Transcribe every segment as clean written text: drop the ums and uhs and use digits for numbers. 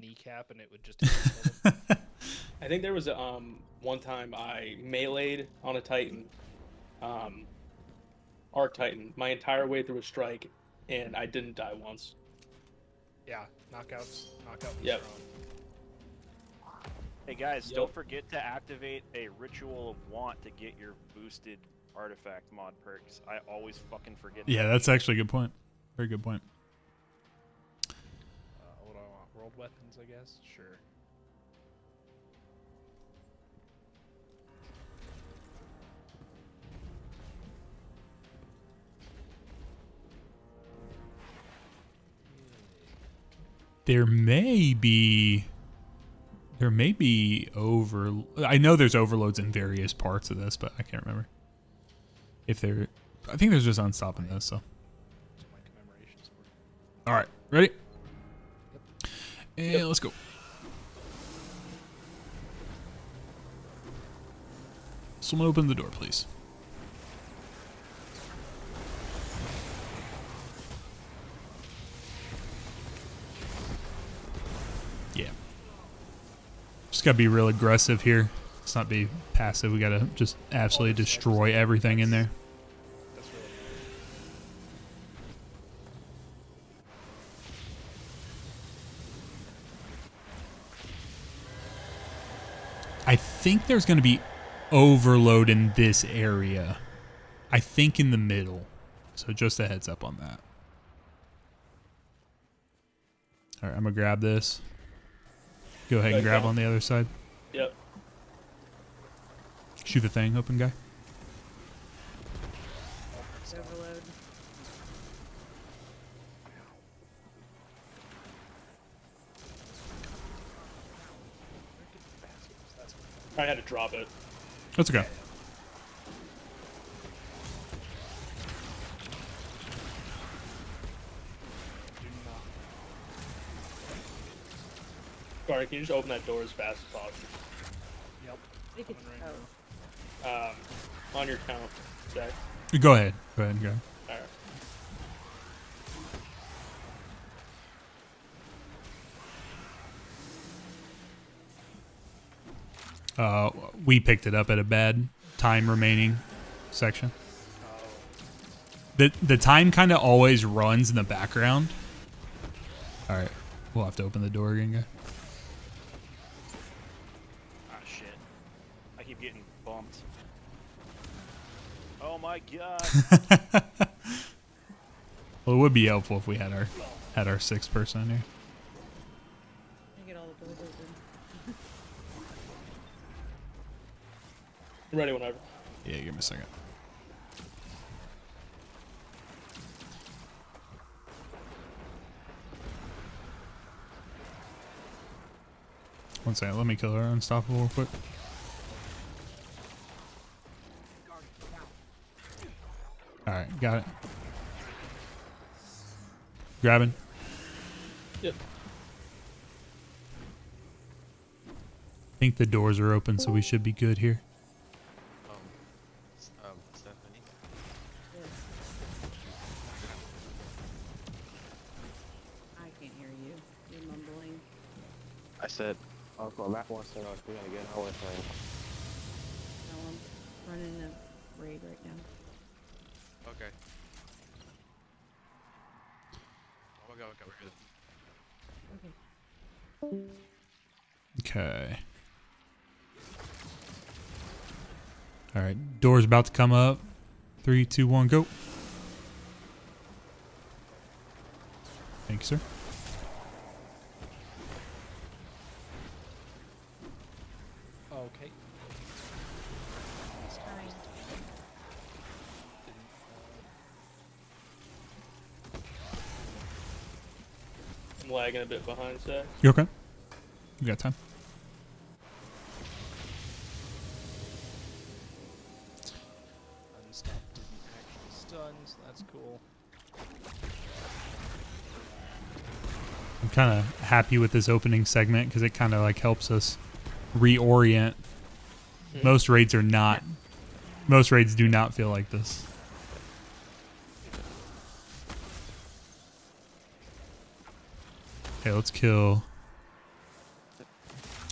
kneecap and it would just kill them. I think there was one time I meleeed on a Titan, um, Arc Titan, my entire way through a strike, and I didn't die once. Yeah, knockout Yep. strong. Hey guys, Yep. don't forget to activate a Ritual of Want to get your boosted artifact mod perks. I always fucking forget. Yeah, that that's shit. actually a good point. Very good point. What do I want? World weapons, I guess? Sure. There may be over. I know there's overloads in various parts of this, but I can't remember if there. I think there's just unstopping this. So, That's what my commemorations for. all right, ready? Yep. And let's go. Someone open the door, please. Yeah. Just gotta be real aggressive here. Let's not be passive. We gotta just absolutely destroy everything in there. That's really I think there's gonna be overload in this area. I think in the middle. So just a heads up on that. All right, I'm gonna grab this. Go ahead and grab on the other side. Yep. Shoot the thing, open guy. It's overload. I had to drop it. That's okay. Sorry, can you just open that door as fast as possible? Yep. We could, Coming right oh, now. On your count, Zach. Go ahead. Go ahead and go. Alright. We picked it up at a bad time remaining section. The time kind of always runs in the background. All right, we'll have to open the door again, guy. Ah shit. I keep getting bumped. Oh my god. Well, it would be helpful if we had our sixth person in here. I get all the doors open. Ready whenever. Yeah, give me a second. One second, let me kill her unstoppable real quick. Alright, got it. Grabbing. Yep. I think the doors are open, so we should be good here. Stephanie. Yes. I can't hear you. You're mumbling. I said, Uncle Matt wants to know if we're gonna get our thing. No, I'm running a raid right now. Okay. Oh my god, okay, we're good. Okay. Okay. Alright, door's about to come up. 3, 2, 1, go. Thank you, sir. Okay. It's trying. I'm lagging a bit behind Zach. You okay? You got time. Unstop didn't actually stun, so that's cool. I'm kind of happy with this opening segment because it kind of like helps us reorient. Most raids are not. Most raids do not feel like this. Okay, let's kill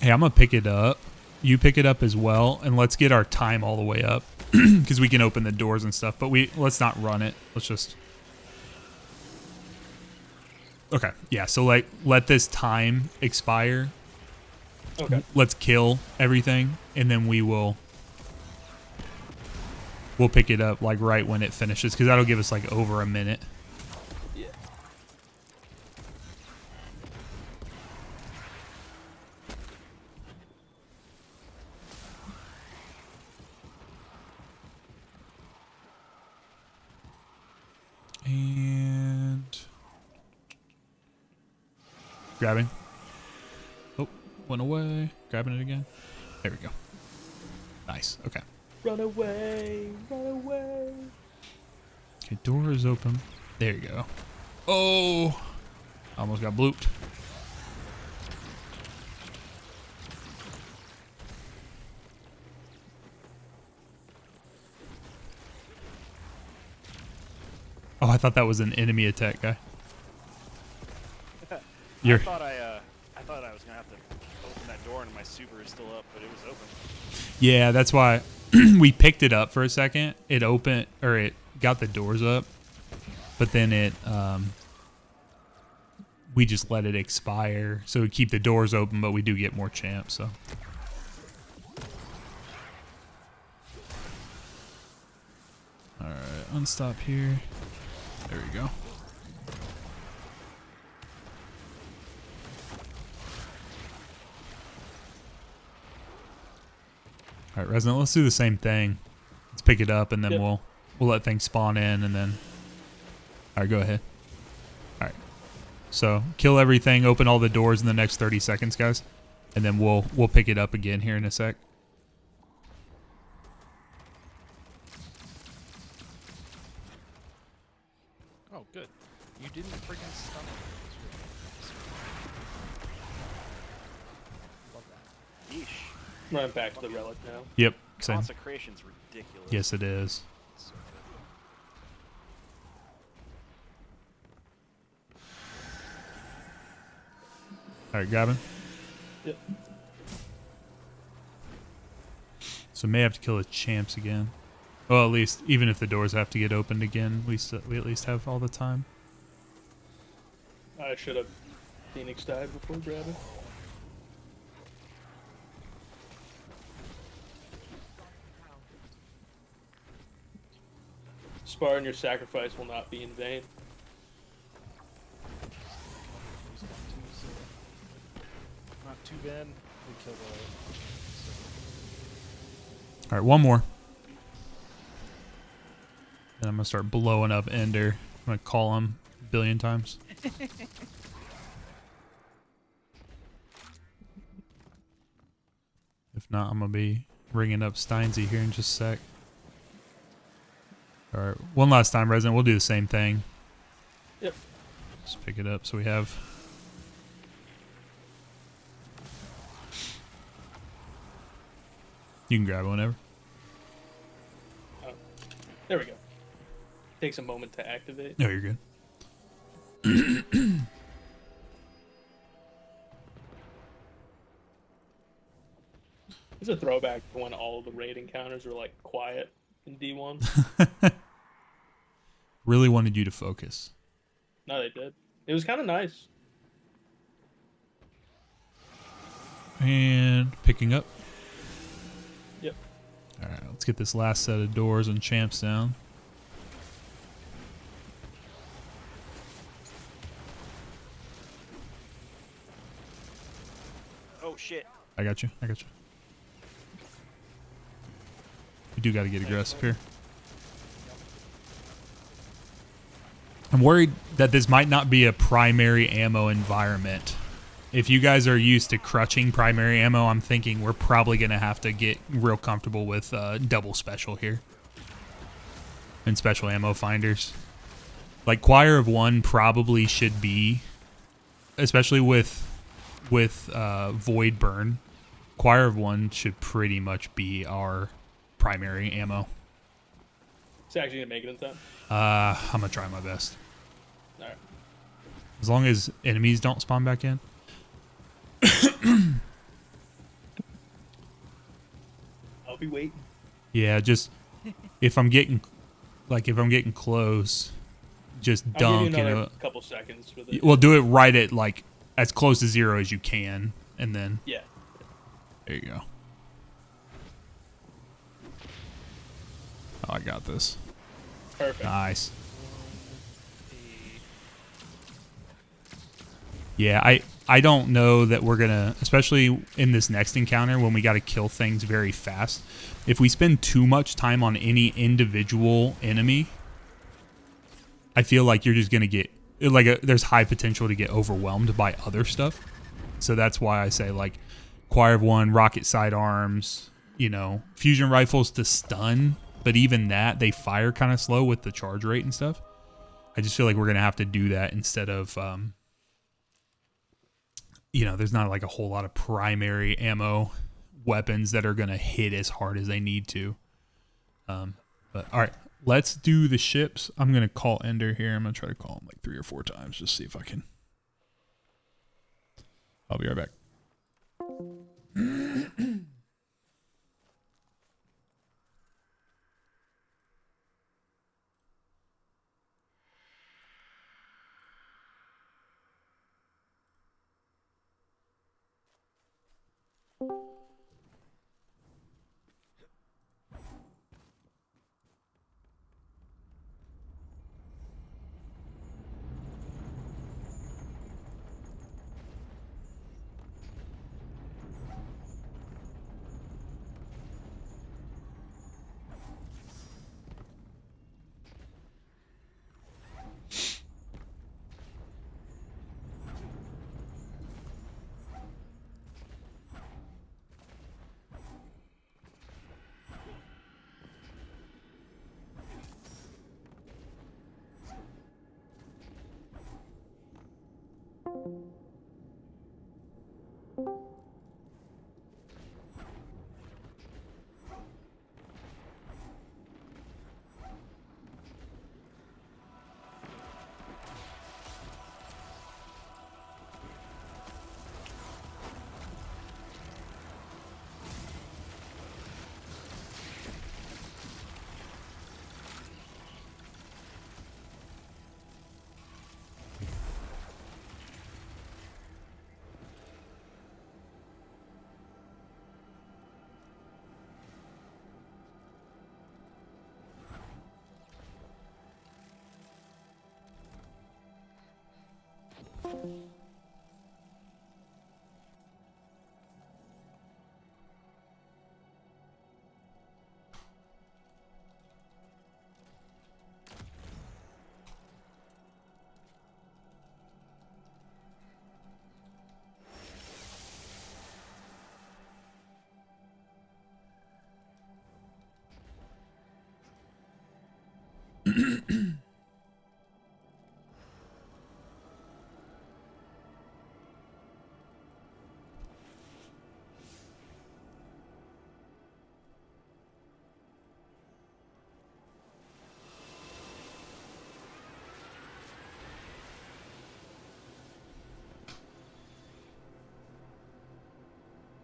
Hey, I'm gonna pick it up. You pick it up as well, and let's get our time all the way up because we can open the doors and stuff. But let's not run it. Let's just. Okay. Yeah. So like, let this time expire. Okay. Let's kill everything, and then we'll pick it up like right when it finishes because that'll give us like over a minute. Yeah. And grabbing. Oh, went away. Grabbing it again. There we go. Nice. Okay. Run away, run away. Okay, door is open. There you go. Oh, almost got blooped. Oh, I thought that was an enemy attack guy. You're I thought I was gonna have to open that door and my super is still up, but it was open. yeah, that's why we picked it up for a second. It opened or it got the doors up, but then it we just let it expire. So we keep the doors open, but we do get more champs. So all right, unstop here. There we go. All right, Resident, let's do the same thing. Let's pick it up, and then Yep. we'll let things spawn in, and then. All right, go ahead. All right. So kill everything, open all the doors in the next 30 seconds, guys, and then we'll pick it up again here in a sec. Oh, good. You didn't friggin' stun it. That's really nice. Love that. Yeesh. Run back to the relic now. Yep. Same. Consecration's ridiculous. Yes, it is. So All right, Gavin. Yep. So may have to kill the champs again. Well, at least even if the doors have to get opened again, we at least have all the time. I should have Phoenix died before grabbing. Spartan, your sacrifice will not be in vain. Use that too, so not too bad. We killed All right, one more. Then I'm gonna start blowing up Ender. I'm gonna call him a billion times. If not, I'm gonna be ringing up Steinsy here in just a sec. All right, one last time, Resident. We'll do the same thing. Yep. Just pick it up so we have. You can grab it whenever. There we go. Takes a moment to activate. No, you're good. It's a throwback to when all the raid encounters were like quiet in D1. Really wanted you to focus. No, they did. It was kind of nice. And picking up. Yep. All right, let's get this last set of doors and champs down. Oh shit. I got you. I got you. You do got to get aggressive here. I'm worried that this might not be a primary ammo environment. If you guys are used to crutching primary ammo, I'm thinking we're probably going to have to get real comfortable with double special here. And special ammo finders. Like Choir of One probably should be, especially with Void Burn, Choir of One should pretty much be our primary ammo. It's actually gonna make it in time. I'm gonna try my best. All right. As long as enemies don't spawn back in. be waiting. Yeah, just if I'm getting close, just I'll dunk give you another and couple seconds with it. well, do it right at like as close to 0 as you can, and then Yeah. there you go. Oh, I got this. Perfect. Nice. Yeah, I don't know that we're gonna, especially in this next encounter when we got to kill things very fast. If we spend too much time on any individual enemy, I feel like you're just gonna get there's high potential to get overwhelmed by other stuff. So that's why I say like Choir of One, rocket sidearms, fusion rifles to stun. But even that, they fire kind of slow with the charge rate and stuff. I just feel like we're gonna have to do that instead of there's not like a whole lot of primary ammo weapons that are going to hit as hard as they need to. But all right, let's do the ships. I'm going to call Ender here. I'm going to try to call him like 3 or 4 times. Just see if I can. I'll be right back.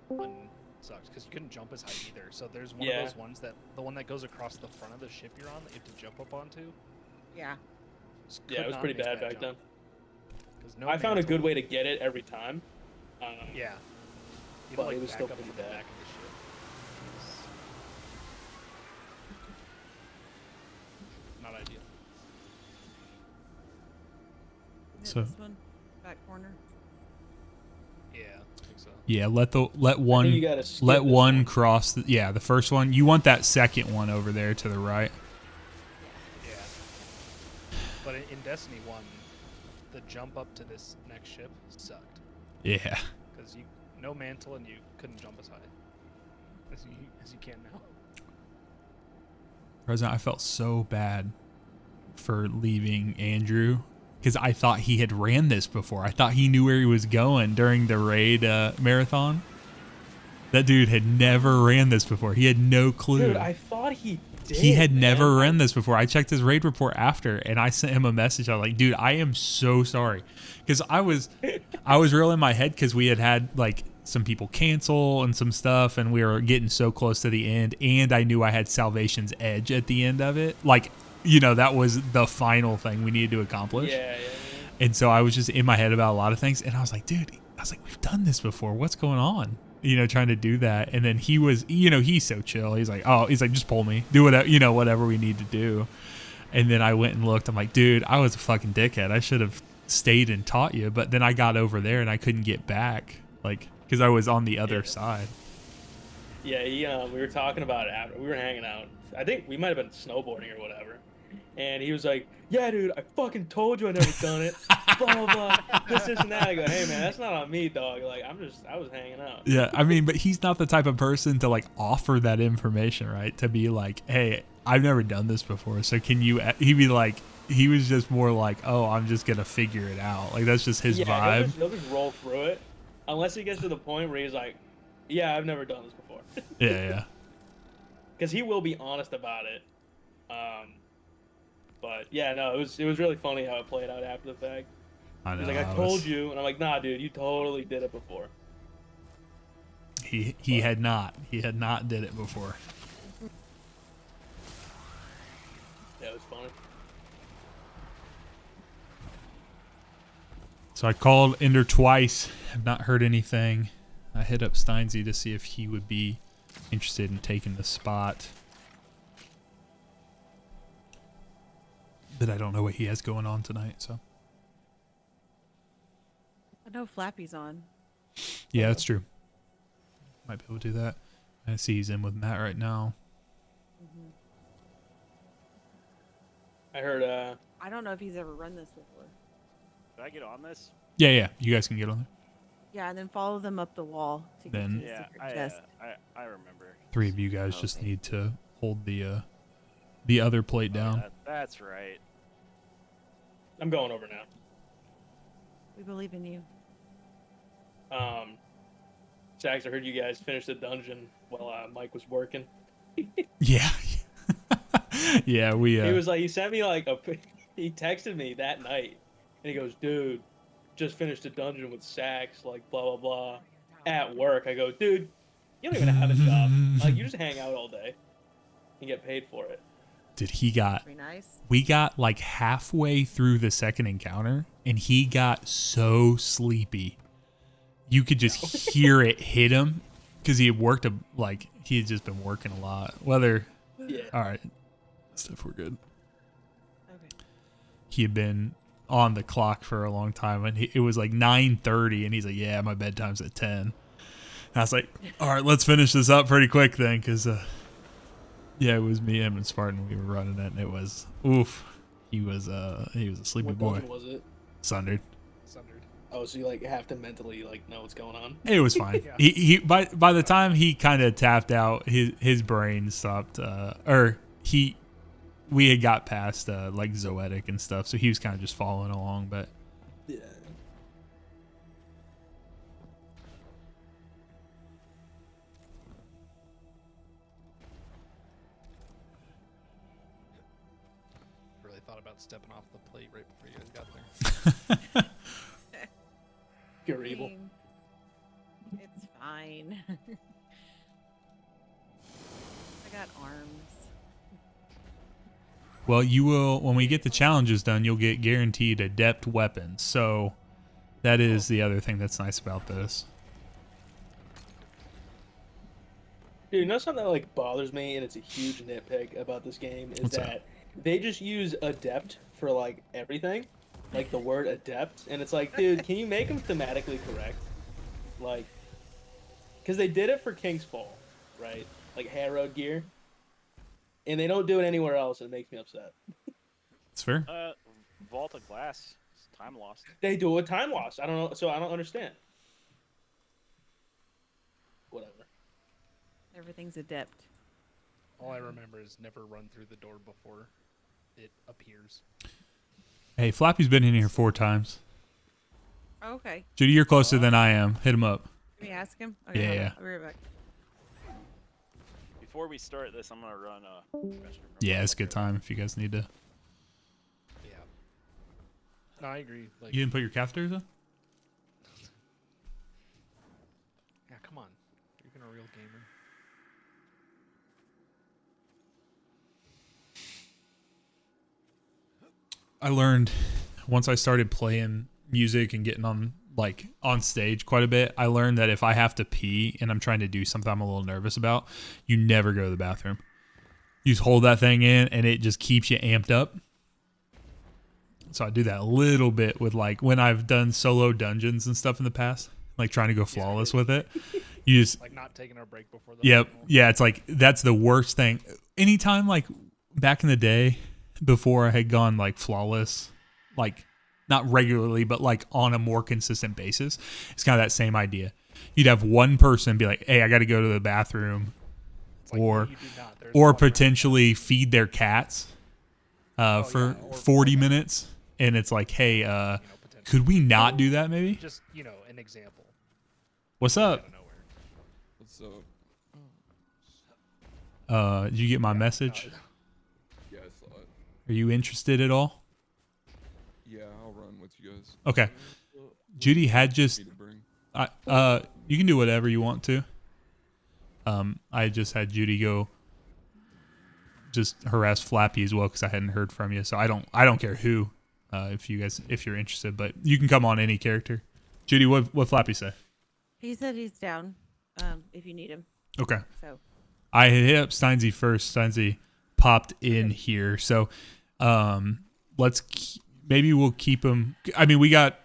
One sucks because you couldn't jump as high either. So there's one Yeah. of those ones the one that goes across the front of the ship you're on that you have to jump up onto. Yeah. Yeah, it was pretty bad back then. No I found a good mantle. way to get it every time. Yeah. You But like it was back still up pretty to the bad. back of the ship. It's not ideal. Is it So- this one? Back corner? Yeah, I think so. Yeah, let I think you one gotta skip let this one cross. The first one. You want that second one over there to the right. Yeah. But in Destiny 1, the jump up to this next ship sucked. Yeah. Because you no mantle and you couldn't jump as high as you can now. President, I felt so bad for leaving Andrew because I thought he had ran this before. I thought he knew where he was going during the raid marathon. That dude had never ran this before. He had no clue. Dude, I thought he he had man. never run this before. I checked his raid report after, and I sent him a message. I was like, dude, I am so sorry, because I was real in my head because we had like some people cancel and some stuff, and we were getting so close to the end, and I knew I had Salvation's Edge at the end of it. Like, that was the final thing we needed to accomplish. Yeah. And so I was just in my head about a lot of things, and I was like, dude, we've done this before. What's going on? Trying to do that. And then he was, he's so chill. He's like, just pull me, do whatever, whatever we need to do. And then I went and looked. I'm like, dude, I was a fucking dickhead. I should have stayed and taught you. But then I got over there and I couldn't get back, like, because I was on the other side. Yeah, we were talking about it after we were hanging out. I think we might have been snowboarding or whatever. And he was like, yeah, dude, I fucking told you I never done it. Blah, blah, blah. This, and that. I go, hey, man, that's not on me, dog. Like, I was hanging out. Yeah, I mean, but he's not the type of person to, like, offer that information, right? To be like, hey, I've never done this before, so can you... He'd be like... He was just more like, oh, I'm just going to figure it out. Like, that's just his vibe. He'll just roll through it. Unless he gets to the point where he's like, yeah, I've never done this before. Yeah. Because he will be honest about it. But yeah, no, it was really funny how it played out after the fact. I know. He's like, I told you, and I'm like, nah, dude, you totally did it before. He had not did it before. Yeah, it was funny. So I called Ender twice. Have not heard anything. I hit up Steinsy to see if he would be interested in taking the spot. But I don't know what he has going on tonight, so. I know Flappy's on. Yeah, that's true. Might be able to do that. I see he's in with Matt right now. I heard, I don't know if he's ever run this before. Did I get on this? Yeah. You guys can get on there. Yeah, and then follow them up the wall to get Then- to the Yeah, secret chest. I remember. 3 of you guys just Okay. need to hold the other plate down. That's right. I'm going over now. We believe in you. Jax, I heard you guys finish the dungeon while Mike was working. Yeah. Yeah, we He was like, he sent me like he texted me that night, and he goes, dude, just finished a dungeon with Sax, like blah blah blah, at work. I go, dude, you don't even have a job. Like, you just hang out all day and get paid for it. Dude, Very nice. we got like halfway through the second encounter and he got so sleepy. You could just hear it hit him because he had just been working a lot. Yeah. All right. Stuff, we're good. Okay. He had been on the clock for a long time and it was like 9:30 and he's like, yeah, my bedtime's at 10. And I was like, all right, let's finish this up pretty quick then, because yeah, it was me, him, and Spartan. We were running it, and it was oof. He was a sleepy What boy. dungeon was it? Sundered. Sundered. Oh, so you like have to mentally like know what's going on. It was fine. Yeah. He by the time he kind of tapped out, his brain stopped. We had got past like Zoetic and stuff, so he was kind of just following along. But Yeah. Really thought about stepping off the plate right before you guys got there. You're evil. It's fine. I got arms. well, you will when we get the challenges done, you'll get guaranteed adept weapons. So that is the other thing that's nice about this. Dude, you know something that like bothers me, and it's a huge nitpick about this game, is What's that that? they just use adept for like everything, like the word adept, and it's like, dude, can you make them thematically correct? Like, because they did it for King's Fall, right? Like Harrowed gear, and they don't do it anywhere else, and it makes me upset. It's fair. Vault of Glass. It's time lost. They do it with time loss. I don't know, so I don't understand. Whatever. Everything's adept. All I remember is never run through the door before it appears. Hey, Flappy's been in here 4 times. Oh, okay. Judy, you're closer than I am. Hit him up. Can we ask him? Yeah, hold on. yeah. I'll be right back. You before we start this, I'm gonna run a restroom. Yeah, it's a good time if you guys need to. Yeah. No, I agree. Like, You didn't put your catheters in? yeah, come on. You're gonna real gamer. I learned once I started playing music and getting on stage quite a bit, I learned that if I have to pee and I'm trying to do something I'm a little nervous about, you never go to the bathroom. You just hold that thing in and it just keeps you amped up. So I do that a little bit with like when I've done solo dungeons and stuff in the past, like trying to go flawless with it. You just Like not taking our break before the Yep. final. Yeah, it's like that's the worst thing. Anytime like back in the day before I had gone like flawless, like not regularly, but like on a more consistent basis, it's kind of that same idea. You'd have one person be like, "Hey, I got to go to the bathroom," It's like, or no, you do not. There's or water around. potentially feed their cats for yeah, or 40 minutes, and it's like, "Hey, Potentially. could we not do that maybe?" Just, an example. What's Out up? of nowhere. What's up? Did you get my message? Yeah, I saw it. Are you interested at all? Yeah, I'll run with you guys. Okay. Judy had just Me to bring. you can do whatever you want to. I just had Judy go just harass Flappy as well because I hadn't heard from you. So I don't care who, if you're interested, but you can come on any character. Judy, what Flappy say? He said he's down. If you need him. Okay. So. I had hit up Steinsy first. Steinsy popped in here, so maybe we'll keep him. I mean, we got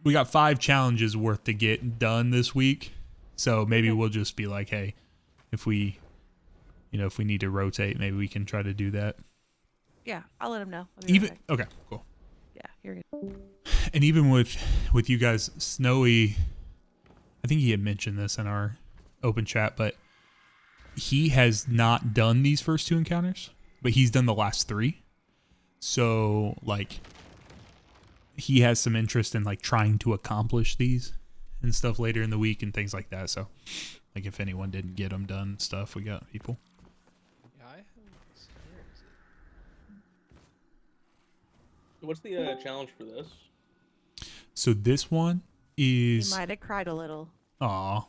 5 challenges worth to get done this week, so maybe we'll just be like, hey, if we need to rotate, maybe we can try to do that. Yeah, I'll let him know. I'll be right back. Okay, cool. Yeah, you're good. And even with you guys, Snowy, I think he had mentioned this in our open chat, but he has not done these first 2 encounters, but he's done the last 3. So like he has some interest in like trying to accomplish these and stuff later in the week and things like that. So like if anyone didn't get them done stuff, we got people. Yeah, I have. Where is it? What's the challenge for this? So this one He is might have cried a little. aw.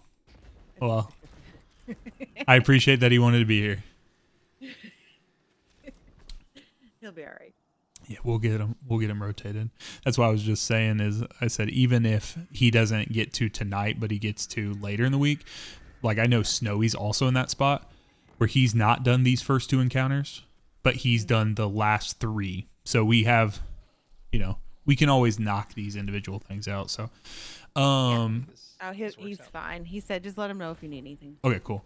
Well, I appreciate that he wanted to be here. He'll be all right. Yeah, we'll get him rotated. That's why I was just saying is I said even if he doesn't get to tonight, but he gets to later in the week, like I know Snowy's also in that spot where he's not done these first 2 encounters, but he's done the last 3. So we have, we can always knock these individual things out. So, This He's works out. fine. He said just let him know if you need anything. okay, cool.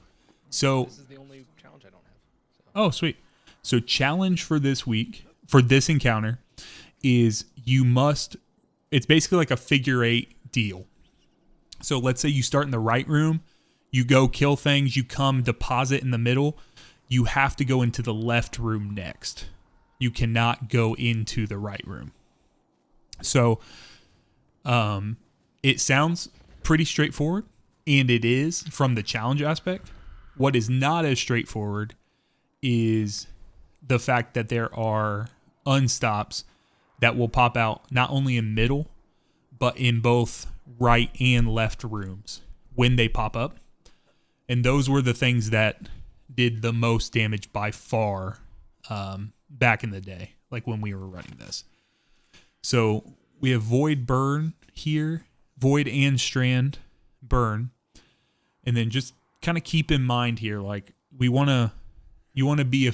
So, This is the only challenge I don't have. So. oh, sweet. So challenge for this week, for this encounter, is it's basically like a figure 8 deal. So let's say you start in the right room, you go kill things, you come deposit in the middle, you have to go into the left room next. You cannot go into the right room. So it sounds pretty straightforward, and it is from the challenge aspect. What is not as straightforward is the fact that there are unstops that will pop out not only in middle, but in both right and left rooms when they pop up. And those were the things that did the most damage by far back in the day, like when we were running this. So we have Void Burn here, Void and Strand Burn. And then just kind of keep in mind here, like you want to be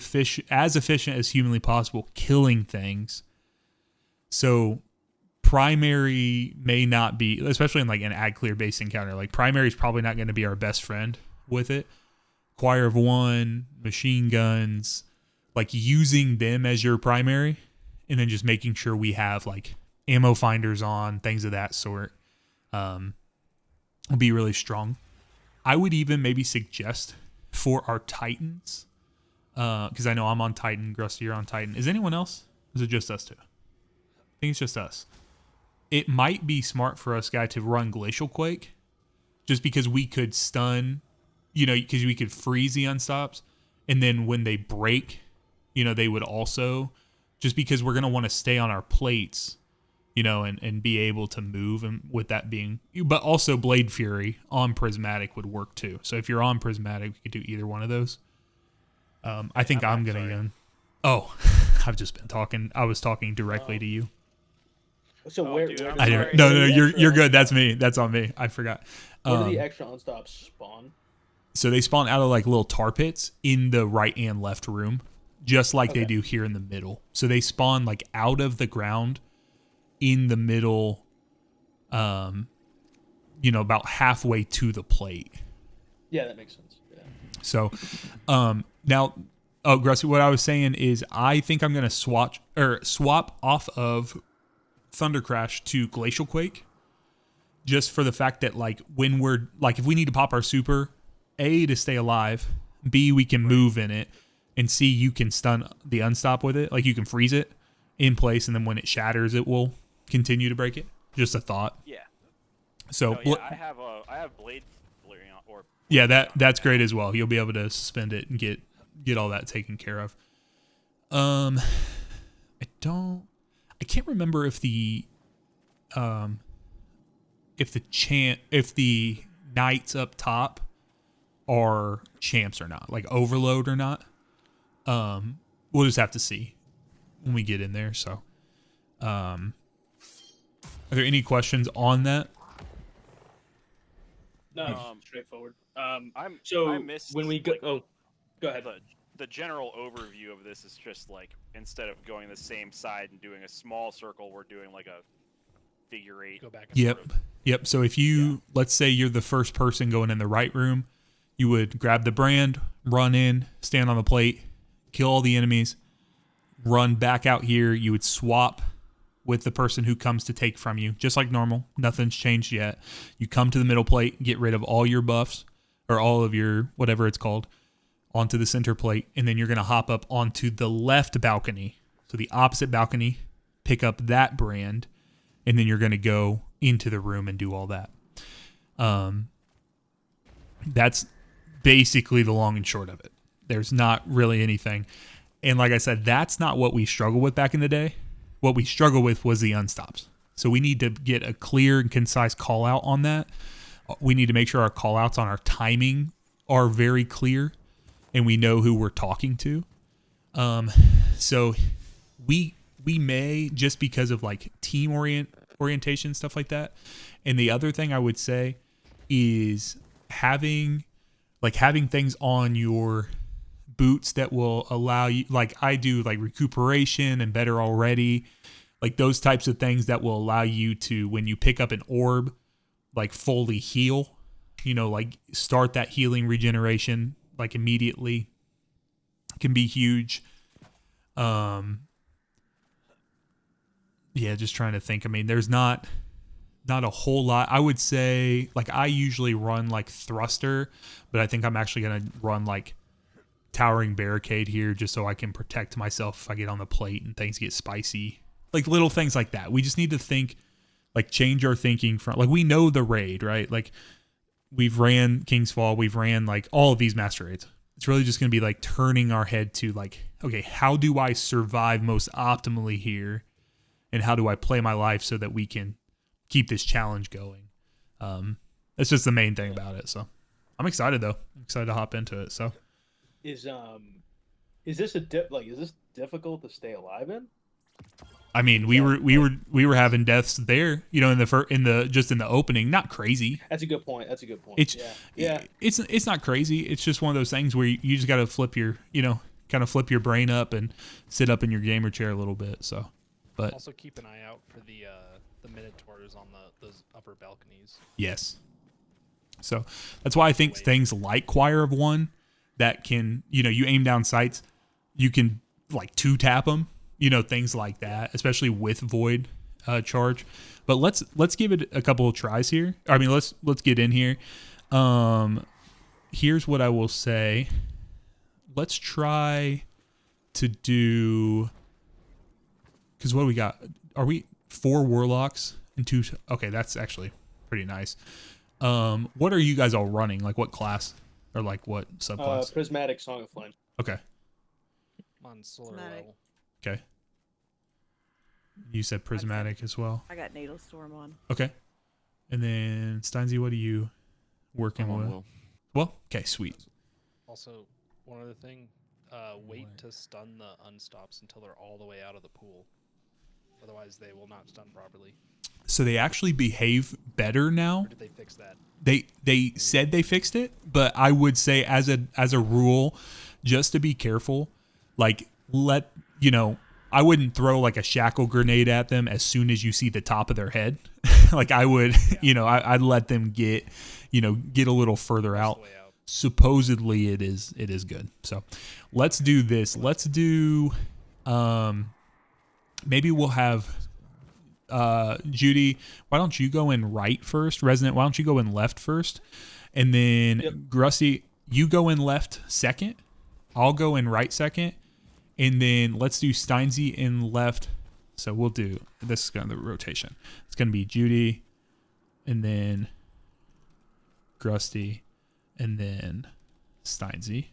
as efficient as humanly possible killing things. So primary may not be, especially in like an ad clear based encounter, like primary is probably not going to be our best friend with it. Choir of One, machine guns, like using them as your primary, and then just making sure we have like ammo finders on, things of that sort, will be really strong. I would even maybe suggest for our Titans, because I know I'm on Titan, Grusty, you're on Titan. Is anyone else? Is it just us two? I think it's just us. It might be smart for us, guy, to run Glacial Quake, just because we could stun, because we could freeze the unstops, and then when they break, they would also, just because we're gonna want to stay on our plates, and be able to move, and with that being, but also Blade Fury on Prismatic would work too. So if you're on Prismatic, we could do either one of those. I think I'm gonna go. Oh, I've just been talking. I was talking directly to you. So where? Dude, where I'm does- sorry. where No, do the you're extra good. That's unstops- me. That's on me. I forgot. Where do the extra unstops spawn? So they spawn out of like little tar pits in the right and left room, just like they Okay. do here in the middle. So they spawn like out of the ground in the middle, about halfway to the plate. Yeah, that makes sense. Yeah. So now, Grussi, what I was saying is I think I'm going to swap off of Thunder Crash to Glacial Quake, just for the fact that like when we're like, if we need to pop our super, A, to stay alive, B, we can move in it, and C, you can stun the unstop with it. Like you can freeze it in place, and then when it shatters, it will continue to break it. Just a thought. Yeah. So No, yeah, I have Blade Flurry or yeah, that's great as well. You'll be able to suspend it and get all that taken care of. I can't remember if the knights up top are champs or not, like overload or not. We'll just have to see when we get in there. So, are there any questions on that? No, straightforward. I So missed, when we go, like, go ahead. the general overview of this is just like, instead of going the same side and doing a small circle, we're doing like a figure 8. Go back and Yep. forth. Yep. So if you, let's say you're the first person going in the right room, you would grab the brand, run in, stand on the plate, kill all the enemies, run back out here. You would swap with the person who comes to take from you, just like normal. Nothing's changed yet. You come to the middle plate, get rid of all your buffs or all of your whatever it's called onto the center plate, and then you're going to hop up onto the left balcony. So the opposite balcony, pick up that brand, and then you're going to go into the room and do all that. That's basically the long and short of it. There's not really anything. And like I said, that's not what we struggled with back in the day. What we struggled with was the unstops. So we need to get a clear and concise call out on that. We need to make sure our call outs on our timing are very clear and we know who we're talking to. So we may, just because of like team orientation, stuff like that. And the other thing I would say is having things on your boots that will allow you, like I do, like recuperation and better already, like those types of things that will allow you to, when you pick up an orb, like fully heal, like start that healing regeneration like immediately, can be huge. Yeah, just trying to think. I mean, there's not a whole lot. I would say, like, I usually run like thruster, but I think I'm actually gonna run like towering barricade here, just so I can protect myself if I get on the plate and things get spicy. Like little things like that. We just need to think, like, change our thinking from, like, we know the raid, right? Like, we've ran King's Fall, we've ran like all of these master raids. It's really just gonna be like turning our head to like, okay, how do I survive most optimally here, and how do I play my life so that we can keep this challenge going? That's just the main thing about it. So I'm excited though. I'm excited to hop into it. So Is this is this difficult to stay alive in? I mean, we were having deaths there, in the opening. Not crazy. That's a good point. It's yeah. It's not crazy. It's just one of those things where you just got to flip your, kind of flip your brain up and sit up in your gamer chair a little bit. So, but Also keep an eye out for the minotaurs on those upper balconies. yes. So that's why I think things like Choir of One that can, you aim down sights, you can like 2-tap them, things like that, especially with Void charge. But let's give it a couple of tries here. I mean, let's get in here. Here's what I will say. Let's try to do, because what do we got? Are we 4 warlocks and 2? Okay, that's actually pretty nice. What are you guys all running? Like what class or like what subclass? Prismatic Song of Flame. Okay. I'm on solar Prismatic. well. Okay. You said prismatic as well. I got Natal Storm on. Okay. And then Steinsy, what are you working I'm on with? Will. Well, okay, sweet. Also, one other thing, wait to stun the unstops until they're all the way out of the pool. Otherwise, they will not stun properly. So they actually behave better now. Or did they fix that? They said they fixed it, but I would say as a rule, just to be careful, like I wouldn't throw like a shackle grenade at them as soon as you see the top of their head. Like I would, I'd let them get a little further That's out. the way out. Supposedly it is good. So let's do this. Let's do maybe we'll have Judy, why don't you go in right first? Resident, why don't you go in left first? And then Yep. Grusty, you go in left second. I'll go in right second. And then let's do Steinsy in left. So we'll do, this is going to be the rotation. It's going to be Judy and then Grusty and then Steinsy.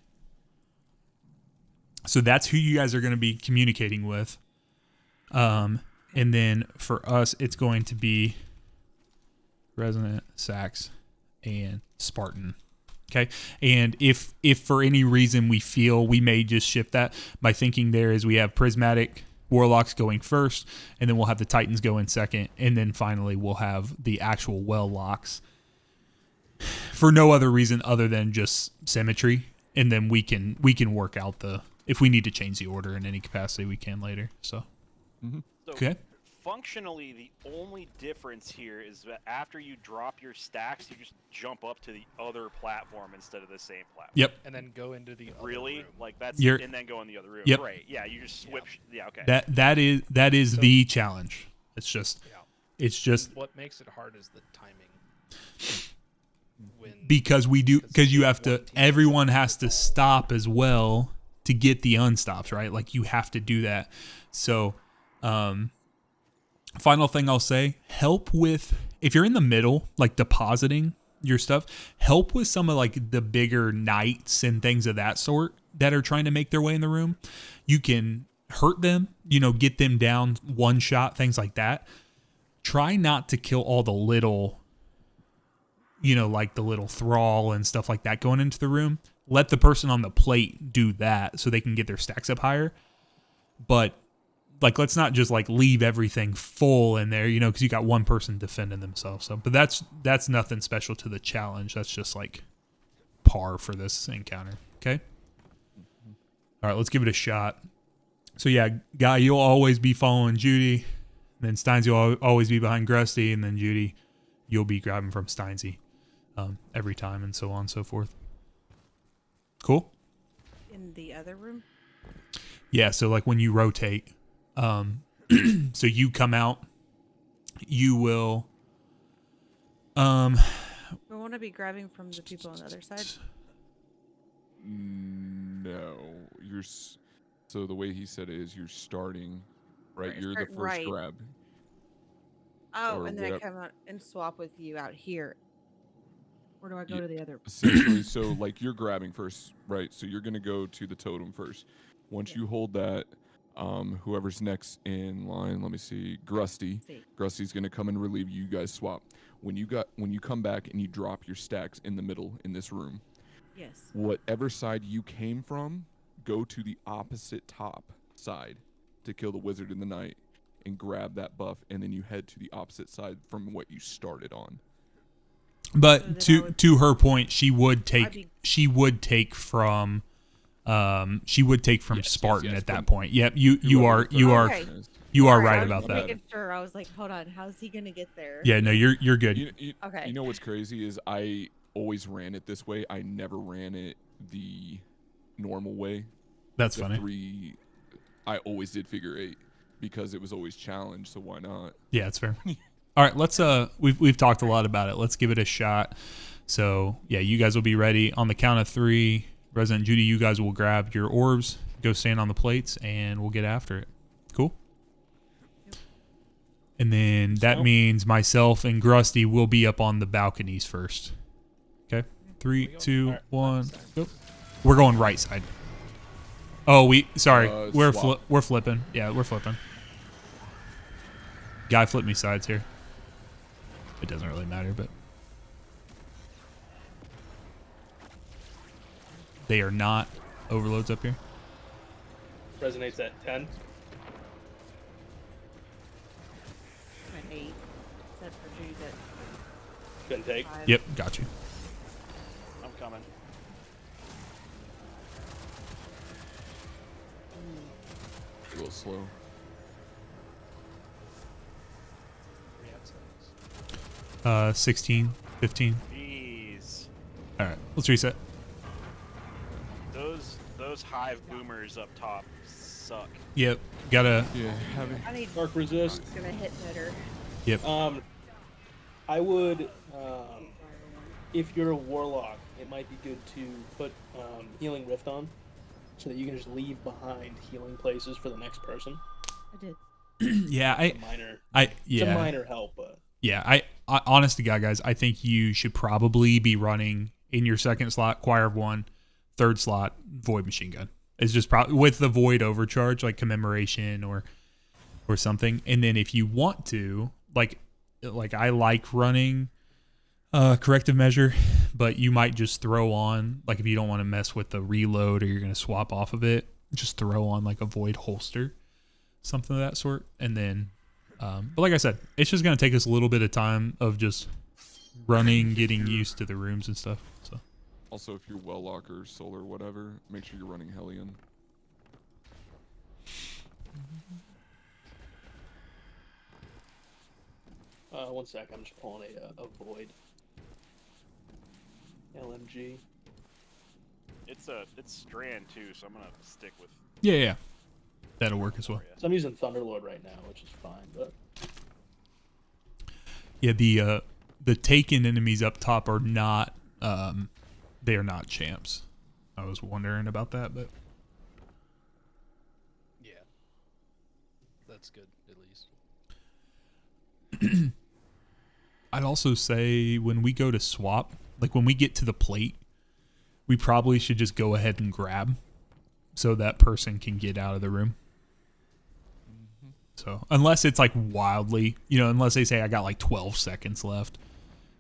So that's who you guys are going to be communicating with. And then for us, it's going to be Resonant, Sax, and Spartan. Okay. And if for any reason we feel we may just shift that, my thinking there is we have Prismatic Warlocks going first, and then we'll have the Titans go in second, and then finally we'll have the actual Well Locks for no other reason other than just symmetry. And then we can work out if we need to change the order in any capacity, we can later. So. So Okay. functionally, the only difference here is that after you drop your stacks, you just jump up to the other platform instead of the same platform. Yep. And then go into the other Really? room. Like that's and then go in the other room. Yep. Right. Yeah. You just switch. Yeah. Okay. That is the challenge. It's just What makes it hard is the timing. because you have to. Everyone has to stop as well to get the unstops, right? Like you have to do that. So, final thing I'll say: help with if you're in the middle, like depositing your stuff. Help with some of like the bigger knights and things of that sort that are trying to make their way in the room. You can hurt them, get them down one shot, things like that. Try not to kill all the little, like the little thrall and stuff like that going into the room. Let the person on the plate do that so they can get their stacks up higher. But like, let's not just like leave everything full in there, because you got one person defending themselves. So, but that's nothing special to the challenge. That's just like par for this encounter. Okay. All right, let's give it a shot. So yeah, Guy, you'll always be following Judy. Then Steinsy will always be behind Grusty, and then Judy, you'll be grabbing from Steinsy every time, and so on and so forth. Cool? In the other room? Yeah, so like when you rotate, so you come out, you will... We want to be grabbing from the people on the other side? No, so the way he said it is you're starting, right? Right, You're the starting first right. grab. Oh, Or and then I whatever. come out and swap with you out here. Or do I go Yeah. to the other? Essentially, so like you're grabbing first, right? So you're gonna go to the totem first. Once you hold that, whoever's next in line, let me see, Grusty. See. Grusty's gonna come and relieve you. You guys swap. When you come back and you drop your stacks in the middle in this room, Yes. whatever side you came from, go to the opposite top side to kill the wizard in the night and grab that buff, and then you head to the opposite side from what you started on. But So then I would- to her point, she would I'd take be- from Spartan yes, at that from point. Yep, you are Okay. you are Alright, right I was about just that. making sure. I was like, hold on, how's he gonna get there? Yeah, no, you're good. Okay. You know what's crazy is I always ran it this way. I never ran it the normal way. That's The funny. I always did figure 8 because it was always challenged, so why not? Yeah, it's fair. All right, let's we've talked a lot about it. Let's give it a shot. So yeah, you guys will be ready on the count of 3. Resident Judy, you guys will grab your orbs, go stand on the plates, and we'll get after it. Cool. And then that So- means myself and Grusty will be up on the balconies first. Okay. 3, 2, 1, go. We're going right side. Oh, sorry. We're swap. we're flipping. Yeah, we're flipping. Guy flipped me sides here. It doesn't really matter, but they are not overloads up here. Resonates at 10. I'm at 8. Except for Drew's at Couldn't take. 5. Yep, got you. I'm coming. A little slow. 16, 15. Jeez. All right, let's reset. Those hive boomers up top suck. Yep, gotta. Yeah, having I need Dark resist. it's gonna hit better. Yep. I would, if you're a warlock, it might be good to put healing rift on, so that you can just leave behind healing places for the next person. I did. Yeah, It's a minor. it's It's a minor help, but Yeah, I honest to God, guys, I think you should probably be running in your second slot, Choir of One, third slot, Void Machine Gun. It's just probably with the Void Overcharge, like Commemoration or something. And then if you want to, like I like running Corrective Measure, but you might just throw on, like if you don't want to mess with the reload or you're going to swap off of it, just throw on like a Void Holster, something of that sort. And then, but like I said, it's just going to take us a little bit of time of just running, getting used to the rooms and stuff. So also, if you're well locker, solar, whatever, make sure you're running Hellion. one sec, I'm just pulling a void. LMG. It's strand too, so I'm gonna stick with. yeah, that'll work as well. So I'm using Thunderlord right now, which is fine, but Yeah, the taken enemies up top are not they are not champs. I was wondering about that, but Yeah. That's good, at least. I'd also say when we go to swap, like when we get to the plate, we probably should just go ahead and grab so that person can get out of the room. So unless it's like wildly, unless they say I got like 12 seconds left,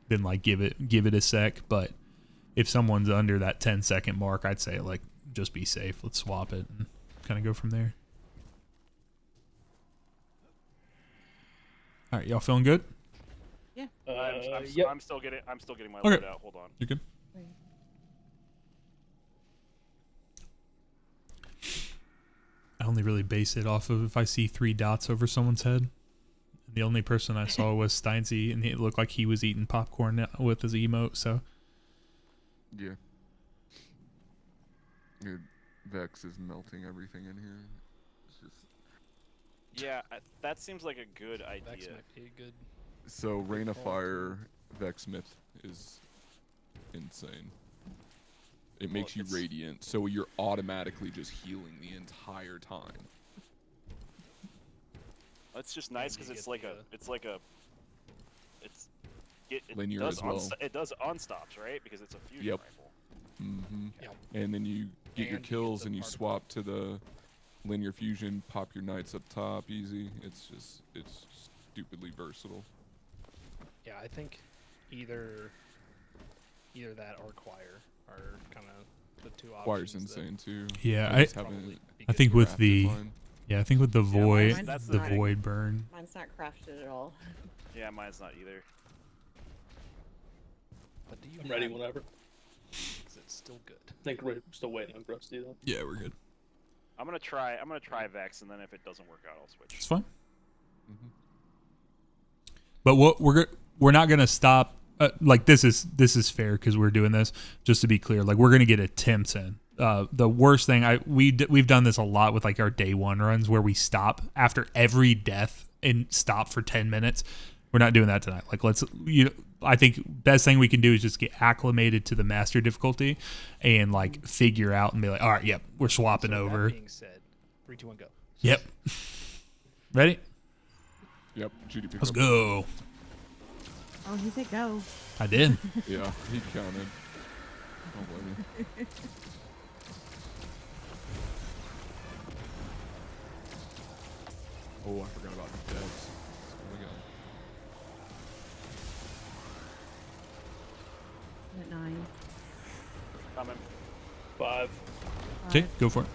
then like give it a sec. But if someone's under that 10-second mark, I'd say like just be safe. Let's swap it and kind of go from there. All right, y'all feeling good? Yeah. yep. I'm still getting my Okay. load out. Hold on. You good? I only really base it off of if I see 3 dots over someone's head. The only person I saw was Steinsy, and it looked like he was eating popcorn with his emote, so. Yeah. Vex is melting everything in here. It's just Yeah, that seems like a good idea. Vex might be a good. so Rain of call, Fire Vex Myth is insane. It makes you it's- radiant, so you're automatically just healing the entire time. It's just nice because you it's get like the, it Linear does as well. it does unstops, right? Because it's a fusion Yep. rifle. Mm-hmm. Yep. And then you get your And you get kills the and you particle. swap to the linear fusion, pop your knights up top, easy. It's stupidly versatile. Yeah, I think either that or Choir are kind of the two options. Choir's that insane too. Yeah, just probably haven't be I good think to with grab. the fine. I think with the void, mine's the not. void burn. Mine's not crafted at all. Yeah, mine's not either. But do you I'm ready have it? whenever. 'Cause it's still good. I think we're still waiting on Gross though. Yeah, we're good. I'm gonna try Vex, and then if it doesn't work out, I'll switch. It's fine. Mhm. But we're not gonna stop. Like this is fair because we're doing this. Just to be clear, like we're gonna get attempts in. The worst thing we've done this a lot with like our day one runs where we stop after every death and stop for 10 minutes. We're not doing that tonight. Like I think best thing we can do is just get acclimated to the master difficulty and like figure out and be like, all right, yep, we're swapping So over. That being said, 3, 2, 1, go. Yep. Ready? Yep, GDP. Let's go. Oh, he said go. I did. Yeah, he counted. Don't blame you. Oh, I forgot about the devs. Oh my god. I'm at 9. Coming. 5. Okay, go for it.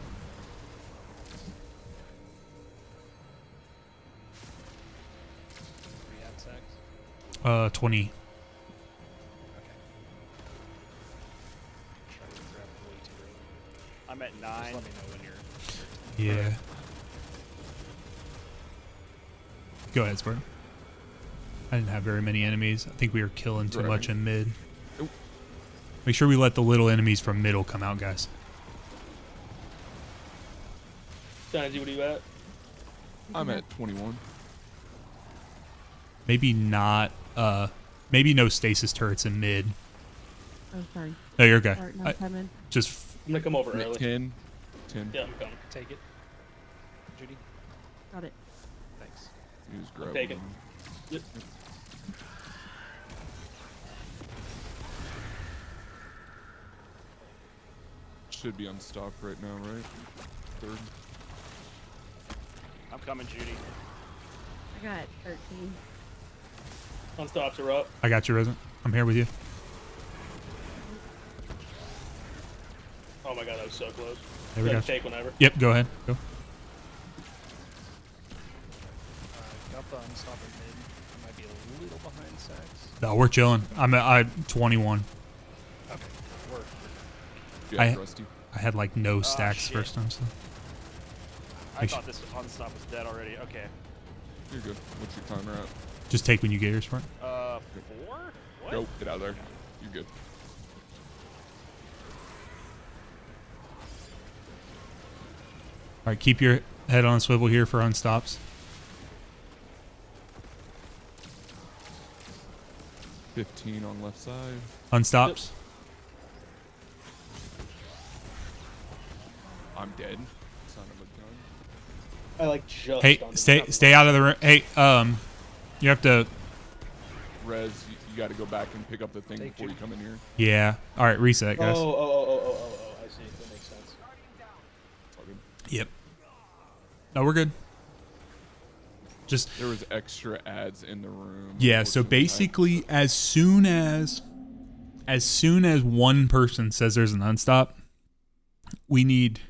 We had sex. 20. Okay. Try to grab it way too early. I'm at Just 9. let me know when you're. Yeah. Go ahead, Spartan. I didn't have very many enemies. I think we were killing too much in mid. Oop. Make sure we let the little enemies from middle come out, guys. Sanji, what are you at? I'm at 21. Maybe not. Maybe no stasis turrets in mid. Oh, sorry. No, you're okay. Start, no, coming. Just I'm gonna come over I'm at early. 10. 10. Yeah, I'm coming. Take it. Judy, Got it. thanks. You just grab taking. one. Yep. Should be unstopped right now, right? 3rd. I'm coming, Judy. I got 13. Unstops are up. I got you, Resident. I'm here with you. Oh my god, that was so close. There we Go go. ahead, take whenever. Yep, go ahead. Go. Got the unstopping mid. I might be a little behind Sax. No, we're chilling. I'm 21. Okay. Work. Yeah, I- Rusty. I had like no stacks shit. first time, so. I Make thought this unstop was dead already. Okay. You're good. What's your timer at? Just take when you get your sprint. 4? What? Go. Get out of there. You're good. All right, keep your head on a swivel here for unstops. 15 on left side. Unstops. I'm dead. Son of a gun. I like just. Hey, on the stay top of stay out of the room. Hey, you have to. Rez, you got to go back and pick up the thing Take before two. you come in here. Yeah. All right, reset, Oh, guys. I see. That makes sense. All good. Yep. No, we're good. Just There was extra ads in the room. yeah. So unfortunately. basically, as soon as one person says there's an unstop, we need,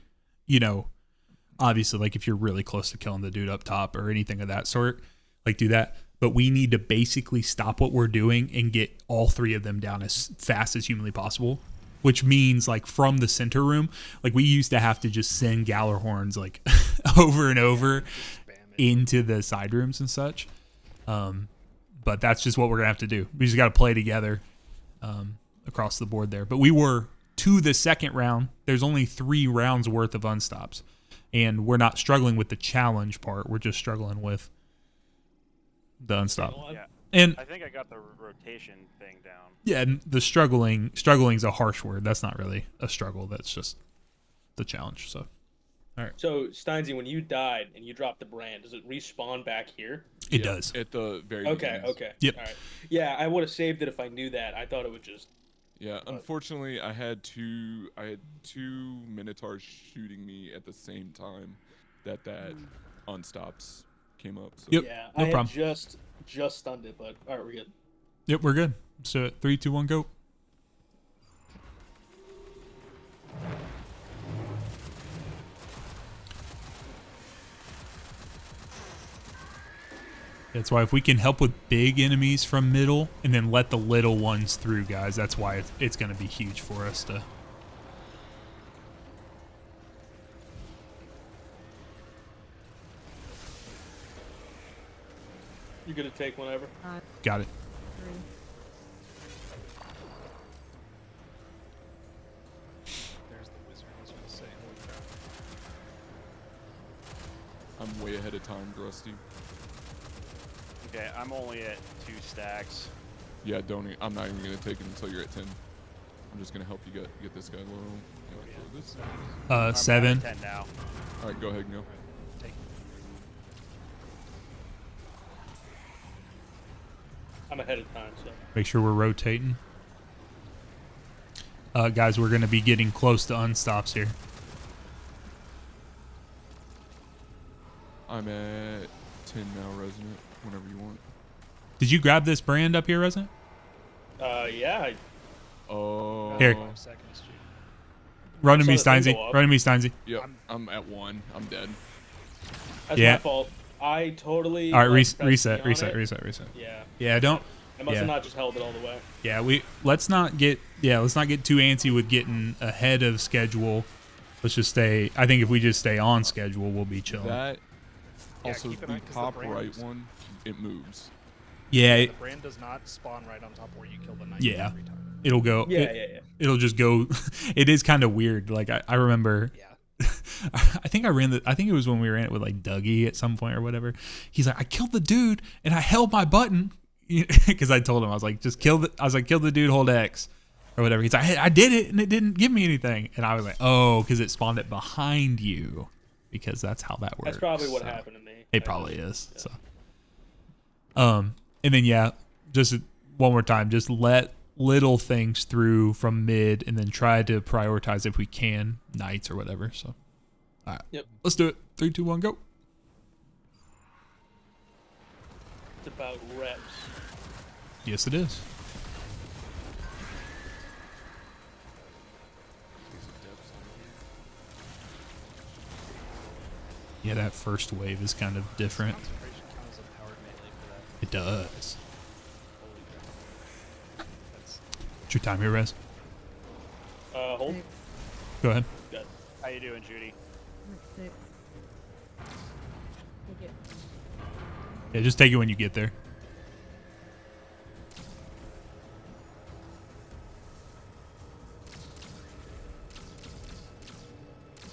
obviously, like if you're really close to killing the dude up top or anything of that sort, like do that. But we need to basically stop what we're doing and get all 3 of them down as fast as humanly possible. Which means like from the center room, like we used to have to just send Gallarhorns like over and over Spam it. into the side rooms and such. But that's just what we're gonna have to do. We just got to play together across the board there. But we were to the second round. There's only 3 rounds worth of unstops, and we're not struggling with the challenge part. We're just struggling with the unstop. Yeah. And I think I got the rotation thing down. yeah, and the struggling's a harsh word. That's not really a struggle. That's just the challenge. So So, Steinsy, when you died and you dropped the brand, does it respawn back here? it Yeah, does. At the very Okay, beginning. okay. Yep. All right. Yeah, I would have saved it if I knew that. I thought it would just. Yeah, unfortunately, I had two Minotaurs shooting me at the same time that unstops came up. So. Yep, Yeah, no I problem. had just stunned it, but all right, we're good. Yep, we're good. So 3, 2, 1, go. That's why if we can help with big enemies from middle and then let the little ones through, guys, that's why it's going to be huge for us to. You're gonna take whenever. 5, Got it. 3. There's the wizard. I was gonna say, holy crap. I'm way ahead of time, Rusty. Okay, I'm only at 2 stacks. Yeah, I'm not even gonna take it until you're at 10. I'm just gonna help you get this guy low. Yeah, throw this. I'm 7. at 10 now. All right, go ahead and go. Take it. I'm ahead of time, so. Make sure we're rotating. Guys, we're going to be getting close to unstops here. I'm at 10 now, Resident. Whenever you want. Did you grab this brand up here, Resident? Yeah. Oh. Here. 5 seconds, dude. Run to saw me, the thing Steinsy. go up. Run to me, Steinsy. Yep. I'm at 1. I'm dead. That's Yeah. my fault. I totally. All right, like, pressed reset, E on reset, it. reset, reset. Yeah. Yeah, don't. I must Yeah. have not just held it all the way. Yeah, let's not get too antsy with getting ahead of schedule. Let's just stay. I think if we just stay on schedule, we'll be chilling. That. Yeah, Also, keep an the eye, 'cause the top brand right moves. one, it moves. Yeah, The brand does not spawn right on top where you kill the knight Yeah. every time. it'll go. Yeah. It'll just go. It is kind of weird. Like I remember. Yeah. I think it was when we ran it with like Dougie at some point or whatever. He's like, I killed the dude and I held my button because I told him I was like, kill the dude, hold X or whatever. He's like, hey, I did it and it didn't give me anything. And I was like, oh, because it spawned it behind you because that's how that works. That's probably what So, happened to me. It probably is. So, and then just one more time, just let little things through from mid and then try to prioritize if we can knights or whatever. So, all right, Yep. let's do it. 3, 2, 1, go. It's about reps. Yes, it is. Yeah, that first wave is kind of different. Concentration count as a powered melee for that. It does. Holy crap. That's What's your time here, Rez? Hold. 6. Go ahead. Good. How you doing, Judy? I'm at 6. Take it. Yeah, just take it when you get there.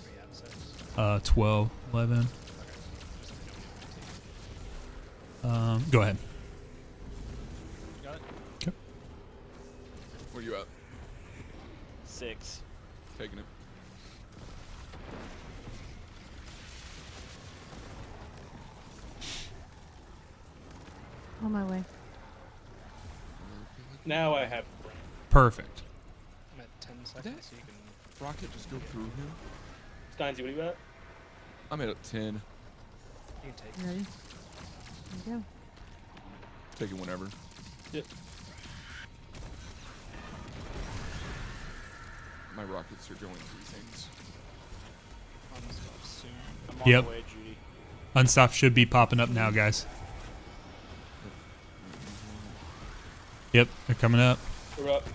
we have 6. 12, 11. Go ahead. You got it? Okay. Where you at? 6. Taking it. On my way. Now I have. Perfect. I'm at 10 seconds, so you can. Rocket, just go through him. Steinsy, what are you at? I'm at 10. You can take You it. ready? Here we go. Take it whenever. Yep. My rockets are going through things. Unstop soon. I'm on Yep. the way, Judy. Unstop should be popping up now, guys. Yep, they're coming up. We're up.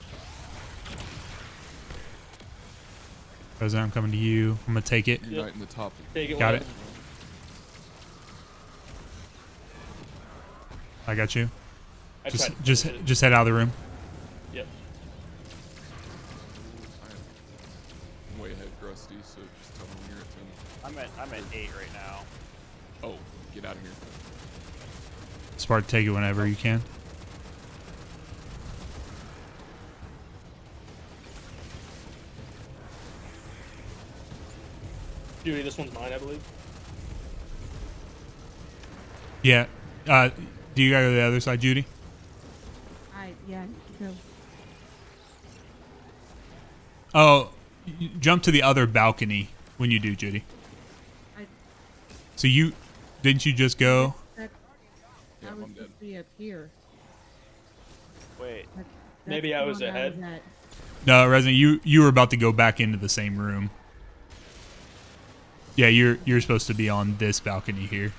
President, I'm coming to you. I'm gonna take it. You're right in the top. Take it. Got Wes. it. I got you. I tried to Just finish it. just head out of the room. Yep. I'm way ahead, Grusty, so just tell me when you're at 10. I'm at 8 right now. Oh, get out of here. Spark, take it whenever you can. Judy, this one's mine, I believe. Yeah. Do you gotta go to the other side, Judy? Yeah, go. Oh, jump to the other balcony when you do, Judy. I So didn't you just go? that, Yeah, I was I'm dead. supposed to be up here. Wait. That- Maybe that's I the was one ahead. at. No, Resident, you were about to go back into the same room. Yeah, you're supposed to be on this balcony here.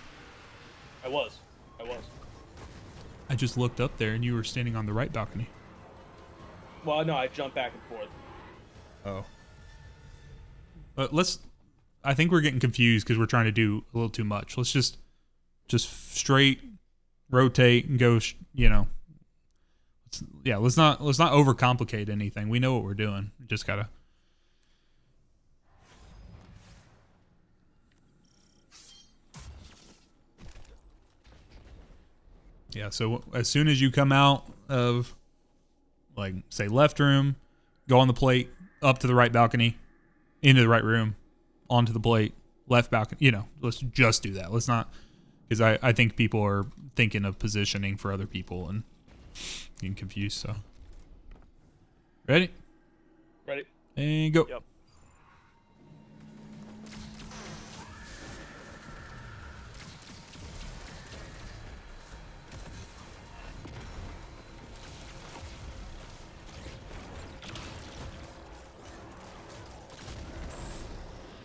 I was. I just looked up there and you were standing on the right balcony. Well, no, I jumped back and forth. Oh. But I think we're getting confused because we're trying to do a little too much. Let's just straight rotate and go, let's not overcomplicate anything. We know what we're doing. We just gotta. Yeah, so as soon as you come out of, like, say, left room, go on the plate, up to the right balcony, into the right room, onto the plate, left balcony, let's just do that. Let's not, because I think people are thinking of positioning for other people and getting confused, so. Ready? Ready? And go. Yep.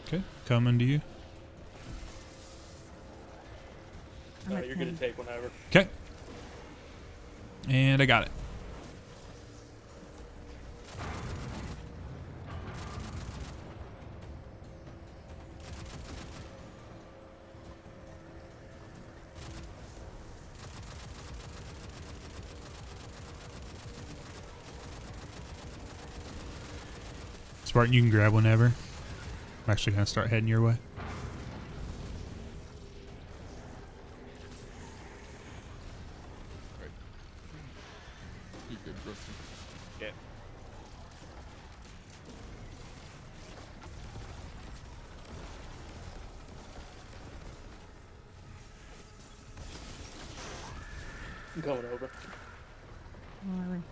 Okay, coming to you. I'm at You're gonna 10. take whenever. Okay. And I got it. Spartan, you can grab whenever. I'm actually going to start heading your way. Right. You're good, Rusty. Okay. I'm coming over. On my way.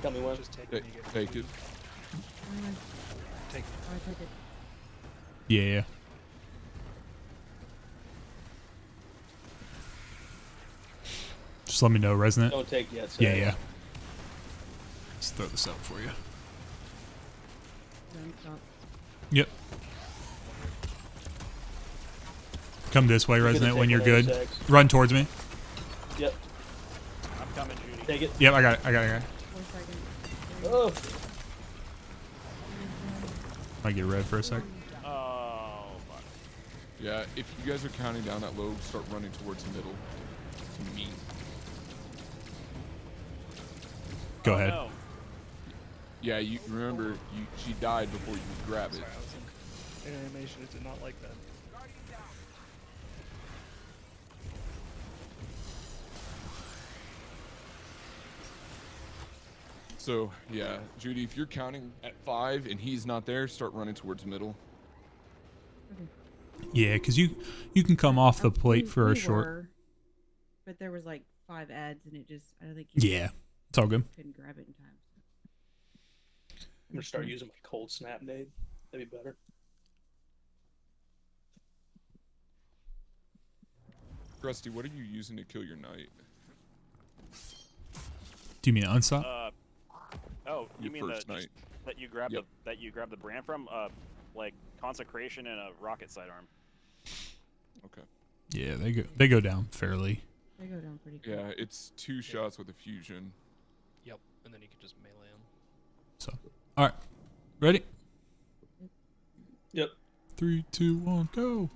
Tell me when. Just take Ta- it. when you get take it. On my way. Take it. Oh, I took it. Yeah. Just let me know, Resonant. Don't take yet. Yeah, yeah. Let's throw this out for you. Don't stop. Yep. Come this way, You're gonna Resonant, take when you're whatever good. sex. Run towards me. Yep. I'm coming, Judy. Take it. Yep, I got it. I got it. 4 seconds. Oh. I get red for a sec. Oh, fuck. Yeah, if you guys are counting down that low, start running towards the middle. To me. Go Oh, ahead. no. Yeah, you remember she died before you could grab it. Sorry, I was in animation. It did not like that. So yeah, Judy, if you're counting at 5 and he's not there, start running towards middle. Yeah, because you can come off the plate We- for a we short. were, but there was like 5 ads, and it just, I don't think you Yeah, it's all good. couldn't grab it in time. I'm gonna start using my cold snap nade. That'd be better. Rusty, what are you using to kill your knight? Do you mean unstop? Oh, you Your mean first the, night. just that you grab Yep. that you grab the brand from? Like consecration and a rocket sidearm. Okay. Yeah, they go down fairly. They go down pretty quick. Yeah, it's 2 shots with a fusion. Yep. And then you can just melee him. So, all right, ready? Yep. 3, 2, 1, go.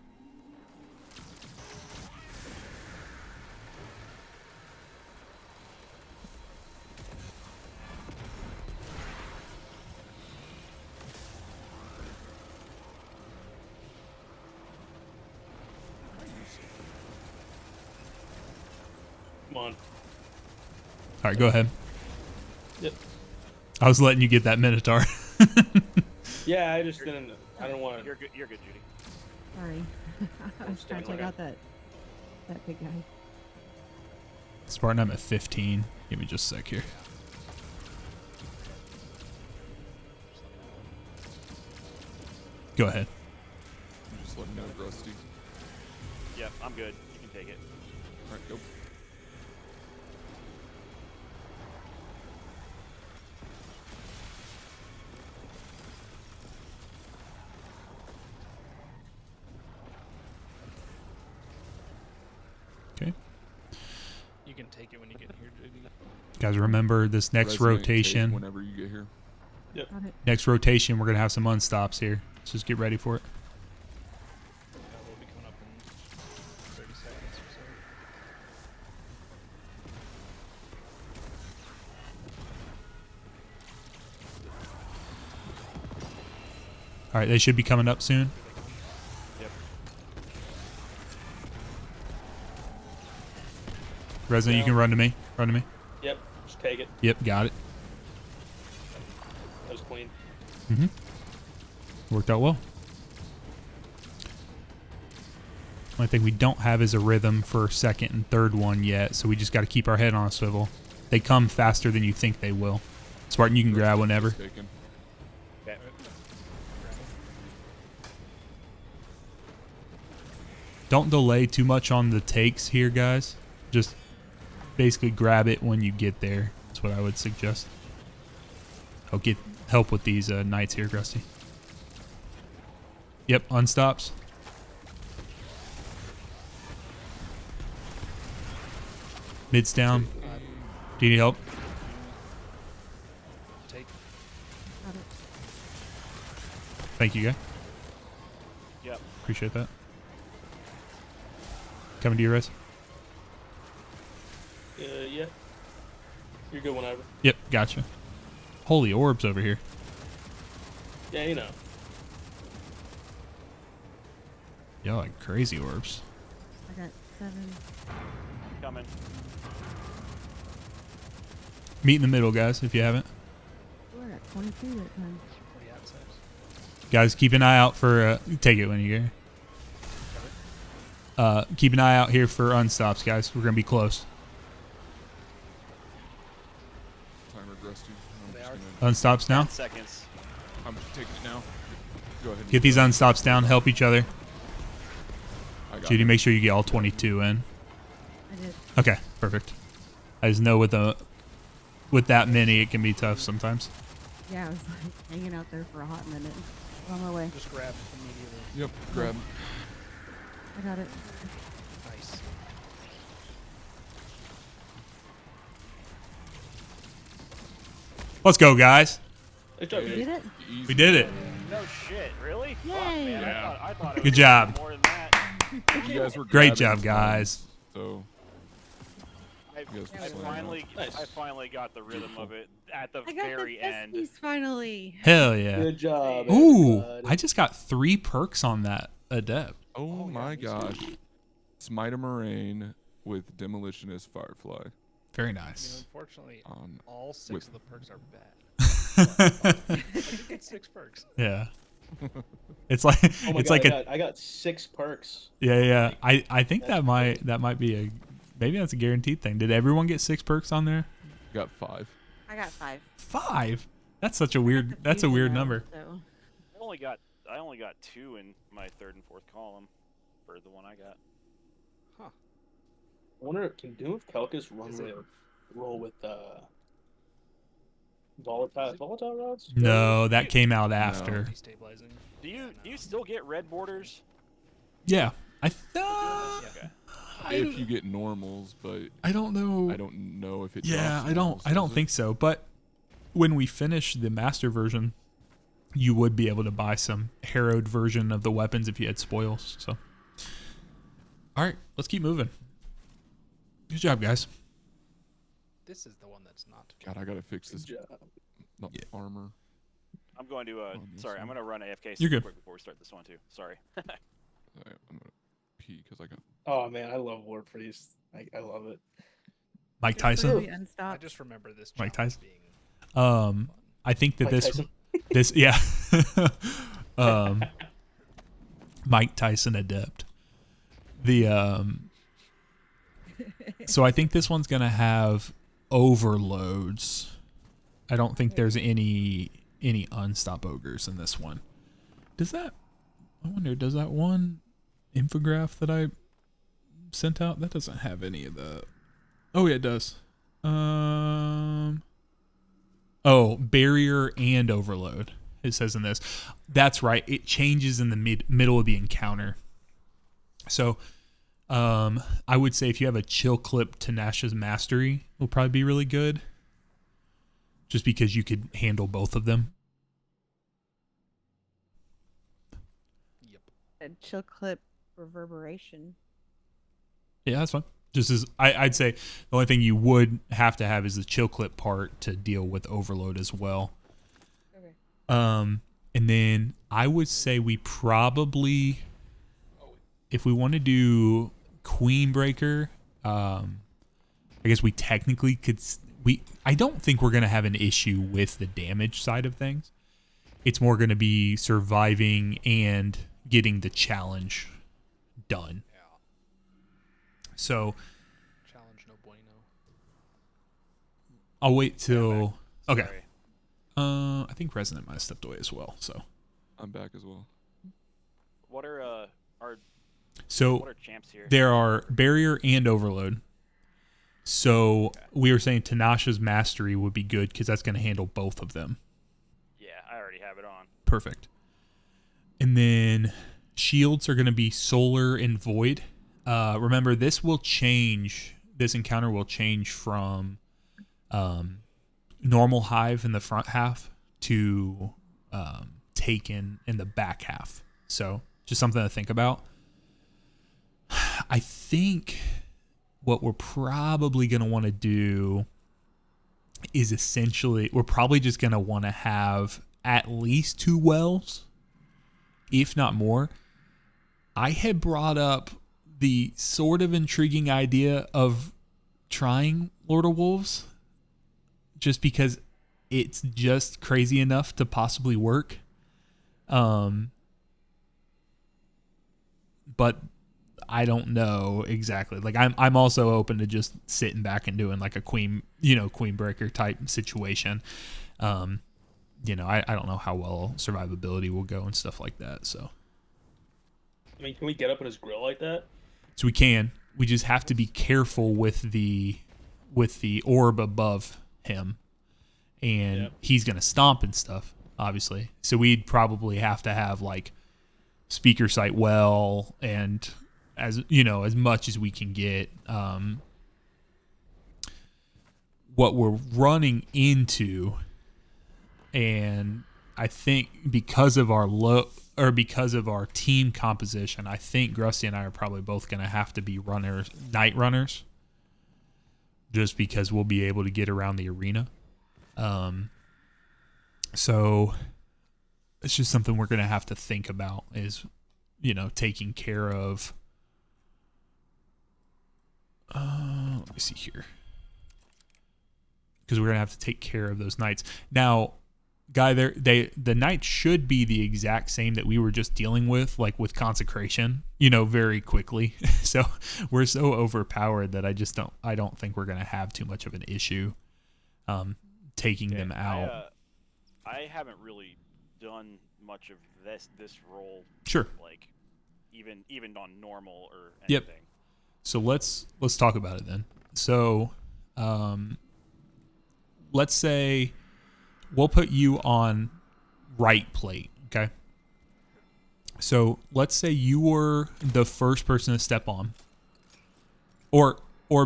Come on. All right, go ahead. Yep. I was letting you get that Minotaur. Yeah, I just didn't. I don't want to. You're good. You're good, Judy. Sorry. I was trying to check out that big guy. Spartan, I'm at 15. Give me just a sec here. Go ahead. You just let me know, Rusty. Yep, I'm good. You can take it. All right, go. Okay. You can take it when you get here, JD. Guys, remember this next Resonate, take rotation. whenever you get here. Got it. Next rotation, we're going to have some unstops here. Let's just get ready for it. We'll be coming up in 30 seconds or so. All right, they should be coming up soon. Yep. Resident, you can run to me. Run to me. Yep. Just take it. Yep, got it. That was clean. Mm-hmm. Worked out well. Only thing we don't have is a rhythm for second and third one yet, so we just got to keep our head on a swivel. They come faster than you think they will. Spartan, you can grab whenever. Just taken. Okay. Don't delay too much on the takes here, guys. Just basically grab it when you get there. That's what I would suggest. I'll get help with these knights here, Rusty. Yep, unstops. Mid's down. Do you need help? Take. Got it. Thank you, guy. Yep. Appreciate that. Coming to you, Rez. Yeah. You're good whenever. Yep, gotcha. Holy orbs over here. Yeah, you know. Y'all like crazy orbs. I got 7. Coming. Meet in the middle, guys, if you haven't. We're at 22 that time. What do you have, Six? Guys, keep an eye out for... take it when you get here. Keep an eye out here for unstops, guys. We're going to be close. Timer regressed you. I'm They just are. gonna- Unstops now. 10 seconds. I'm taking it now. Go ahead. and Get these go. unstops down. Help each other. I got Judy, it. make sure you get all 22 in. I did. Okay, perfect. I just know with that many, it can be tough sometimes. Yeah, I was like hanging out there for a hot minute. On my way. Just grab immediately. Yep. Grab. I got it. Nice. Let's go, guys. Good job, You dude. did it? Easy. We did it. No shit, really? Fuck, Yay. man. Yeah. I thought it Good was job. more than that. You guys were Great grabbing job, the guys. times, So I, You guys were I slamming finally, Nice. I finally got the rhythm of it at the I got very the end. besties finally. Hell yeah. Good job. Ooh, everybody. I just got 3 perks on that adept. Oh, yeah, my me too. gosh. Smite a Moraine with Demolitionist Firefly. Very I mean, nice. unfortunately, On all 6 with- of the perks are bad. Like, you get 6 perks. Yeah. It's like Oh my it's God, like I got 6 perks. yeah. I think That's that might be a maybe that's a guaranteed thing. Did everyone get 6 perks on there? Got 5. I got 5. 5. That's such a I got weird. the That's a fusion weird out, number. So. I only got 2 in my 3rd and 4th column for the one I got. I wonder, can Doom of Kelkus Is it- roll with volatile rods? No, that came out after. Destabilizing. Do you still get red borders? Yeah. I Okay. If you get normals, but I don't know. I don't know if it Yeah, drops I don't normals, I don't does think so. But when we finish the master version, you would be able to buy some harrowed version of the weapons if you had spoils. So all right, let's keep moving. Good job, guys. This is the one that's not. God, I gotta fix Good this job. not Oh, armor. I'm going to this sorry, I'm one. gonna run AFK You're super good. quick before we start this one too. Sorry. I'm gonna pee because I got. Oh man, I love War Priest. I love it. Mike There's Tyson. literally I unstopped. just remember this Mike challenge Tyson? being I think that Mike this Tyson. this yeah. Mike Tyson adept. The so I think this one's gonna have overloads. I don't think there's any unstop ogres in this one. Does that? I wonder. Does that one infograph that I sent out that doesn't have any of the? Oh yeah, it does. Oh, barrier and overload. It says in this. That's right. It changes in the middle of the encounter. So, I would say if you have a chill clip to Nash's mastery, will probably be really good. Just because you could handle both of them. Yep. A chill clip reverberation. Yeah, that's fine. Just as I'd say, the only thing you would have to have is the chill clip part to deal with overload as well. Okay. And then I would say we probably, if we want to do Queen Breaker, I guess we technically could. I don't think we're gonna have an issue with the damage side of things. It's more gonna be surviving and getting the challenge done. Yeah. So Challenge no bueno. I'll wait till. Okay. Sorry. I think Resonant might have stepped away as well. So I'm back as well. What are what so are champs here? there are barrier and overload. So we were saying Tanasha's mastery would be good because that's going to handle both of them. Yeah, I already have it on. Perfect. And then then shields are going to be solar and void. Remember, this encounter will change from normal hive in the front half to taken in the back half. So just something to think about. I think what we're probably going to want to do is essentially, we're probably just going to want to have at least 2 wells, if not more. I had brought up the sort of intriguing idea of trying Lord of Wolves just because it's just crazy enough to possibly work. But I don't know exactly. Like I'm also open to just sitting back and doing like a queen breaker type situation. I don't know how well survivability will go and stuff like that. So, I mean, can we get up in his grill like that? So we can. We just have to be careful with the orb above him, and he's gonna stomp and stuff, obviously. So we'd probably have to have like speaker sight well and as much as we can get. What we're running into, and I think because of our team composition, I think Grusty and I are probably both going to have to be night runners, just because we'll be able to get around the arena. So it's just something we're going to have to think about is, taking care of. Let me see here. Because we're going to have to take care of those knights. Now, Guy, the knights should be the exact same that we were just dealing with, like with consecration, very quickly. So we're so overpowered that I don't think we're going to have too much of an issue taking them out. I haven't really done much of this role. Sure. Like even on normal or anything. Yep. So let's talk about it then. So let's say we'll put you on right plate, okay? So let's say you were the first person to step on. Or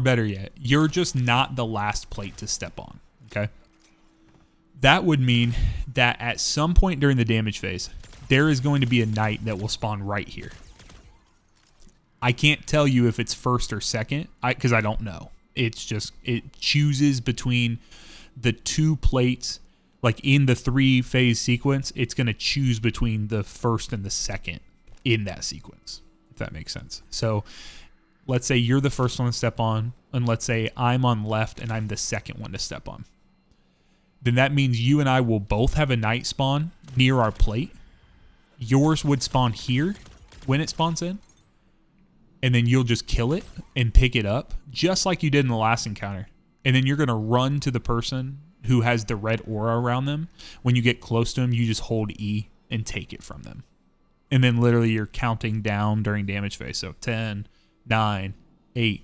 better yet, you're just not the last plate to step on, okay? That would mean that at some point during the damage phase, there is going to be a knight that will spawn right here. I can't tell you if it's first or second, because I don't know. It's just, it chooses between the 2 plates. Like in the 3-phase sequence, it's going to choose between the first and the second in that sequence, if that makes sense. So let's say you're the first one to step on, and let's say I'm on left and I'm the second one to step on. Then that means you and I will both have a knight spawn near our plate. Yours would spawn here when it spawns in, and then you'll just kill it and pick it up, just like you did in the last encounter. And then you're going to run to the person who has the red aura around them. When you get close to them, you just hold E and take it from them. And then literally you're counting down during damage phase. So 10, 9, 8.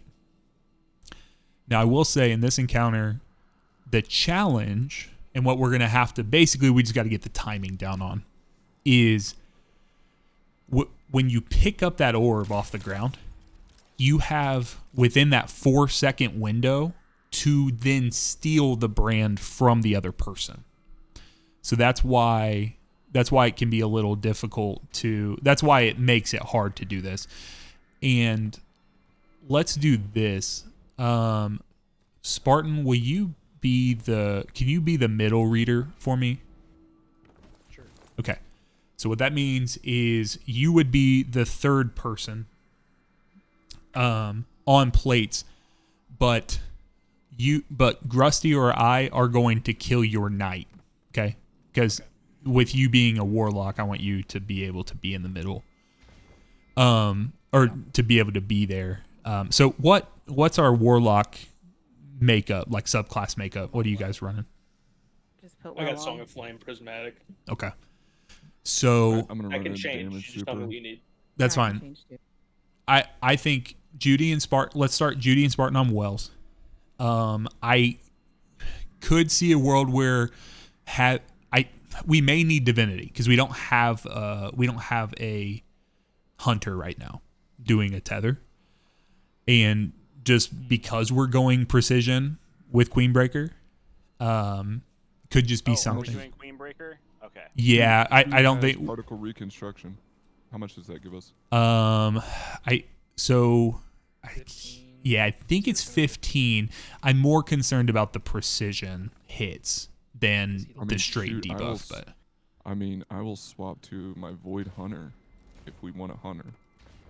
Now I will say in this encounter, the challenge and what we're going to have to, basically we just got to get the timing down on, is when you pick up that orb off the ground, you have within that 4-second window to then steal the brand from the other person. So that's why it can be a little difficult that's why it makes it hard to do this. And let's do this. Spartan, can you be the middle reader for me? Sure. Okay. So what that means is you would be the third person on plates, but Grusty or I are going to kill your knight, okay? Because with you being a warlock, I want you to be able to be in the middle, or to be able to be there. So what's our warlock makeup, like subclass makeup? What are you guys running? Just put I got well Song on. of Flame, Prismatic. Okay. So I'm gonna I run can into change. damage Just tell me super. what you need. that's Yeah, I fine. changed it. I think Judy and Spartan. Let's start Judy and Spartan on Wells. I could see a world where we may need divinity because we don't have a hunter right now doing a tether, and just because we're going precision with Queenbreaker, could just be We're something. doing Queenbreaker? Okay. Yeah, I don't Has think. particle reconstruction. How much does that give us? Yeah, I think it's 15. I'm more concerned about the precision hits than the straight shoot, debuff, but I mean, I will swap to my Void Hunter if we want a hunter.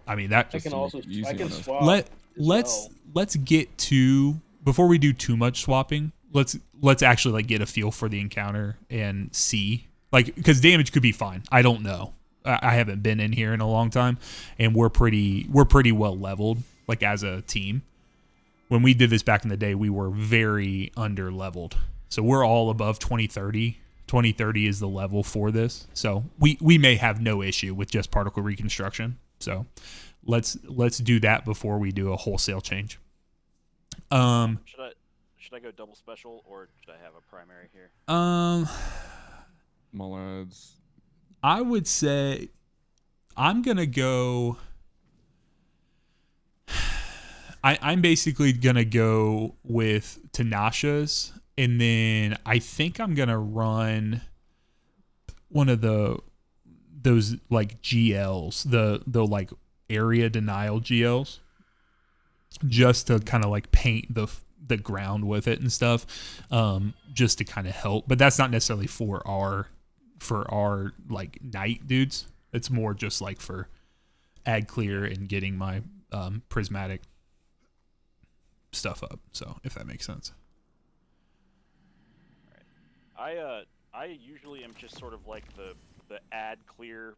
I mean that I can to make also it easy I can on us. swap. let's get to, before we do too much swapping, let's actually like get a feel for the encounter and see, like, because damage could be fine. I don't know. I haven't been in here in a long time, and we're pretty well leveled, like as a team. When we did this back in the day, we were very under leveled. So we're all above 2030. 2030 is the level for this. So we may have no issue with just particle reconstruction. So let's do that before we do a wholesale change. Should I go double special, or should I have a primary here? My lads. I would say I'm gonna go. I'm basically gonna go with Tanasha's, and then I think I'm gonna run one of those like GLs, the like area denial GLs, just to kind of like paint the ground with it and stuff, just to kind of help. But that's not necessarily for our like night dudes. It's more just like for ad clear and getting my prismatic stuff up. So if that makes sense. I usually am just sort of like the ad clear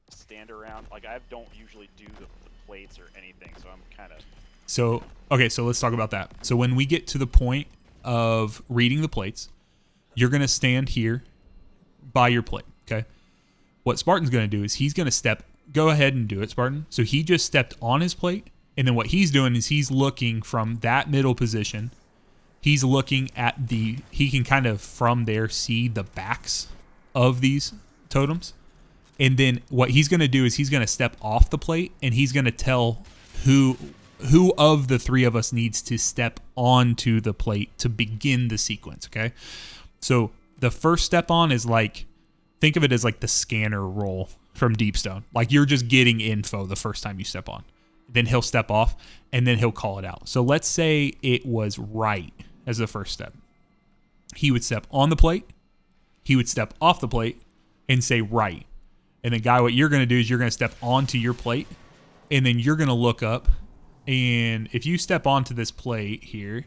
stand around. Like I don't usually do the plates or anything, so I'm kind of. So okay, so let's talk about that. So when we get to the point of reading the plates, you're gonna stand here by your plate, okay? What Spartan's going to do is he's going to go ahead and do it, Spartan. So he just stepped on his plate, and then what he's doing is he's looking from that middle position. He's looking at he can kind of from there see the backs of these totems. And then what he's going to do is he's going to step off the plate, and he's going to tell who of the three of us needs to step onto the plate to begin the sequence, okay? So the first step on is like, think of it as like the scanner roll from Deepstone. Like you're just getting info the first time you step on. Then he'll step off, and then he'll call it out. So let's say it was right as the first step. He would step on the plate, he would step off the plate, and say right. And then, Guy, what you're going to do is you're going to step onto your plate, and then you're going to look up. And if you step onto this plate here,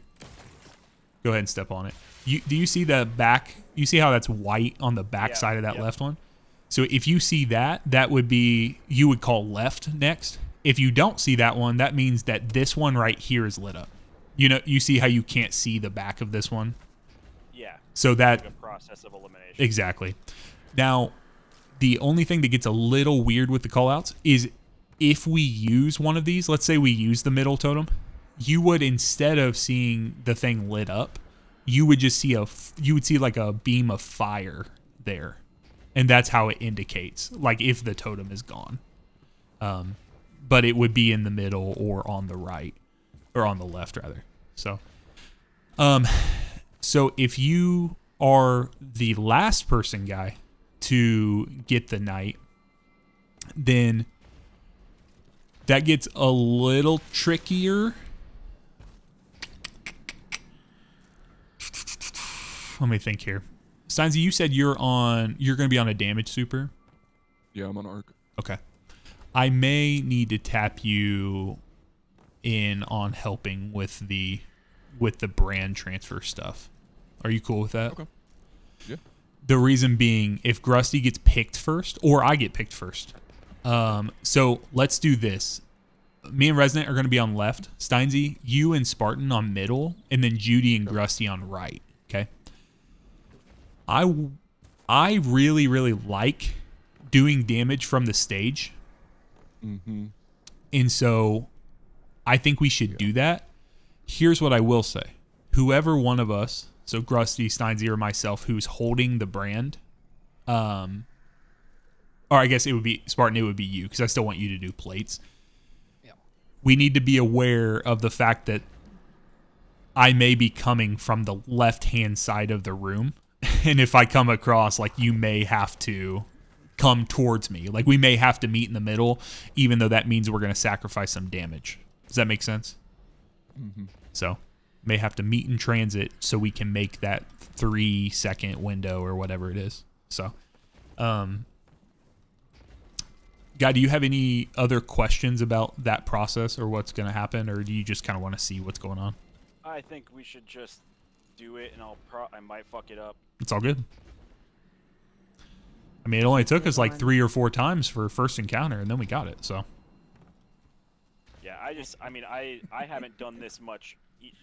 go ahead and step on it. Do you see the back? You see how that's white on the back side of that left one? So if you see that, that would be, you would call left next. If you don't see that one, that means that this one right here is lit up. You know, you see how you can't see the back of this one? Yeah. So that, like a process of elimination. exactly. Now, the only thing that gets a little weird with the callouts is if we use one of these, let's say we use the middle totem, you would, instead of seeing the thing lit up, you would just see like a beam of fire there. And that's how it indicates, like, if the totem is gone. But it would be in the middle or on the right, or on the left rather. So if you are the last person, Guy, to get the night, then that gets a little trickier. Let me think here. Steinsy, you said you're going to be on a damage super. Yeah, I'm on arc. Okay. I may need to tap you in on helping with the brand transfer stuff. Are you cool with that? Okay. Yeah. The reason being, if Grusty gets picked first, or I get picked first. So let's do this. Me and Resonant are going to be on left. Steinsy, you and Spartan on middle, and then Judy and Grusty on right. Okay. I really, really like doing damage from the stage. Mm-hmm. And so I think we should do that. Here's what I will say. Whoever one of us, so Grusty, Steinsy, or myself, who's holding the brand, or I guess it would be Spartan. It would be you because I still want you to do plates. Yeah. We need to be aware of the fact that I may be coming from the left-hand side of the room, and if I come across, like, you may have to come towards me. Like, we may have to meet in the middle, even though that means we're going to sacrifice some damage. Does that make sense? Mm-hmm. So, may have to meet in transit so we can make that 3-second window or whatever it is. So, Guy, do you have any other questions about that process or what's going to happen, or do you just kind of want to see what's going on? I think we should just do it, and I might fuck it up. It's all good. I mean, it only took us like 3 or 4 times for first encounter, and then we got it. So. Yeah, I haven't done this much,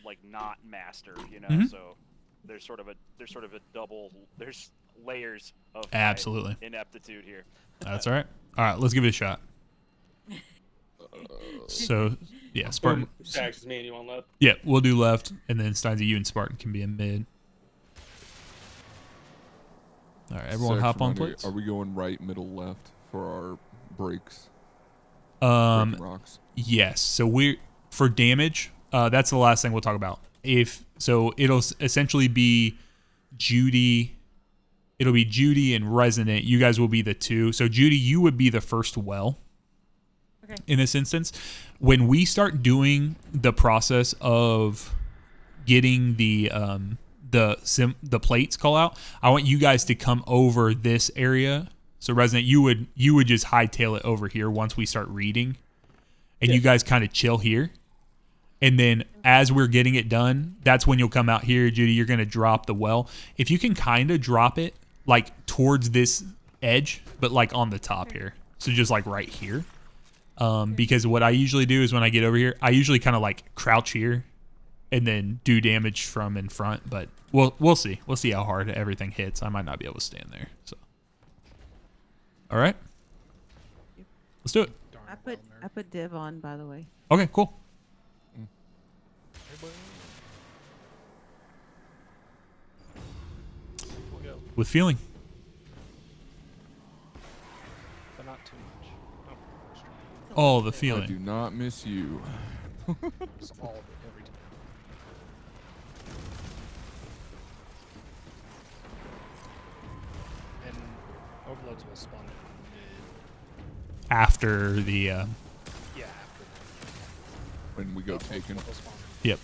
like, not master, you know. Mm-hmm. So there's sort of a double. There's layers of Absolutely ineptitude here. That's all right. All right, let's give it a shot. So, yeah, Spartan. Stax is me and you on left. Yeah, we'll do left, and then Steinzy, you and Spartan can be in mid. All right, everyone Sex hop on reminder, plates. Are we going right, middle, left for our breaks? Um, Breaking rocks. yes. So for damage, that's the last thing we'll talk about. It'll essentially be Judy. It'll be Judy and Resonant. You guys will be the 2. So Judy, you would be the first well. Okay. In this instance, when we start doing the process of getting the plates call out, I want you guys to come over this area. So Resonant, you would just hightail it over here once we start reading, and you guys kind of chill here. And then as we're getting it done, that's when you'll come out here, Judy. You're gonna drop the well. If you can kind of drop it like towards this edge, but like on the top here, so just like right here. Because what I usually do is when I get over here, I usually kind of like crouch here and then do damage from in front. But we'll see. We'll see how hard everything hits. I might not be able to stand there. So, all right, let's do it. I put div on, by the way. Okay, cool. We'll go, With feeling. but not too much. Not for the first round. All the I feeling. do not miss you. Just all of it every time. And overloads will spawn mid. After the Yeah, after When we go taken. they'll spawn. yep.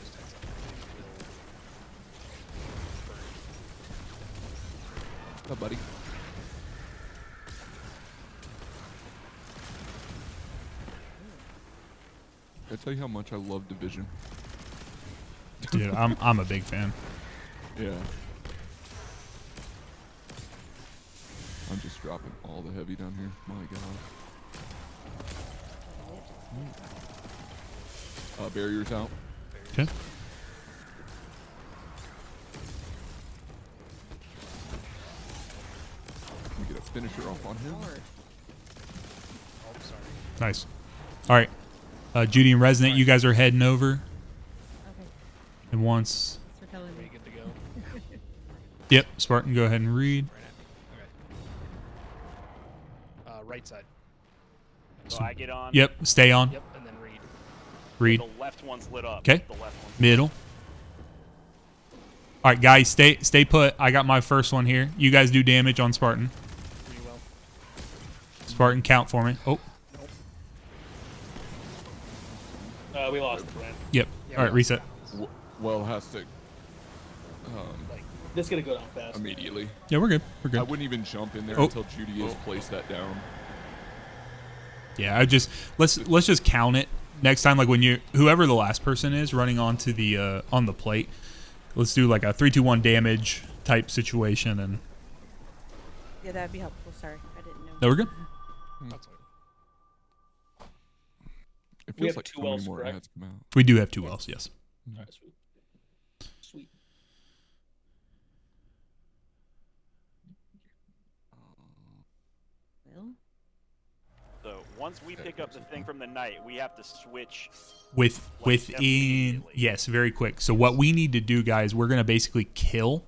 Just heads up. They will burn. Oh, buddy. I tell you how much I love Division. Dude, I'm a big fan. Yeah. I'm just dropping all the heavy down here. My God. Barriers out. Okay. Let me get a finisher off on him. Oh, sorry. Nice. All right. Judy and Resonant, you guys are heading over. Okay. And once. Thanks for telling Are we me. good to go? Yep, Spartan, go ahead and read. Right at me. Okay. Right side. So I get on. Yep, stay on. Yep, and then read. Read. The left one's lit up. 'Kay. The left one's Middle. All right, guys, stay put. I got my first one here. You guys do damage on Spartan. Pretty well. Spartan, count for me. Oh, We lost the friend. yep. Yeah, All right, we reset. lost Well, has to Like, This is gonna go down fast. immediately. Yeah, we're good. We're I good. wouldn't even jump in there Oh. until Judy has placed that down. Yeah, let's just count it next time. Like when whoever the last person is running onto the on the plate, let's do like a 3, 2, 1 damage type situation, and Yeah, that'd be helpful. Sorry, I didn't know. no, we're good. that's all. It We feels have like 2 so many wells, more correct? ads come out. We do have 2 wells. Yes. All right, sweet. Sweet. Well, though. Once we pick up the thing from the night, we have to switch. Within immediately. yes, very quick. So what we need to do, guys, we're gonna basically kill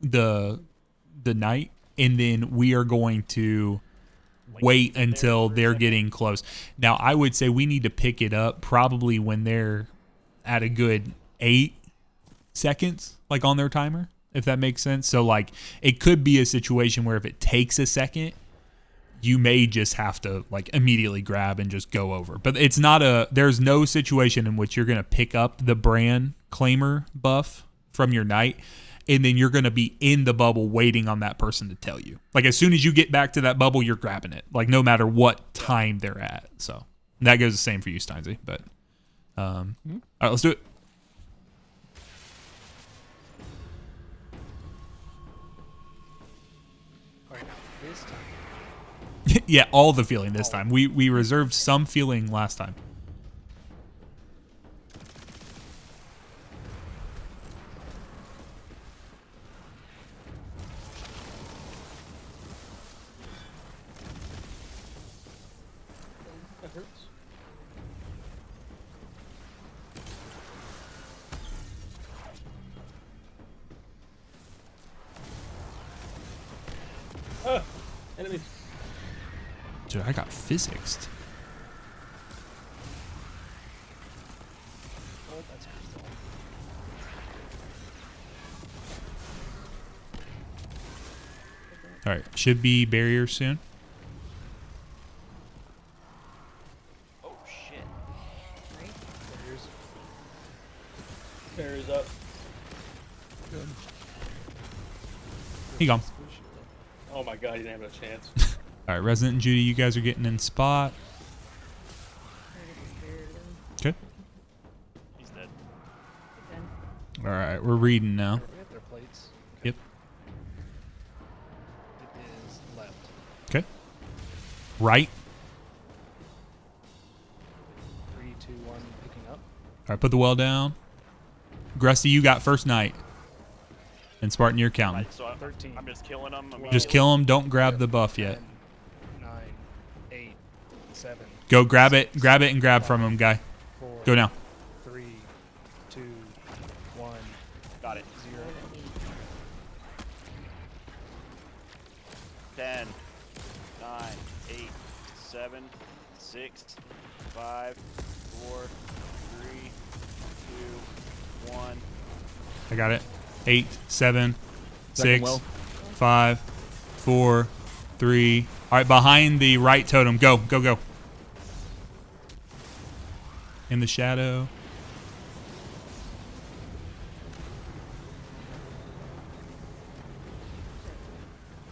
the knight, and then we are going to wait until they're getting close. Now, I would say we need to pick it up probably when they're at a good 8 seconds, like on their timer, if that makes sense. So like it could be a situation where if it takes a second, you may just have to like immediately grab and just go over. But it's not there's no situation in which you're going to pick up the brand claimer buff from your knight and then you're going to be in the bubble waiting on that person to tell you. Like as soon as you get back to that bubble, you're grabbing it. Like no matter what time they're at. So that goes the same for you, Steinsy. But all right, let's do it. All right, now this time. Yeah, all the feeling this time. We reserved some feeling last time. That hurts. Ah, enemies. Dude, I got physicsed. Oh, that's crystal. All right, should be barrier soon. Oh shit! Barriers up. Good. He gone. Oh my god, he didn't have a chance. All right, Resident and Judy, you guys are getting in spot. Okay. He's dead. All right, we're reading now. We got their plates. Yep. It is left. Okay. Right. 3, 2, 1, picking up. All right, put the well down. Grusty, you got first night. And Spartan, you're counting. Right, so 13. I'm just killing them. Just kill him. Don't grab the buff yet. 10, 9, 8, 7. Go grab it. Grab it and grab from him, guy. 4, Go now. 3, 2, 1, Got it. 0. 10, 9, 8, 7, 6, 5, 4, 3, 2, 1. I got it. 8, 7, Second 6, well. 5, 4, 3. All right, behind the right totem. Go, go, go. In the shadow.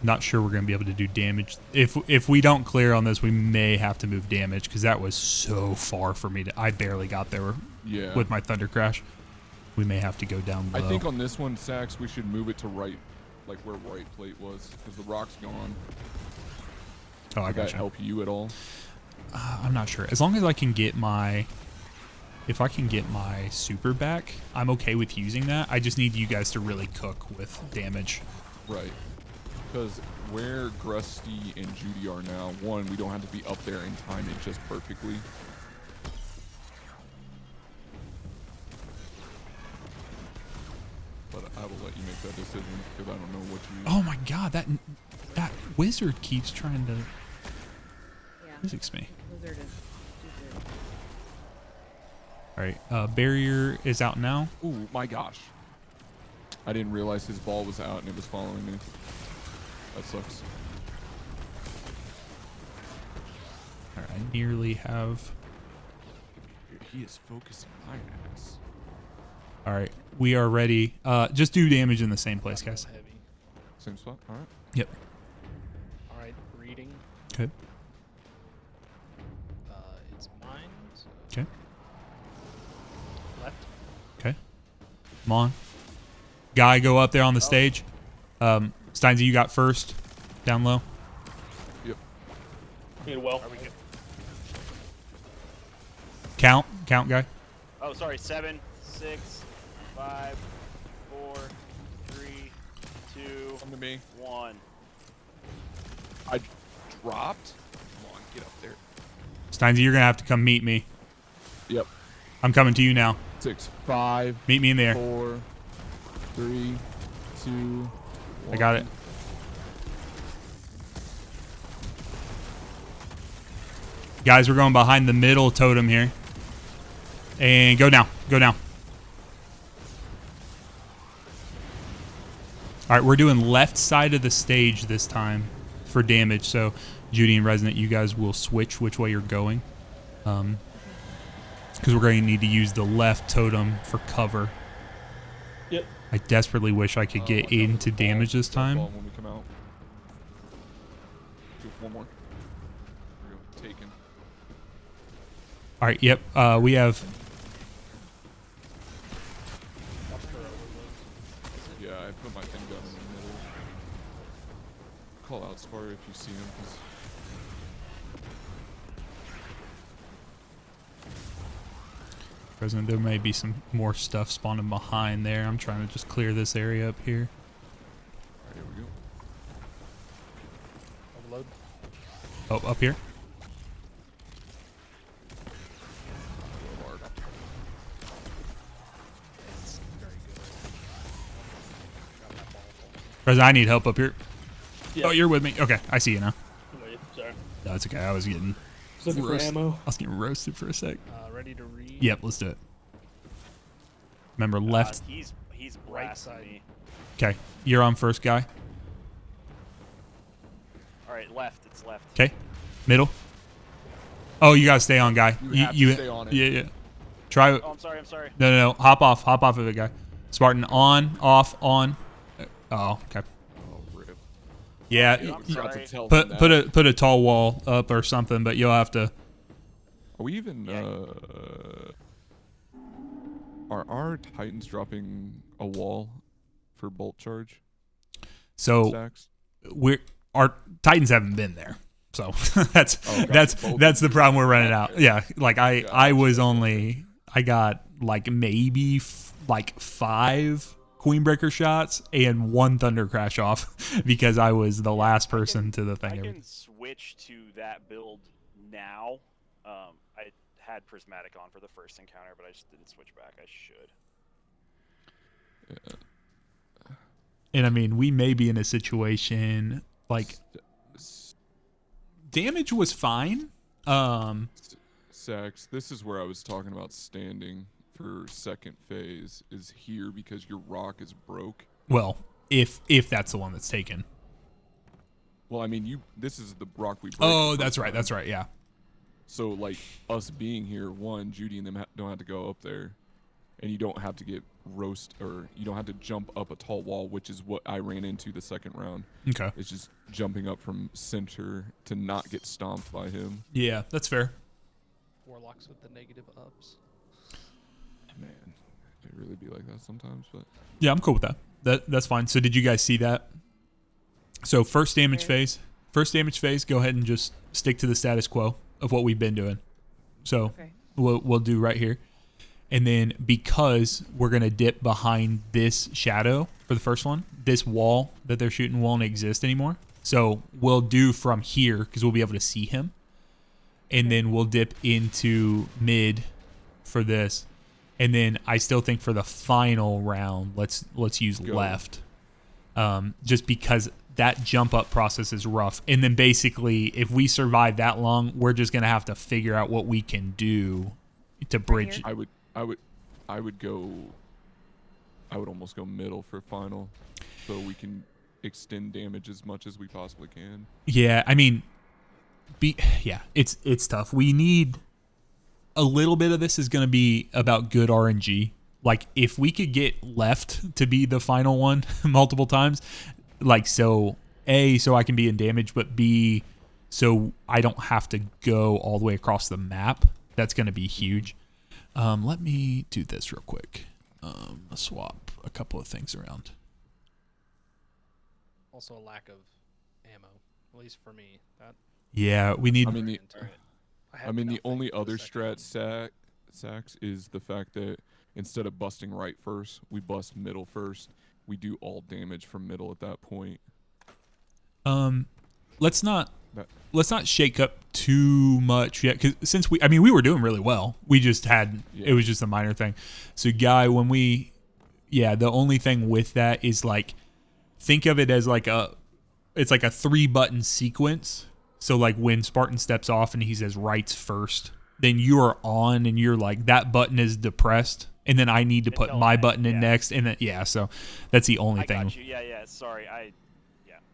Not sure we're going to be able to do damage. If we don't clear on this, we may have to move damage because that was so far for me to. I barely got there Yeah. with my thunder crash. We may have to go down low. I think on this one, Sax, we should move it to right, like where right plate was, because the rock's gone. Oh, I Did got that you. help you at all? I'm not sure. As long as I can get my, if I can get my super back, I'm okay with using that. I just need you guys to really cook with damage. Right. Because where Grusty and Judy are now, one, we don't have to be up there and time it just perfectly. But I will let you make that decision because I don't know what you. Oh my god, that wizard keeps trying to Yeah. physics me. Wizard is stupid. All right, barrier is out now. Ooh, my gosh. I didn't realize his ball was out and it was following me. That sucks. All right, I nearly have. He is focusing my ass. All right, we are ready. Just do damage in the same place, guys. Heavy. Same spot? Alright. Yep. All right, reading. Okay. It's mine. So Okay. left. Okay. Come on. Guy, go up there on the stage. Steinsy, you got first. Down low. Yep. Need a well. Are we good? Count, guy. Oh, sorry. 7, 6, 5, 4, 3, 2, Come to me. 1. I dropped. Come on, get up there. Steinsy, you're gonna have to come meet me. Yep. I'm coming to you now. 6, 5, Meet me in there. 4, 3, 2. I got it. Guys, we're going behind the middle totem here. And go now. Go now. All right, we're doing left side of the stage this time for damage. So, Judy and Resonant, you guys will switch which way you're going. Because we're going to need to use the left totem for cover. Yep. I desperately wish I could get into damage this time. When we come out. Do one more. There we go. Taken. All right, yep. We have... Yeah, I put my thing down in the middle. Call out Spar if you see him. President, there may be some more stuff spawning behind there. I'm trying to just clear this area up here. Alright, here we go. Overload. Oh, up here. It's very good. Got that ball full. President, I need help up here. Yeah. Oh, you're with me. Okay, I see you now. Wait, sorry. No, it's okay. I was getting Just looking for ammo. roasted for a sec. Ready to read. Yep, let's do it. Remember, left. He's Right blasting side. me. Okay, you're on first, guy. All right, left. It's left. Okay, middle. Oh, you gotta stay on, guy. You have to stay on it. Yeah, yeah. Try. Oh, I'm sorry. I'm sorry. No. Hop off of it, guy. Spartan, on, off, on. Oh, okay. Oh, rip. Yeah, Dude, I'm Forgot sorry. to tell put them that. put a tall wall up or something, but you'll have to. Are we even are our Titans dropping a wall for bolt charge So stacks? our Titans haven't been there, so that's Oh, gotcha. that's the problem we're running out. Okay. Yeah, like I got like maybe like 5 Queenbreaker shots and 1 Thunder Crash off because I was the last person to the I thing. can switch to that build now. I had Prismatic on for the first encounter, but I just didn't switch back. I should. And I mean, we may be in a situation like damage was fine. Sax, this is where I was talking about standing for second phase is here because your rock is broke. Well, if that's the one that's taken. Well, I mean, this is the rock we broke. Oh, the that's first right. time. That's right. Yeah. So, like, us being here, one, Judy and them don't have to go up there. And you don't have to get you don't have to jump up a tall wall, which is what I ran into the second round. Okay. It's just jumping up from center to not get stomped by him. Yeah, that's fair. Warlocks with the negative ups. Man, it really be like that sometimes, but... Yeah, I'm cool with that. That's fine. So did you guys see that? So first damage phase. Go ahead and just stick to the status quo of what we've been doing. So Okay. we'll do right here. And then because we're going to dip behind this shadow for the first one, this wall that they're shooting won't exist anymore. So we'll do from here because we'll be able to see him. And then we'll dip into mid for this. And then I still think for the final round, let's use Go. left. Just because that jump up process is rough. And then basically if we survive that long, we're just going to have to figure out what we can do to bridge. here? I would almost go middle for final so we can extend damage as much as we possibly can. Yeah, I mean, it's tough. We need a little bit of this is going to be about good RNG. Like if we could get left to be the final one multiple times, like so I can be in damage, but B, so I don't have to go all the way across the map. That's going to be huge. Let me do this real quick. Swap a couple of things around. Also a lack of ammo, at least for me. That Yeah, we need. I mean, had the nothing only for the other second strat one. Sax is the fact that instead of busting right first, we bust middle first. We do all damage from middle at that point. Let's not let's not shake up too much yet, because since we were doing really well. We just had it was just a minor thing. So Guy, when the only thing with that is like, think of it as like it's like a 3-button sequence. So like when Spartan steps off and he says rights first, then you are on and you're like, that button is depressed, and then I need to put my button in next, and then so that's the only thing. Got you. Yeah. Sorry,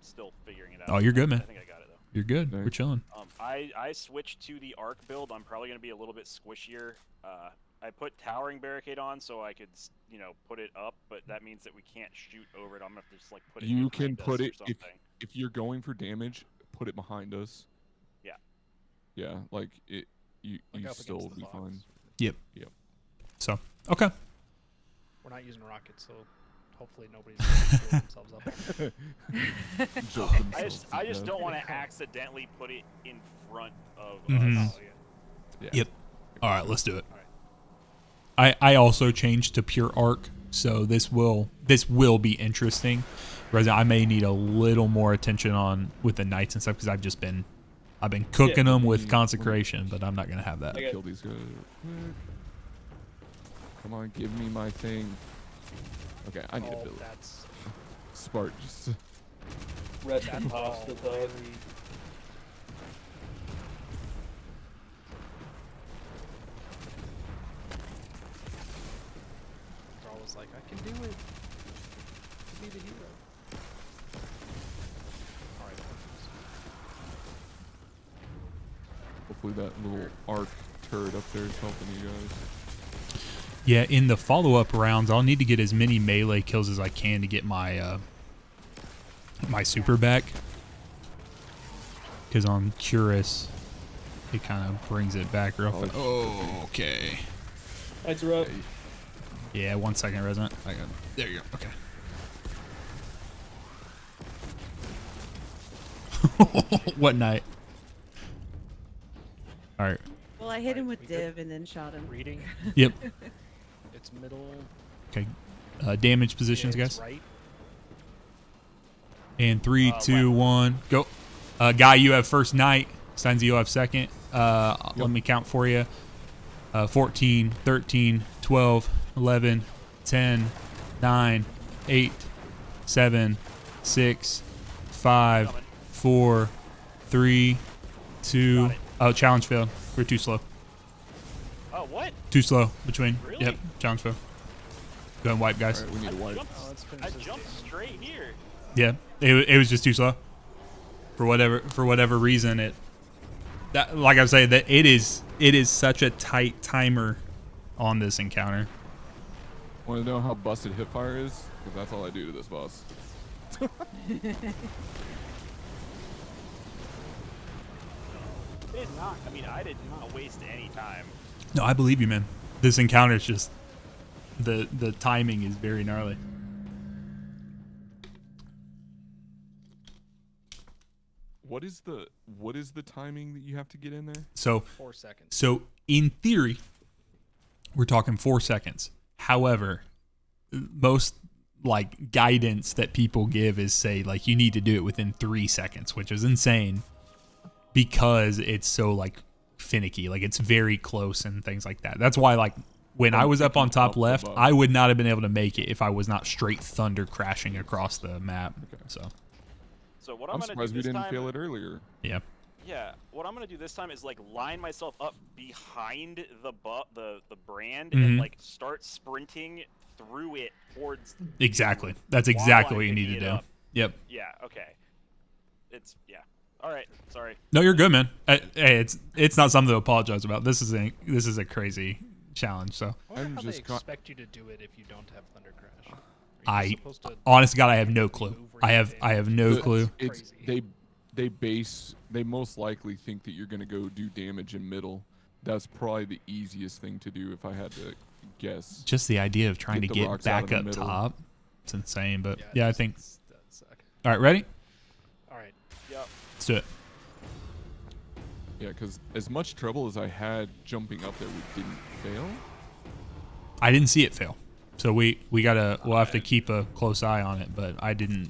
still figuring it out. Oh, you're good, man. I think I got it though. You're good. Nice. We're chilling. I switched to the arc build. I'm probably going to be a little bit squishier. I put towering barricade on so I could, put it up, but that means that we can't shoot over it. I'm going to have to just like put it. You can behind us put or it something. if you're going for damage, put it behind us. Yeah. Yeah, like it. You Like up still against the be box. fine. Yep. Yep. So okay. We're not using rockets, so hopefully nobody's gonna blow themselves up. Joke I themselves just to death. don't want to accidentally put it in front of Mhm. us. Oh, yeah. Yeah. Yep. All right, let's do it. All right. I also changed to pure arc, so this will be interesting. Whereas I may need a little more attention on with the knights and stuff, because I've been cooking them with consecration, but I'm not gonna have that. Kill these guys. Quick. Come on, give me my thing. Okay, I need to build That's Spart. Just Rest in pasta, dog. Carl was like, I can do it. Be the hero. All right. hopefully that little arc turret up there is helping you guys. Yeah, in the follow-up rounds, I'll need to get as many melee kills as I can to get my my super back. Because on Curus, it kind of brings it back real fast. Oh, okay. Lights are up. Yeah, 1 second, Resident. There you go. Okay. What night? All right. Well, I hit him with we good? div and then shot him. Reading. Yep. It's middle. Okay. Damage positions, it's guys. Right. And 3, 2, 1, go. Guy, you have first night. Steinzy, you have second. Let me count for you. 14, 13, 12, 11, 10, 9, 8, 7, 6, 5, 4, 3, 2. Oh, challenge failed. We're too slow. Oh, what? Too slow between. Really? Yep, challenge failed. Go ahead and wipe, guys. Alright, we need to wipe. Oh, let's finish I this jumped game. straight here. Yeah, it was just too slow. For whatever reason, like I was saying, that it is such a tight timer on this encounter. Want to know how busted hipfire is? Because that's all I do to this boss. It did not. I mean, I did not waste any time. No, I believe you, man. This encounter is just the timing is very gnarly. What is the timing that you have to get in there? So 4 seconds. So in theory, we're talking 4 seconds. However, most like guidance that people give is say like you need to do it within 3 seconds, which is insane because it's so like finicky. Like it's very close and things like that. That's why like when I was up on top left, I would not have been able to make it if I was not straight thunder crashing across the map. Okay. So what I'm I'm gonna do surprised we this didn't time, feel it earlier. Yeah. Yeah, what I'm gonna do this time is like line myself up behind the brand Mhm. and like start sprinting through it towards. Exactly. That's While exactly I'm what you need picking to it do. up. Yep. Yeah. Okay. All right. Sorry. No, you're good, man. Hey, it's not something to apologize about. This is a crazy challenge. So I wonder I'm how just they expect you to do it if you don't have Thunder Crash. Are I- you supposed to honest to God, I have no clue. move where I you have stand? no The- clue. It's Crazy. they most likely think that you're gonna go do damage in middle. That's probably the easiest thing to do if I had to guess. Just the idea of trying Get to the get rocks out of back the up middle. top. It's insane, but it yeah, I just- think. does suck. All right, ready? All right. Yep. Let's do it. Yeah, because as much trouble as I had jumping up there, we didn't fail. I didn't see it fail, so we'll have to keep a close eye on it. But I didn't.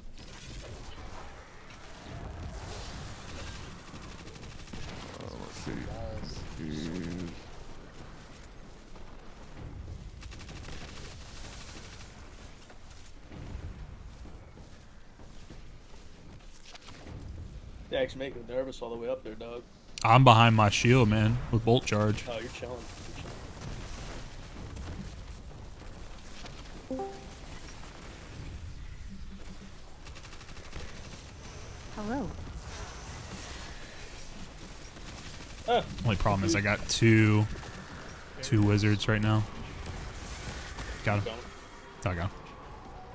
actually make me nervous all the way up there, dog. I'm behind my shield, man, with bolt charge. Oh, you're chilling. Hello. Oh, Only problem is I got two wizards right now. Got him. Oh, I got him.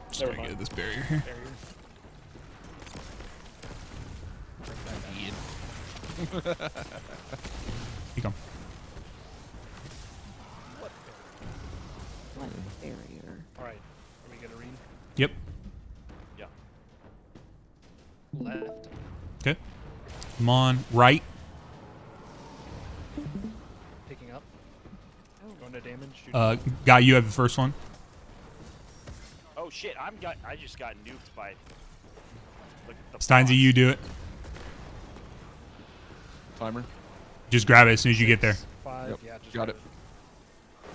Just Never gonna mind. get this barrier here. Barrier. You come. What barrier? All right. Are we gonna read? Yep. Yeah. Left. Okay. Come on. Right. Picking up. Oh. Going to damage. Shoot. Guy, you have the first one. Oh shit! I just got nuked by. The Steinsy, boss. you do it. Timer. Just grab it as soon as you get there. 5. Yep, Yeah. Just got it.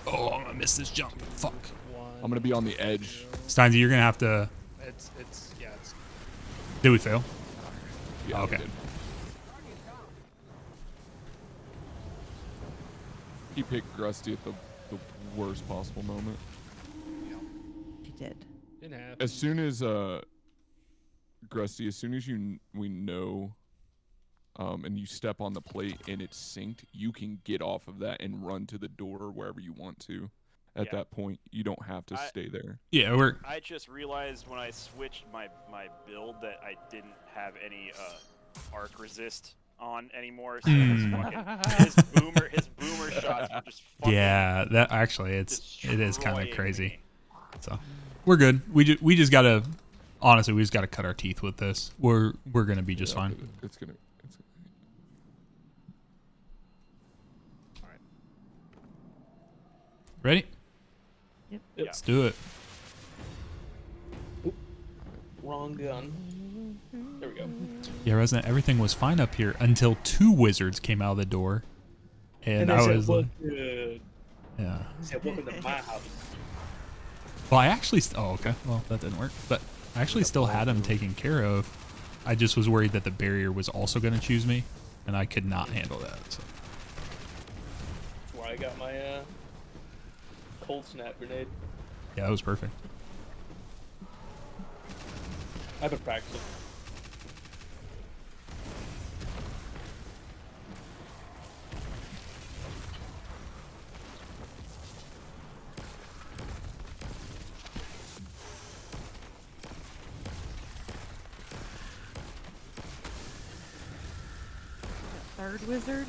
Oh, I'm gonna miss this jump. Fuck. 1. I'm gonna be on the edge. Steinsy, you're gonna have to. It's yeah. It's Did we fail? Yeah, Oh, okay. we did. He picked Grusty at the worst possible moment. He did. didn't have. As soon as Grusty, as soon as we know, and you step on the plate and it's synced, you can get off of that and run to the door or wherever you want to. At Yeah. that point, you don't have to stay there. Yeah, we're. I just realized when I switched my build that I didn't have any arc resist on anymore. So his boomer shots were just fucking Yeah, that actually it is kind of destroying crazy. me. So we're good. We just gotta honestly we just gotta cut our teeth with this. We're gonna be just Yeah, fine. It's gonna. All right. Ready? Yep. Let's do it. wrong gun. There we go. Yeah, Resident, everything was fine up here until 2 wizards came out of the door, and they I said, was "Look like, good." yeah. They said, welcome to my house. Well, I actually. Oh, okay. Well, that didn't work. But I actually still had him taken care of. I just was worried that the barrier was also going to choose me, and I could not handle that. So. That's where I got my cold snap grenade. Yeah, that was perfect. I've been practicing. Third wizard?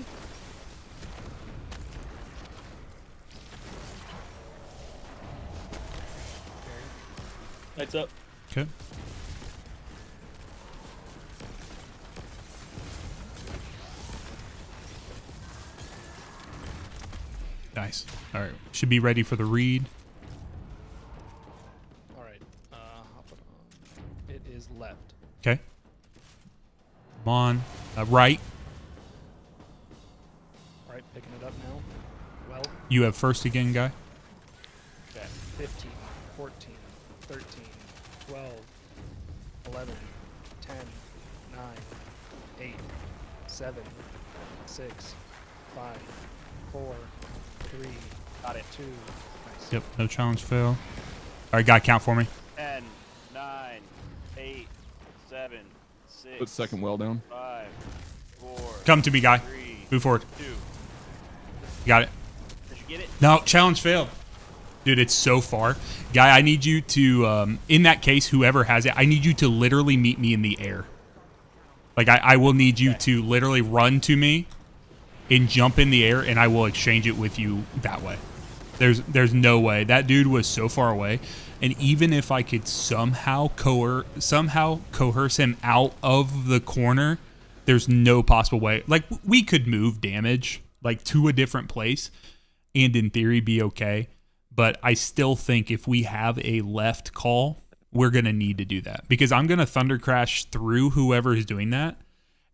Lights up. Okay. Nice. All right. Should be ready for the read. All right. Hop it on. It is left. Okay. Come on. Right. All right. Picking it up now. Well. You have first again, guy. Okay. 15, 14, 13, 12, 11, 10, 9, 8, 7, 6, 5, 4, 3, Got it. 2. Nice. Yep. No challenge fail. All right, guy, count for me. 10, 9, 8, 7, 6. Put second well down. 5, 4. Come to me, guy. 3, Move forward. 2. You got it. Did you get it? No, challenge failed. Dude, it's so far. Guy, I need you to, in that case, whoever has it, I need you to literally meet me in the air. Like, I will need you to literally run to me and jump in the air, and I will exchange it with you that way. There's no way. That dude was so far away. And even if I could somehow coerce him out of the corner, there's no possible way. Like, we could move damage, like, to a different place and in theory be okay. But I still think if we have a left call, we're going to need to do that. Because I'm going to thunder crash through whoever is doing that,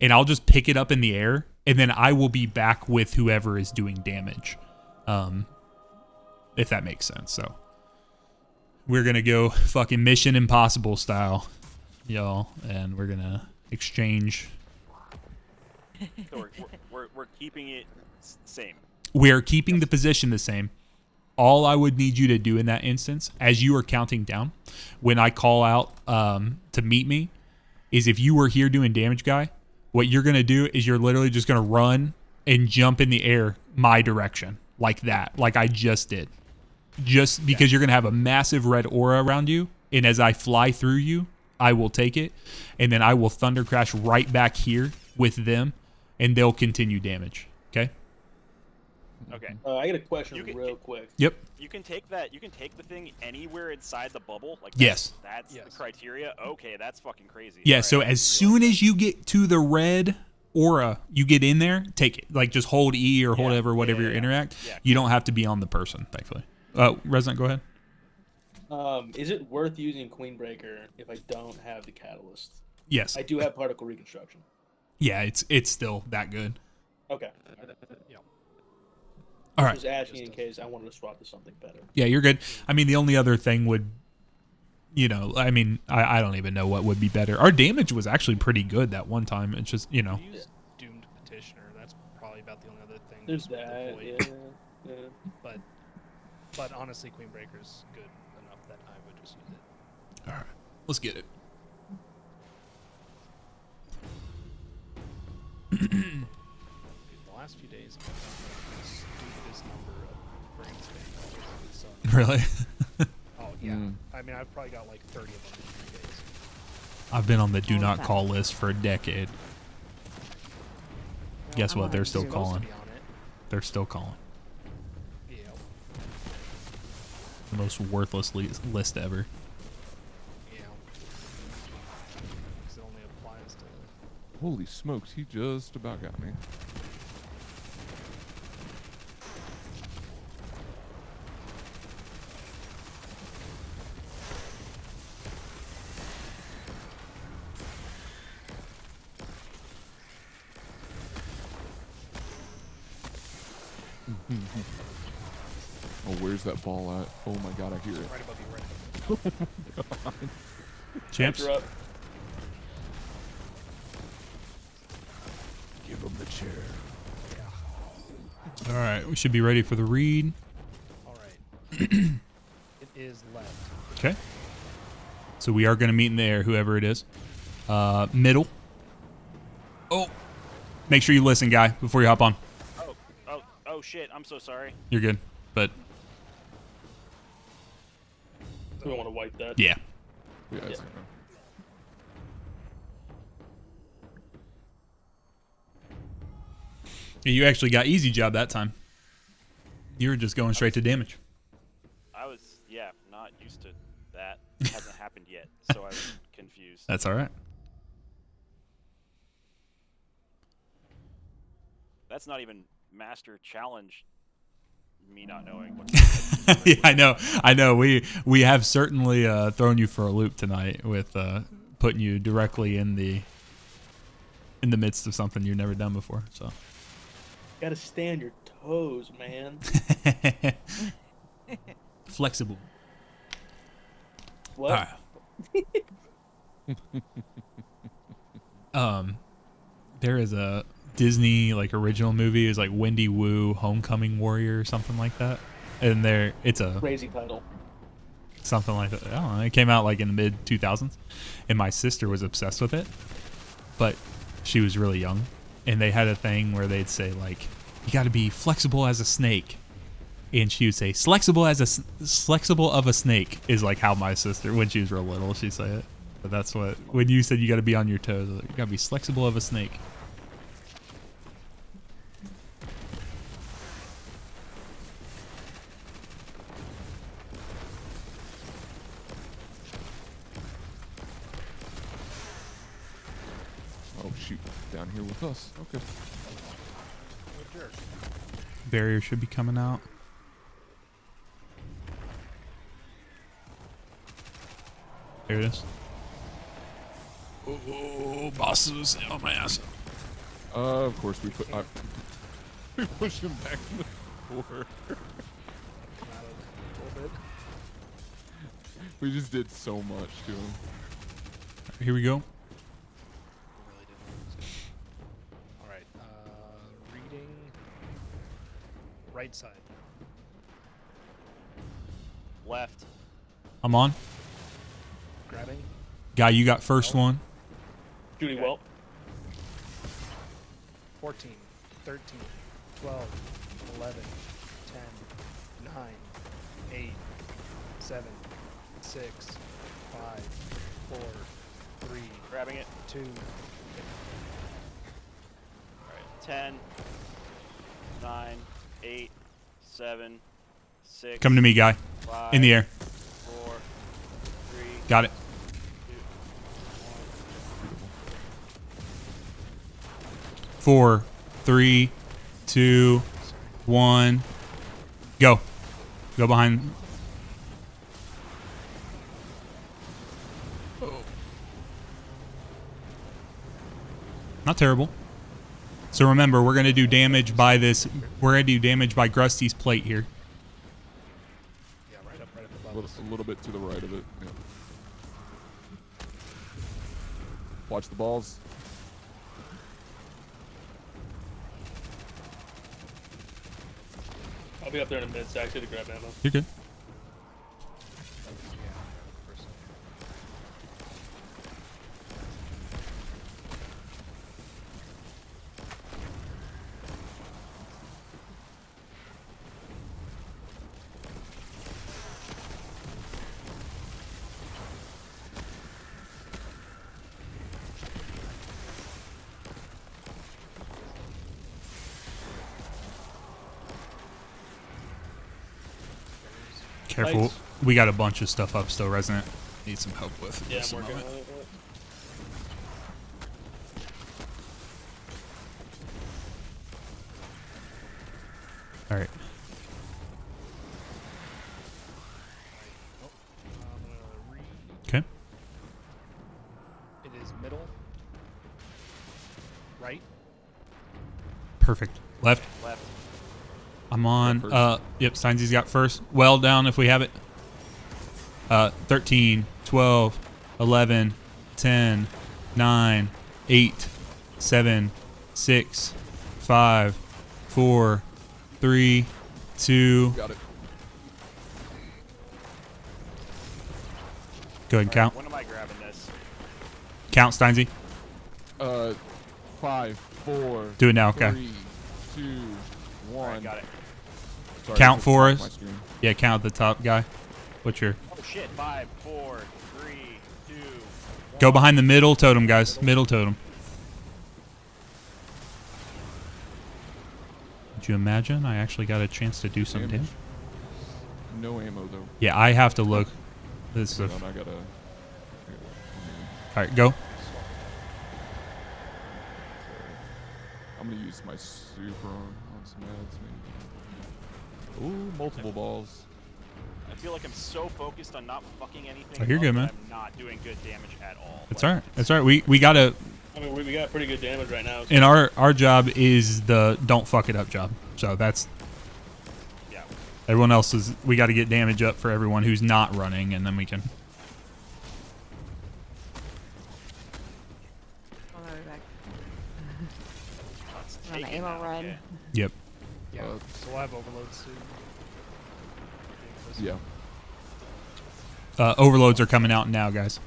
and I'll just pick it up in the air, and then I will be back with whoever is doing damage. If that makes sense. So we're going to go fucking Mission Impossible style, y'all, and we're going to exchange So we're keeping it same. We're keeping the position the same. All I would need you to do in that instance, as you are counting down, when I call out to meet me, is if you were here doing damage guy, what you're going to do is you're literally just going to run and jump in the air my direction like that, like I just did. Just because you're going to have a massive red aura around you, and as I fly through you, I will take it, and then I will thunder crash right back here with them, and they'll continue damage. Okay? Okay. I got a question real quick. Yep. You can take that. You can take the thing anywhere inside the bubble. Like Yes. That's the criteria. Okay, that's fucking crazy. Yeah. All So right, as soon as you get to the red aura, you get in there, take it. Like just hold E or whatever you interact. Yeah. You don't have to be on the person, thankfully. Resident, go ahead. Is it worth using Queen Breaker if I don't have the catalyst? Yes. I do have particle reconstruction. Yeah, it's still that good. Okay. All right. Just asking in case I wanted to swap to something better. Yeah, you're good. I mean, the only other thing would, I mean, I don't even know what would be better. Our damage was actually pretty good that one time. It's just, We used Doomed Petitioner. That's probably about the only other thing. There's just with the that, void. yeah. But honestly, Queen Breaker's good enough that I would just use it. All right. Let's get it. The last few days, I've done the stupidest number of frame spam. Really? Oh, yeah. I mean, I've probably got like 30 of them in 3 days. I've been on the do not call list for a decade. Guess what? They're still calling. To be on it. They're still calling. Yeah. The most worthless list ever. Yeah. 'Cause it only applies to... Holy smokes, he just about got me. Oh, where's that ball at? Oh my god, I hear it. Right above you, right above you. Champs? You're up. Give him the chair. All right. We should be ready for the read. All right. It is left. Okay. So we are going to meet in the air, whoever it is. Middle. Oh. Make sure you listen, guy, before you hop on. Oh shit! I'm so sorry. You're good. But, We don't want to wipe that. yeah. Yeah, it's You actually got easy job that time. You were just going straight to damage. I was not used to that. Hasn't happened yet, so I was confused. That's all right. That's not even master challenge. Me not knowing what. Yeah, I know. We have certainly thrown you for a loop tonight with putting you directly in the midst of something you've never done before. So Gotta stay on your toes, man. flexible. What? There is a Disney original movie. It's like Wendy Wu Homecoming Warrior or something like that. And it's a Crazy title. something like that. I don't know. It came out in the mid 2000s, and my sister was obsessed with it, but she was really young, and they had a thing where they'd say you got to be flexible as a snake, and she would say flexible of a snake is how my sister, when she was real little, she'd say it. But that's what when you said you got to be on your toes, you got to be flexible of a snake. Oh shoot, down here with us. Okay. Barrier should be coming out. There it is. Oh, bosses on my ass. Of course we put. We pushed him back in the floor. We just did so much to him. Here we go. All right. Right side. Left. I'm on. Grabbing. Guy, you got first one. Judy Okay. Welp. 14, 13, 12, 11, 10, 9, 8, 7, 6, 5, 4, 3, Grabbing it. 2. Alright. 10, 9, 8, 7, 6. Come to me, guy. 5, In the air. 4, 3, Got it. 2, 4, 3, 2, 1. Go. Go behind. Not terrible. So remember, we're going to do damage by this. We're going to do damage by Grusty's plate here. Yeah, right up A above us. little bit to the right of it. Yeah. Watch the balls. I'll be up there in a minute, actually, to grab ammo. You're good. Careful. Lights. We got a bunch of stuff up still, Resident. Need some help with. Yeah, Just a I'm working on moment. it. All right. Oh, I'm gonna read. Okay. It is middle. Right. Perfect. Left. left. I'm on. First. Yep, Steinsy's got first. Well down if we have it. 13, 12, 11, 10, 9, 8, 7, 6, 5, 4, 3, 2. Got it. Go ahead and count. When am I grabbing this? Count, Steinsy. 5, 4. Do it now, okay. 3, 2, 1. Alright, got it. Sorry, Count it's for off my us. screen. Yeah, count at the top, guy. What's your... Oh shit. 5, 4, 3, 2. Go behind the middle totem, guys. Middle totem. Did you imagine I actually got a chance to do some Damage. damage? No ammo though. Yeah, I have to look. This is Hold on, I gotta. all right, go. I'm gonna use my super on some ads. Maybe. Ooh, multiple balls. I feel like I'm so focused on not fucking anything. Oh, you're up good, that man. I'm not doing good damage at all. It's Like, all right. It's all right. We gotta. I mean, we got pretty good damage right now. So. And our job is the don't fuck it up job. So that's Yeah. everyone else is. We got to get damage up for everyone who's not running, and then we can. On my way back. It's On the taken ammo now, run. okay. Yep. Yeah. So we'll have overloads soon. Yeah. Overloads are coming out now, guys.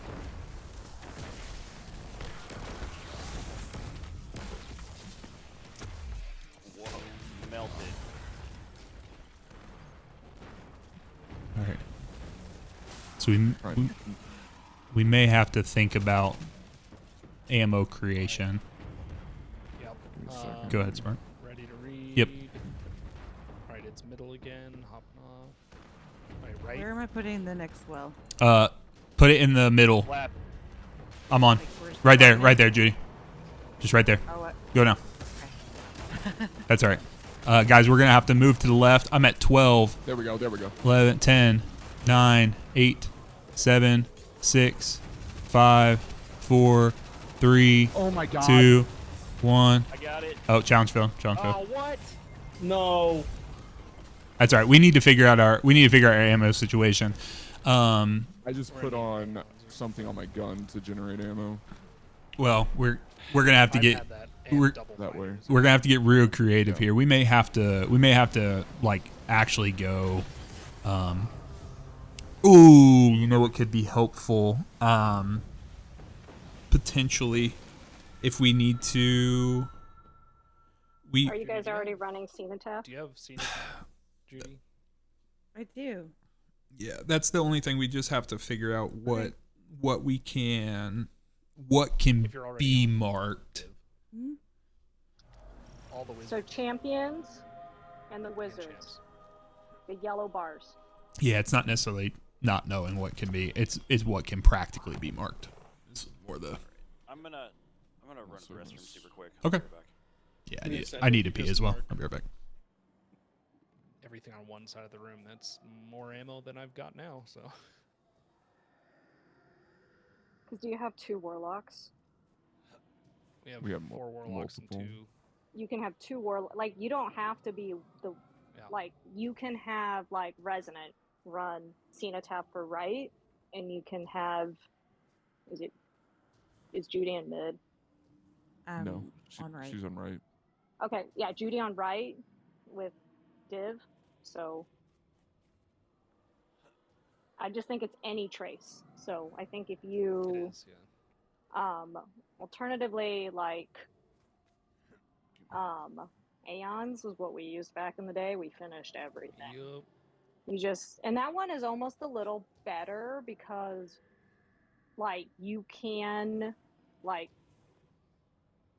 Whoa. Melted. All right. So we Right. we may have to think about ammo creation. Yep. Give me a second. Go ahead, Smart. Ready to read. Yep. Alright, it's middle again. Hopping off. Alright, right. Where am I putting the next well? Put it in the middle. Left. I'm on. Like, where's the Right there, button? right there, Judy. Just right there. Oh, what? Go now. That's all right. Guys, we're going to have to move to the left. I'm at 12, There we go. There we go. 11, 10, 9, 8, 7, 6, 5, 4, 3, Oh my god. 2, 1. I got it. Oh, challenge failed. Challenge failed. Oh, what? No. That's all right. We need to figure out our ammo situation. I just put on something on my gun to generate ammo. Well, we're gonna have to I've get had that and we're- double That way. fighters. we're gonna have to get real creative here. We may have to like actually go. Ooh, you know what could be helpful? Potentially, if we need to. Are you guys already running Cenotaph? Do you have seen it, Judy? I do. Yeah, that's the only thing. We just have to figure out what can If you're already be on marked. Hmm? All the wizards. So champions and the and wizards, champs. the yellow bars. Yeah, it's not necessarily not knowing what can be. It's what can practically be marked. It's more the. I'm gonna run to the restroom super quick. Okay. I'll be right back. Yeah, I need to pee as well. I'll be right back. Everything on one side of the room. That's more ammo than I've got now. So Because do you have 2 warlocks? we have mul- 4 warlocks and multiple. You can have 2 like you don't have to be the Yeah. like you can have like Resonant run Cenotaph for right, and you can have is Judy in mid? No, On right. she's on right. Okay, yeah, Judy on right with Div. So I just think it's any trace. So I think if it you is. Yeah. alternatively like Aeons was what we used back in the day. We finished everything. Yup. And that one is almost a little better because like you can like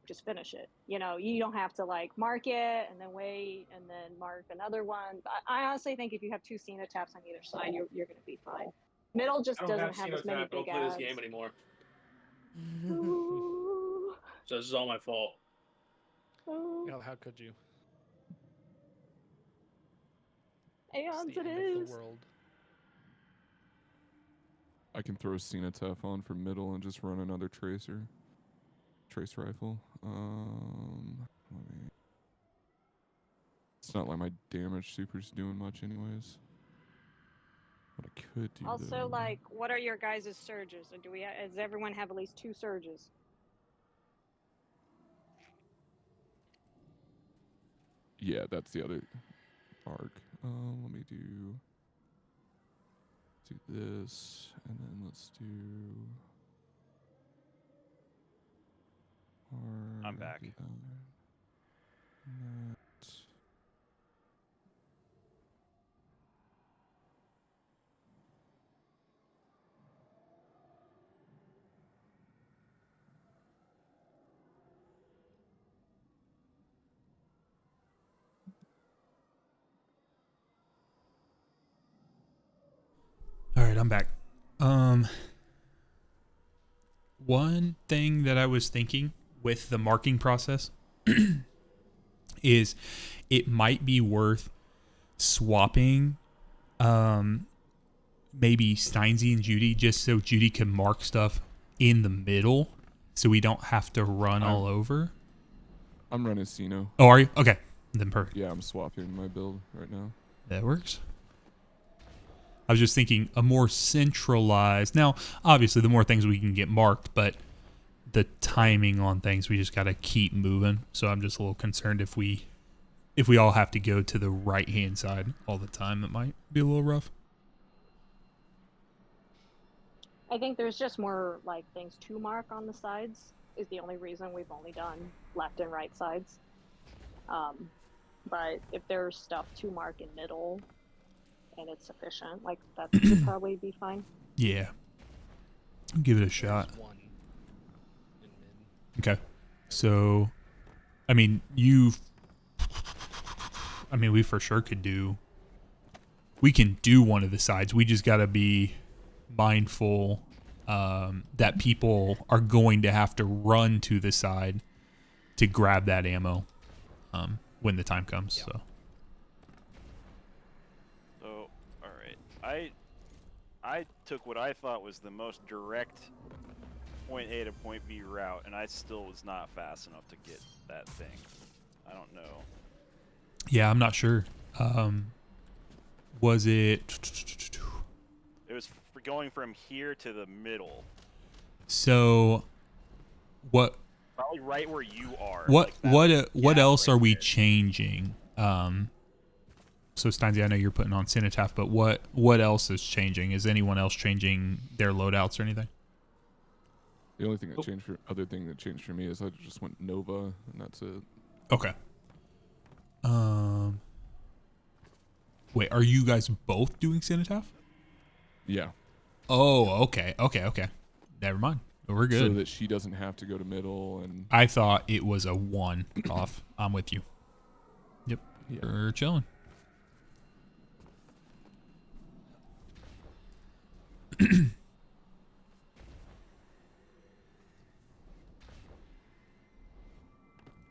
just finish it. You know, you don't have to like mark it and then wait and then mark another one. But I honestly think if you have 2 Cenotaphs on either side, you're gonna be fine. Middle just doesn't have as many big ads. anymore. Ooh. So this is all my fault. Ooh. You know, how could you? Aeons It's the it end of is. the world. I can throw Cenotaph on for middle and just run another trace rifle. Let me. It's not like my damage super's doing much, anyways. What I could do. Also, though, like, what are your guys' surges? Or does everyone have at least 2 surges? Yeah, that's the other arc. Let me do this, and then let's do. I'm back. That. All right, I'm back. One thing that I was thinking with the marking process is it might be worth swapping maybe Steinsy and Judy just so Judy can mark stuff in the middle so we don't have to run all over. I'm running Ceno. Oh, are you? Okay. Then perfect. Yeah, I'm swapping my build right now. That works. I was just thinking a more centralized. Now, obviously, the more things we can get marked, but the timing on things, we just got to keep moving. So I'm just a little concerned if we all have to go to the right-hand side all the time, it might be a little rough. I think there's just more like things to mark on the sides is the only reason we've only done left and right sides. But if there's stuff to mark in middle and it's sufficient, like that would probably be fine. Yeah. I'll give it a shot. There's one in mid. Okay. So, I mean, we for sure could do. We can do one of the sides. We just got to be mindful that people are going to have to run to the side to grab that ammo when the time comes. Yeah. So, all right. I took what I thought was the most direct point A to point B route, and I still was not fast enough to get that thing. I don't know. Yeah, I'm not sure. Was it? It was going from here to the middle. So, Probably right where you are. what like that what gap else right are we there. changing? So Steinsy, I know you're putting on Cenotaph, but what else is changing? Is anyone else changing their loadouts or anything? The only thing that changed for other thing that changed for me is I just went Nova, and that's it. Okay. Wait, are you guys both doing Cenotaph? Yeah. Oh, okay. Never mind. We're good. So that she doesn't have to go to middle and. I thought it was a 1 off. I'm with you. Yep. Yeah. We're chilling.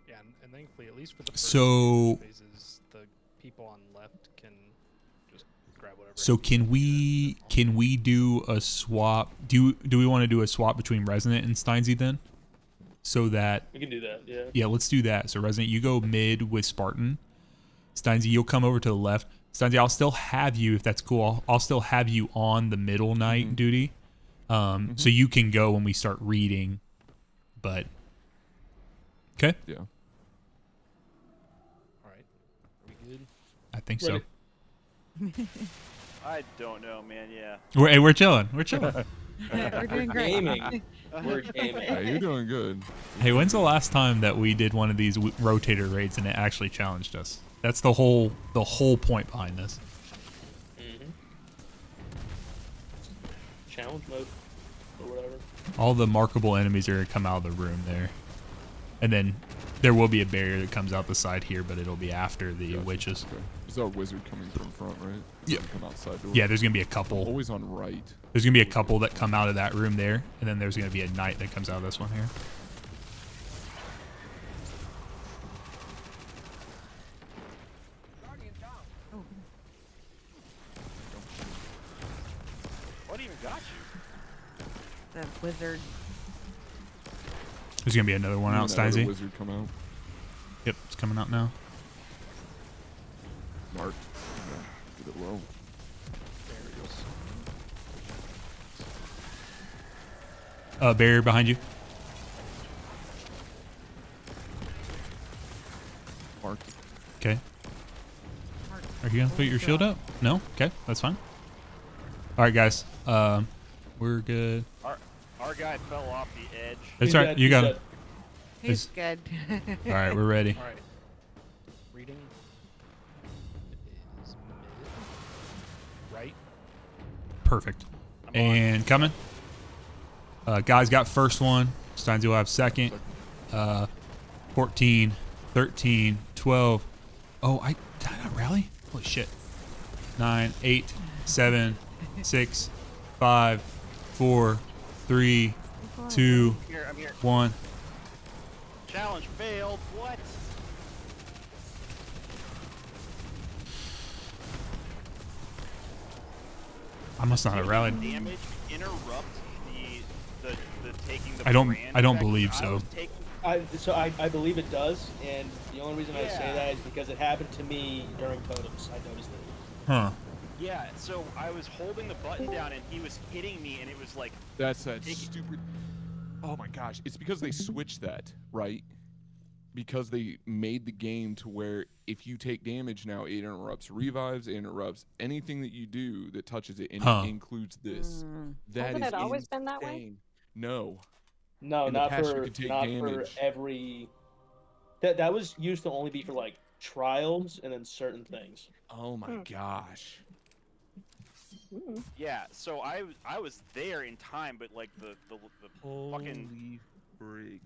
Yeah, and thankfully, at least for the first So- phases, the people on left can just grab whatever. So can we do a swap? Do we want to do a swap between Resonant and Steinsy then? So that We can do that. Yeah. yeah, let's do that. So Resonant, you go mid with Spartan. Steinsy, you'll come over to the left. Steinsy, I'll still have you if that's cool. I'll still have you on the middle night duty. So you can go when we start reading. But okay, Yeah. All right, are we good? I think so. Ready. I don't know, man. Yeah. We're chilling. We're chilling. We're doing great. Gaming. We're gaming. Yeah, you're doing good. Hey, when's the last time that we did one of these rotator raids and it actually challenged us? That's the whole point behind this. Challenge mode or whatever. All the markable enemies are gonna come out of the room there, and then there will be a barrier that comes out the side here, but it'll be after the Gotcha. witches. Okay. There's our wizard coming from front, right? Yeah. Come outside door. Yeah, there's gonna be a couple. Always on right. There's gonna be a couple that come out of that room there, and then there's gonna be a knight that comes out of this one here. What even got you? The wizard. There's gonna be another one You out, and that other Steinsy. wizard come out. Yep, it's coming out now. Marked. Yeah. Get it low. Barrier behind you. Marked. Okay. Are you gonna put your shield up? No. Okay, that's fine. All right, guys. We're good. Our guy fell off the edge. That's He's all right. dead, You he's got dead. it. He's good. All right, we're ready. All right, reading is mid, right. Perfect. And coming. Guys got first one. Steinsy will have second. 14, 13, 12. Oh, did I not rally? Holy shit. 9, 8, 7, 6, 5, 4, 3, 2, I'm here. 1. Challenge failed. What? I must not have rallied. Damage interrupt the taking the I don't brand effect? believe I so. was taking- I believe it does, and the only reason I say Yeah. that is because it happened to me during totems. I noticed it. Huh. Yeah, so I was holding the button down and he was hitting me, and it was like, That's that Take it. stupid. Oh my gosh! It's because they switched that, right? Because they made the game to where if you take damage now, it interrupts revives, it interrupts anything that you do that touches it, and Huh. it includes this. Mm. That Hasn't is it always been that way? insane. No. No, In the not past, you for could take not damage. for every. That was used to only be for like trials and then certain things. Oh my gosh. yeah. So I was there in time, but like the fucking Holy freak.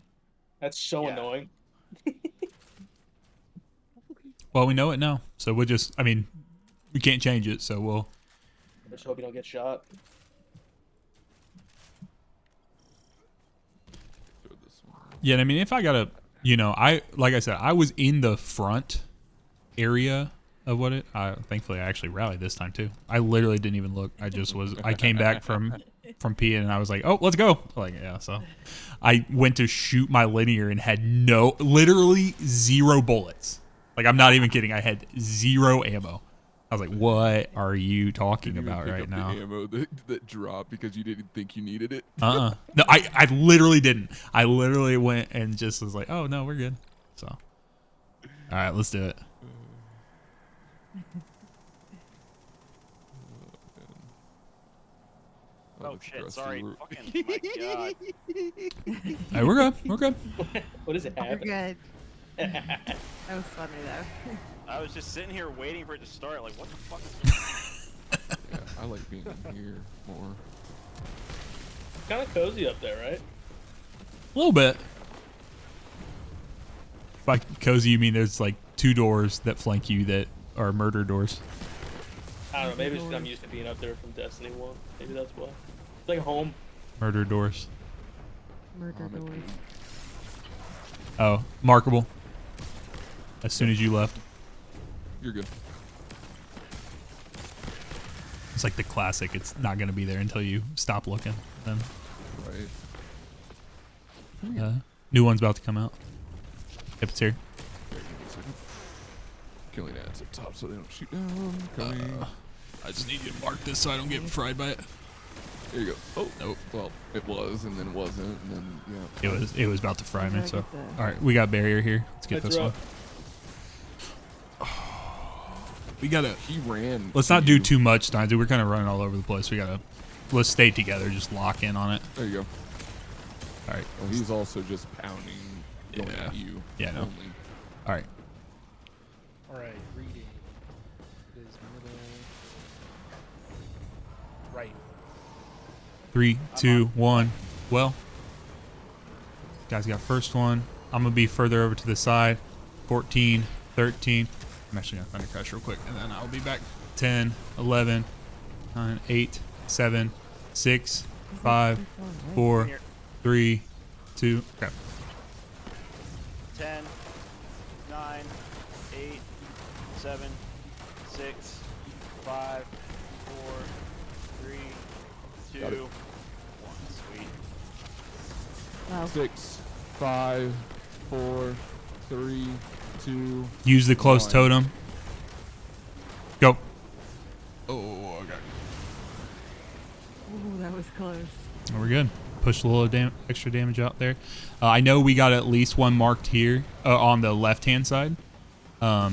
That's so Yeah. annoying. Well, we know it now, so we'll just. I mean, we can't change it, so we'll. I just hope you don't get shot. Throw this one. Yeah, and I mean, if I gotta, like I said, I was in the front area of what it. Thankfully, I actually rallied this time too. I literally didn't even look. I came back from P and I was like, oh, let's go. Like, yeah. So, I went to shoot my linear and had literally 0 bullets. Like, I'm not even kidding. I had 0 ammo. I was like, what are you talking Didn't even about pick right up now? The ammo that dropped because you didn't think you needed it. No, I literally didn't. I literally went and just was like, oh no, we're good. So, all right, let's do it. Oh that's shit! Grusty. Sorry. We're- Fucking my god. Hey, we're good. We're good. What is it You're happen? good. That was funny though. I was just sitting here waiting for it to start. Like, what the fuck is going on? Yeah, I like being in here more. Kind of cozy up there, right? A little bit. By cozy, you mean there's like 2 doors that flank you that are murder doors. I don't know. Maybe it's 'cause I'm used to being up there from Destiny 1. Maybe that's why. It's like home. Murder doors. Murder I'm at doors. 8. Oh, markable. As soon as you left. You're good. It's like the classic. It's not going to be there until you stop looking. Then Right. new one's about to come out. Yep, it's here. Here, give me a second. Killing ads up top so they don't shoot down. Coming. I just need you to mark this so I don't get fried by it. There you go. Oh, Nope. well, it was, and then it wasn't, and then, yeah. It was about to fry me. Gotta So, get the- all right, we got barrier here. Let's get Heads this are one. up. We gotta. He ran. Let's to not do you. too much, Stein. We're kind of running all over the place. We gotta. Let's stay together. Just lock in on it. There you go. All right. Well, he's also just pounding, going Yeah. at you. Yeah, no. Only. All right. All right, reading. It is middle. Right. 3, 2, 1. Well, guys got first one. I'm gonna be further over to the side. 14, 13. I'm actually gonna thunder crash real quick, and then I'll be back. 10, 11, 9, 8, 7, 6, 5, 4, 3, 2. Okay. 10, 9, 8, 7, 6, 5, 4, 3, 2, Got it. 1. Sweet. Wow. 6, 5, 4, 3, 2. Use the close 1. totem. Go. Oh, okay. Ooh, that was close. We're good. Push a little extra damage out there. I know we got at least one marked here on the left-hand side. I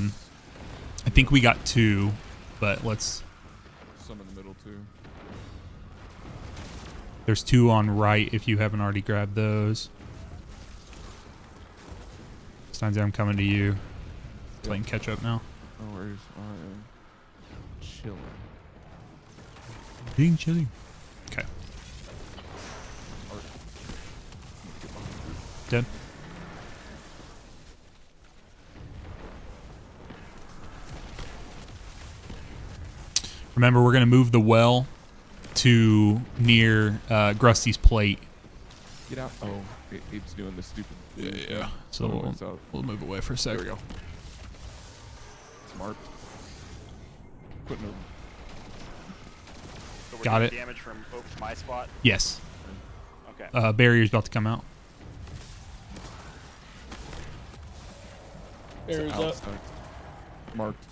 think we got 2, but let's. Some in the middle, too. There's 2 on right if you haven't already grabbed those. Steins, I'm coming to you. Playing catch up now. No worries. I am chilling. Being chilly. Okay. Dead. Remember, we're going to move the well to near Grusty's plate. Get out. Oh, it's doing the stupid. Yeah. So we'll move away for a sec. There we go. Smart. Putting a So we're Got doing it. damage from over my spot. Yes. Okay. Barrier's about to come out. Barrier's up. outside. Marked.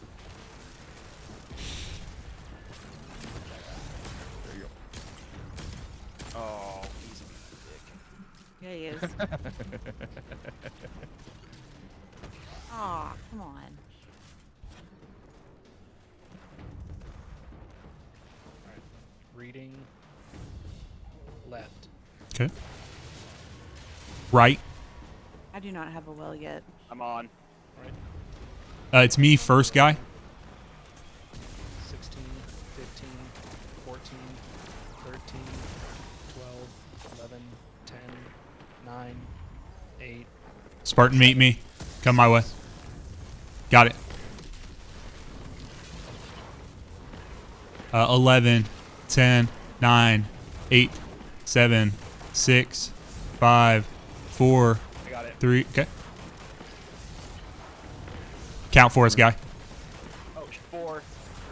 There you go. Oh, he's a dick. Yeah, he is. Aw, come on. Reading. Left. Okay. Right. I do not have a well yet. I'm on. It's me first, guy. 16, 15, 14, 13, 12, 11, 10, 9, 8. Spartan, meet me. Come my way. Got it. 11, 10, 9, 8, 7, 6, 5, 4, I got it. 3. Okay. Count for us, guy. Oh, 4,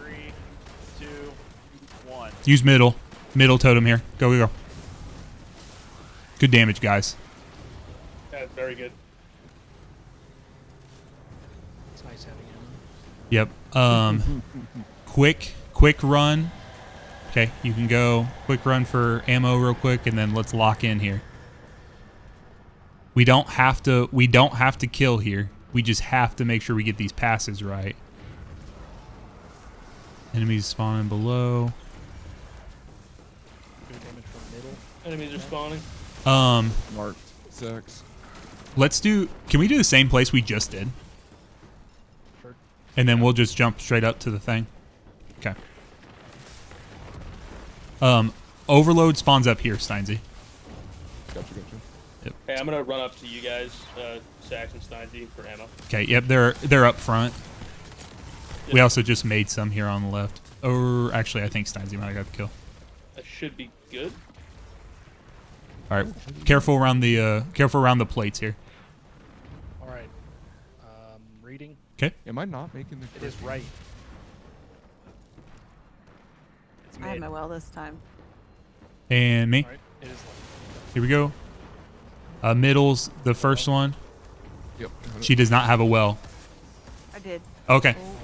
3, 2, 1. Use middle. Middle totem here. Go, go, go. Good damage, guys. That's very good. It's nice having him. Yep. quick run. Okay, you can go quick run for ammo real quick, and then let's lock in here. We don't have to kill here. We just have to make sure we get these passes right. Enemies spawning below. Good damage from middle. Enemies are spawning. Marked sex. Can we do the same place we just did? Sure. And then we'll just jump straight up to the thing. Okay. Overload spawns up here, Steinsy. Gotcha. Hey, I'm gonna run up to you guys, Sax and Steinsy, for ammo. Okay, yep, they're up front. Yep. We also just made some here on the left. Or actually, I think Steinsy might have got the kill. That should be good. All right, careful around the plates here. All right. Reading. Okay. Am I not making the? It is right. I had my well this time. And me. All right. It is left. Here we go. Middle's the first one. Yep. She does not have a well. I did. Okay. Oh,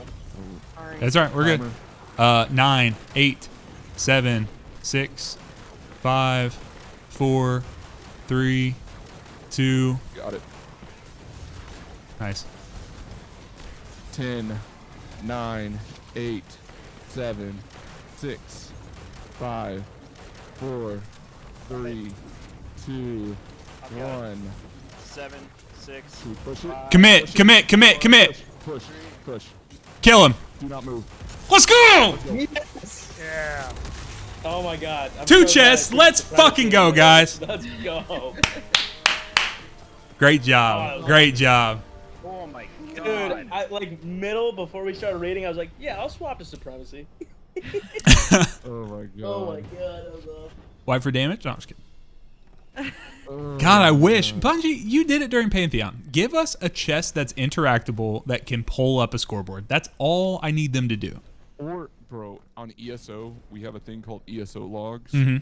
sorry. That's all right. We're good. 9, 8, 7, 6, 5, 4, 3, 2. Got it. Nice. 10, 9, 8, 7, 6, 5, 4, 3, 2, 1. 7, 6. Should we push it? Commit. Push. Kill him. Do not move. Let's go. Yes! Yeah. Oh my god. I'm Two so chests. glad Let's it's the fucking go, guys. Let's go. Great job. Great job. Oh my god. Dude, I like middle before we started raiding, I was like, yeah, I'll swap to supremacy. Oh my god. Oh my god, that was awesome. Wipe for damage? No, I'm just kidding. Oh God, I my wish. God. Bungie, you did it during Pantheon. Give us a chest that's interactable that can pull up a scoreboard. That's all I need them to do. Or, bro, on ESO, we have a thing called ESO logs. Mm-hmm.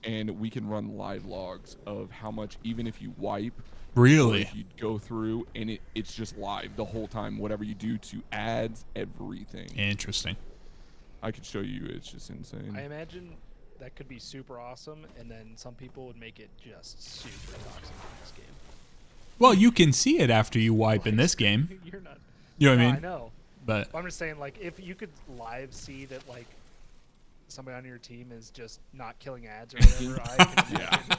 And we can run live logs of how much, even if you wipe, Really? or if you go through, and it's just live the whole time, whatever you do to ads, everything. Interesting. I could show you, it's just insane. I imagine that could be super awesome, and then some people would make it just super toxic in this game. Well, you can see it after you wipe in this game. You're not. You know what No, I mean? I know. But I'm just saying, like, if you could live see that, like, somebody on your team is just not killing ads or whatever, I can imagine.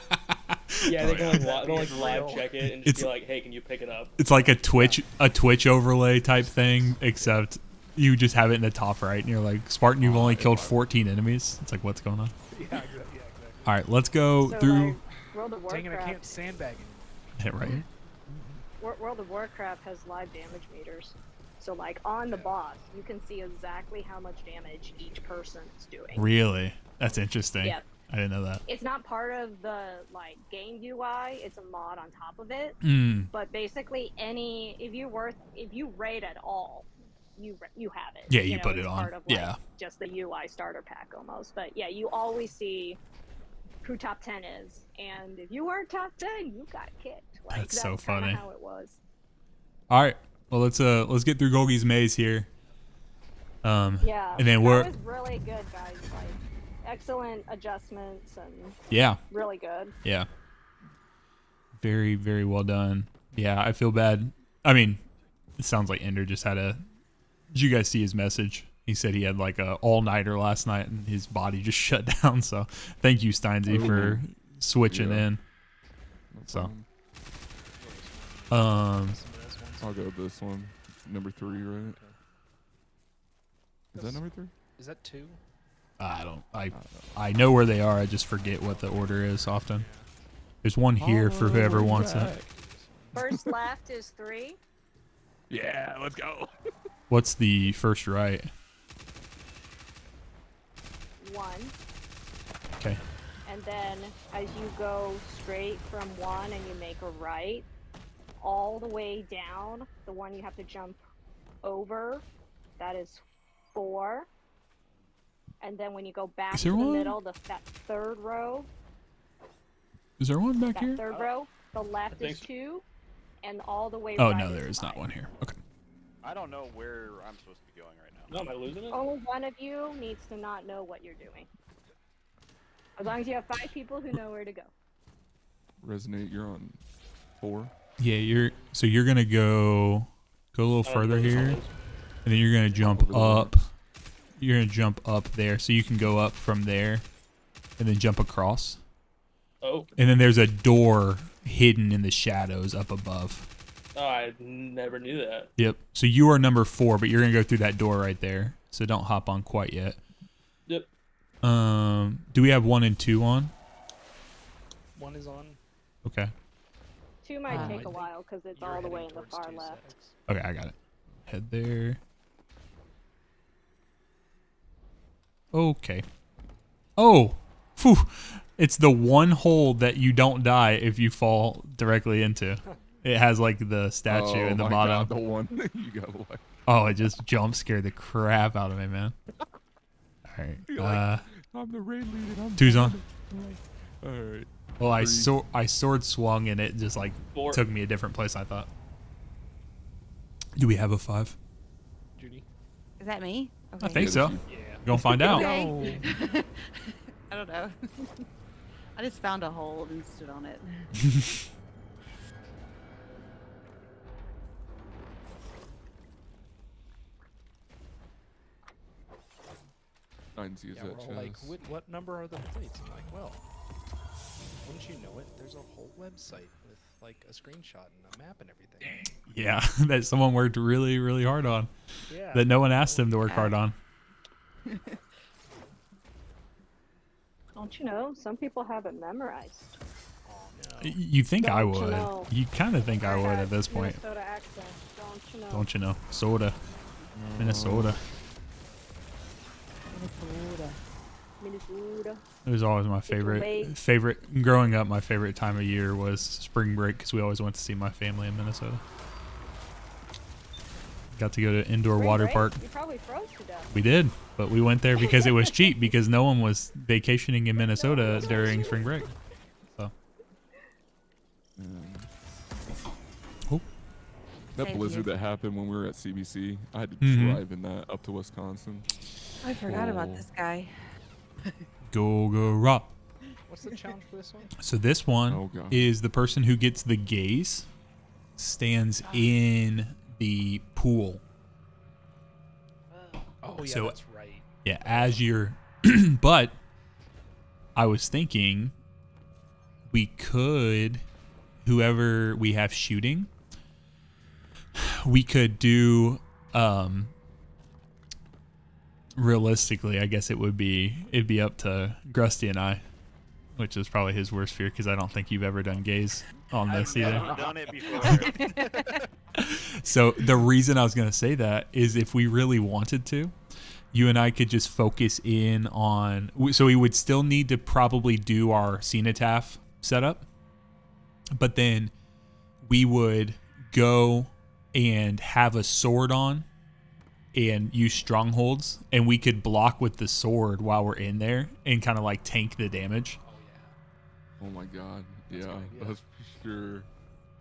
Yeah, they can like, they'll, like live real. check it and just be like, hey, can you pick it up? it's like a Twitch overlay type thing, except you just have it in the top right, and you're like, Spartan, you've only killed 14 enemies. It's like, what's going on? Yeah, exactly. All right, let's go So, through. like, World of Dang it, I can't Warcraft. sandbag it. Hit right. World of Warcraft has live damage meters. So, like, on the boss, you can see exactly how much damage each person is doing. Really? That's interesting. Yep. I didn't know that. It's not part of the, like, game UI. It's a mod on top of it. Mm. But basically, if you raid at all, you have it. Yeah, you know, put it it's on. Part of, like, Yeah. just the UI starter pack almost. But yeah, you always see who top 10 is, and if you weren't top 10, you got kicked. Like, That's so kinda funny. How it was. All right. Well, let's get through Golgi's maze here. Yeah. And then that we're was really good, guys. Like, excellent adjustments and yeah. really good. Yeah. Very, very well done. Yeah, I feel bad. I mean, it sounds like Ender just had a. Did you guys see his message? He said he had like a all-nighter last night and his body just shut down. So thank you, Steinsy, for switching Yeah. in. No So, problem. I'll go this one. Number 3, right? Is that number 3? Is that 2? I know where they are. I just forget what the order is often. There's one here for whoever wants it. First left is 3. Yeah, let's go. What's the first right? 1. Okay. And then as you go straight from 1 and you make a right, all the way down, the one you have to jump over, that is 4. And then when you go back Is to there the one? middle, that third row, Is there one back that here? third row, the left think is so. 2, and all the way Oh right no, there is 5. not one here. Okay. I don't know where I'm supposed to be going right now. No, am I losing it? Only one of you needs to not know what you're doing. As long as you have 5 people who know where to go. Resonate, you're on 4. Yeah, you're gonna go a little further here, and then you're gonna jump Over there. up. You're gonna jump up there, so you can go up from there, and then jump across. Oh. And then there's a door hidden in the shadows up above. Oh, I never knew that. Yep. So you are number 4, but you're gonna go through that door right there. So don't hop on quite yet. Yep. Do we have 1 and 2 on? 1 is on. Okay. 2 might I take a think while because it's you're all the heading way in the towards far 2 left. secs. Okay, I got it. Head there. Okay. Oh, phew. It's the one hole that you don't die if you fall directly into. It has like the statue in the my bottom. God, the one you got like. Oh, it just jump scared the crap out of me, man. All right. You're like, I'm the raid leader. I'm 2's on. All right. Well, I 3. sword swung and it just like 4. took me a different place. I thought. Do we have a 5? Judy. Is that me? Okay. I think Yeah, so. that's Yeah. Gonna find out. Okay. I don't know. I just found a hole and stood on it. Nines use Yeah, that we're all like, chest. what number are the plates? I'm like, well, wouldn't you know it? There's a whole website with like a screenshot and a map and everything. Yeah, that someone worked really, really hard on. Yeah. That no one asked them to work Yeah. hard on. Don't you know? Some people have it memorized. Oh, no. You think I Don't you would? know? You kind of think I would have at this point, Minnesota accent. Don't you know? don't you know? Soda, Minnesota. Minnesota. It was always my your favorite. way. Favorite growing up. My favorite time of year was spring break because we always went to see my family in Minnesota. Got to go to indoor Spring water break? park. You probably froze to death. We did, but we went there because it was cheap because no one was vacationing in Minnesota during spring break. So oh, That Same blizzard here. that happened when we were at CBC, I had to Mhm. drive in that up to Wisconsin. I forgot Oh. about this guy. go rock. What's the challenge for this one? So this one Oh, God. is the person who gets the gaze stands in the pool. Oh yeah, So- that's right. Yeah, as you're but I was thinking we could whoever we have shooting, we could do realistically, I guess it'd be up to Grusty and I, which is probably his worst fear because I don't think you've ever done gaze on this I've either. never done it before. So the reason I was going to say that is if we really wanted to, you and I could just focus in on, so we would still need to probably do our cenotaph setup, but then we would go and have a sword on and use strongholds, and we could block with the sword while we're in there and kind of like tank the damage. Oh yeah. Oh my God. That's a Yeah, good idea. that's for sure.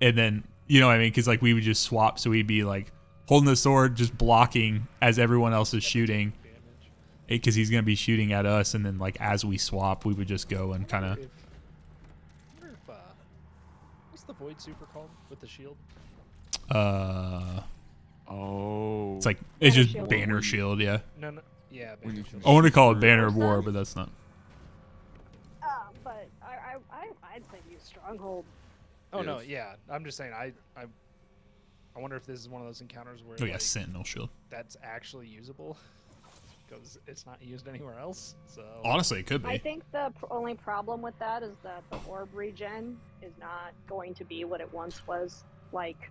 And then, you know what I mean? Because like we would just swap, so we'd be like holding the sword, just blocking as everyone else is shooting, Damage. because he's gonna be shooting at us, and then like as we swap, we would just go and kind of. Wonder if what's the void super called with the shield? Oh. It's like it's Banner just shield. banner shield, yeah. No, yeah. When you Banner shield. I want to call it Sure. banner of war, but that's not. But I'd say use stronghold. Oh no, Yes. yeah. I'm just saying. I wonder if this is one of those encounters where Oh yeah, like, sentinel shield. that's actually usable because it's not used anywhere else. So Honestly, it could I be. think the only problem with that is that the orb regen is not going to be what it once was. Like,